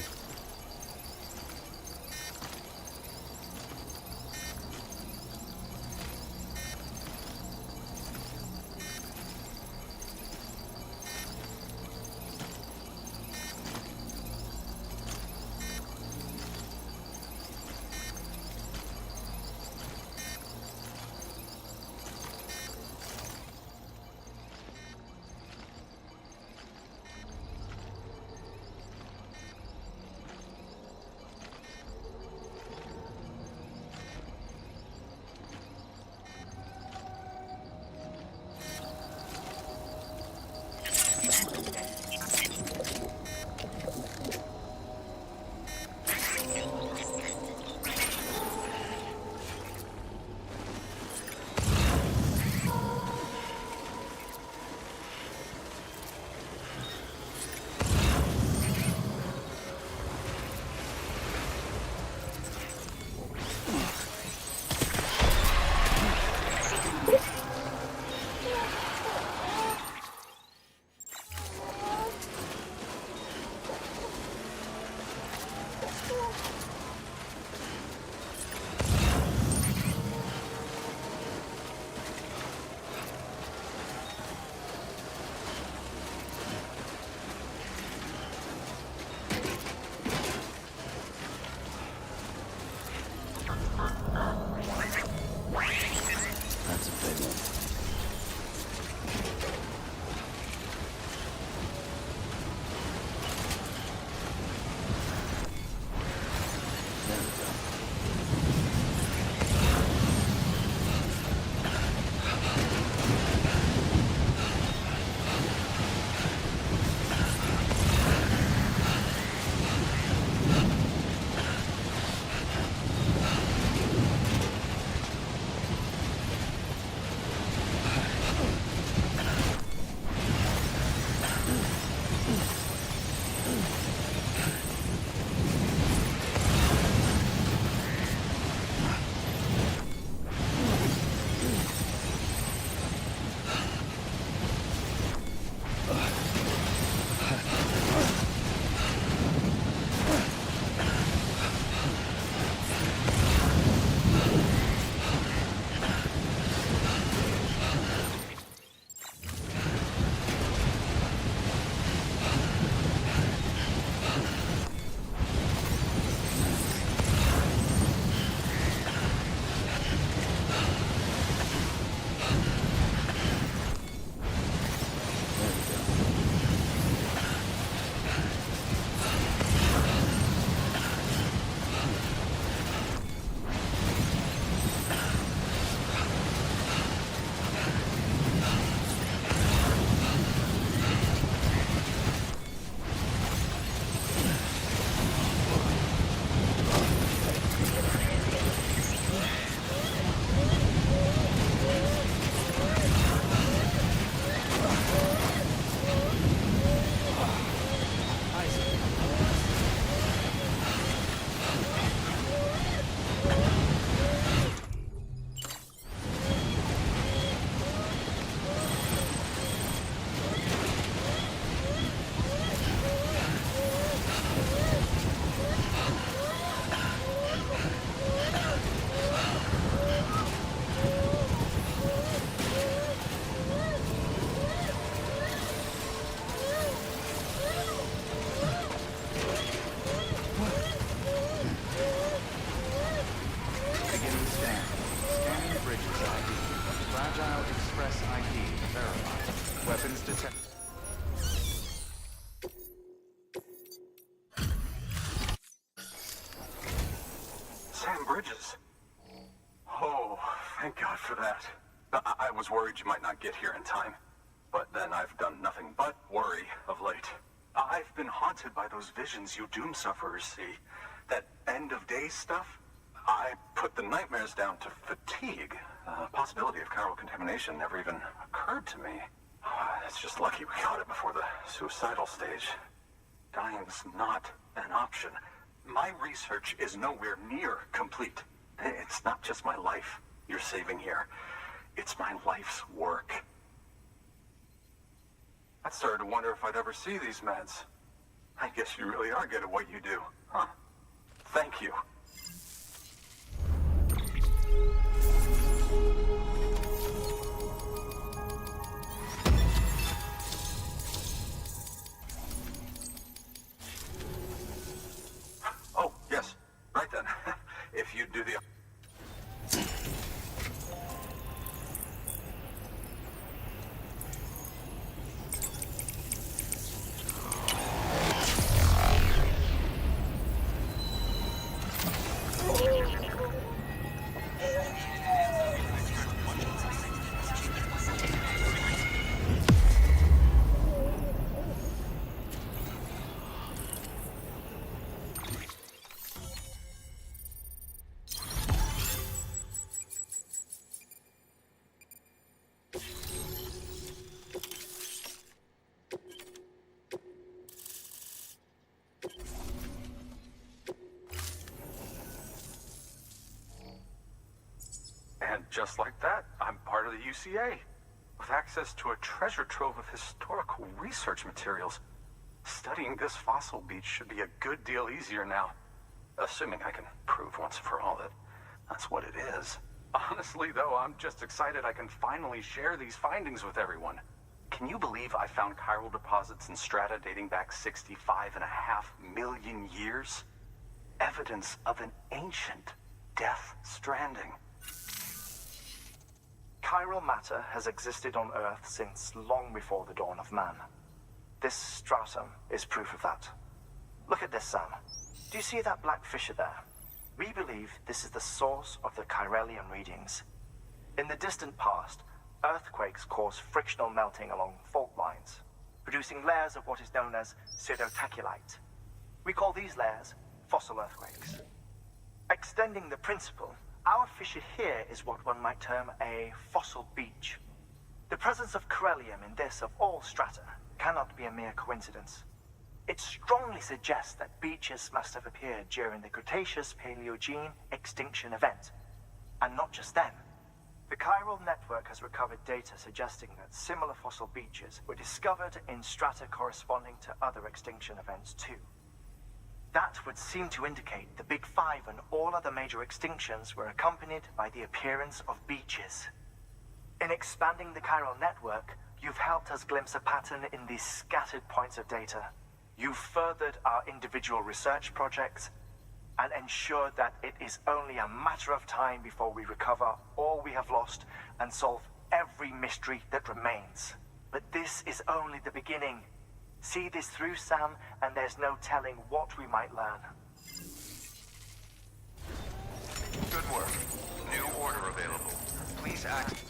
Bridges. Oh, thank God for that. I was worried you might not get here in time. But then I've done nothing but worry of late. I've been haunted by those visions you Doom sufferers see. That end-of-day stuff. I put the nightmares down to fatigue. The possibility of chiral contamination never even occurred to me. It's just lucky we got it before the suicidal stage. Dying's not an option. My research is nowhere near complete. It's not just my life you're saving here. It's my life's work. I started to wonder if I'd ever see these meds. I guess you really are good at what you do, huh? Thank you. Oh, yes. Right then. If you'd do the... And just like that, I'm part of the UCA, with access to a treasure trove of historical research materials. Studying this fossil beach should be a good deal easier now, assuming I can prove once and for all that that's what it is. Honestly, though, I'm just excited I can finally share these findings with everyone. Can you believe I found chiral deposits in strata dating back 65.5 million years? Evidence of an ancient Death Stranding. Chiral matter has existed on Earth since long before the dawn of man. This stratum is proof of that. Look at this, Sam. Do you see that black fissure there? We believe this is the source of the Chiralian readings. In the distant past, earthquakes caused frictional melting along fault lines, producing layers of what is known as pseudotaculite. We call these layers fossil earthquakes. Extending the principle, our fissure here is what one might term a fossil beach. The presence of Chiralium in this of all strata cannot be a mere coincidence. It strongly suggests that beaches must have appeared during the Cretaceous-Paleogene extinction event. And not just then. The chiral network has recovered data suggesting that similar fossil beaches were discovered in strata corresponding to other extinction events too. That would seem to indicate the Big Five and all other major extinctions were accompanied by the appearance of beaches. In expanding the chiral network, you've helped us glimpse a pattern in these scattered points of data. You've furthered our individual research projects and ensured that it is only a matter of time before we recover all we have lost and solve every mystery that remains. But this is only the beginning. See this through, Sam, and there's no telling what we might learn. Good work. New order available. Please act.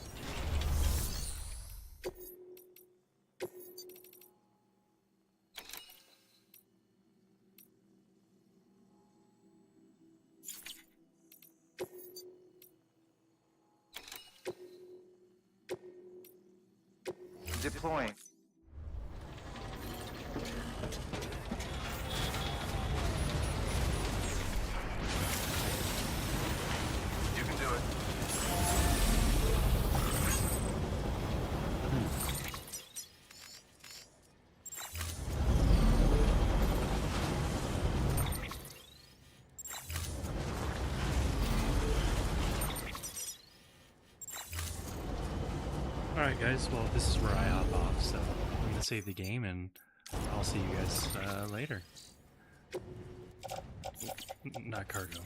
Deploying. You can do it. Alright guys, well this is where I hop off, so I'm gonna save the game and I'll see you guys later. Not cargo.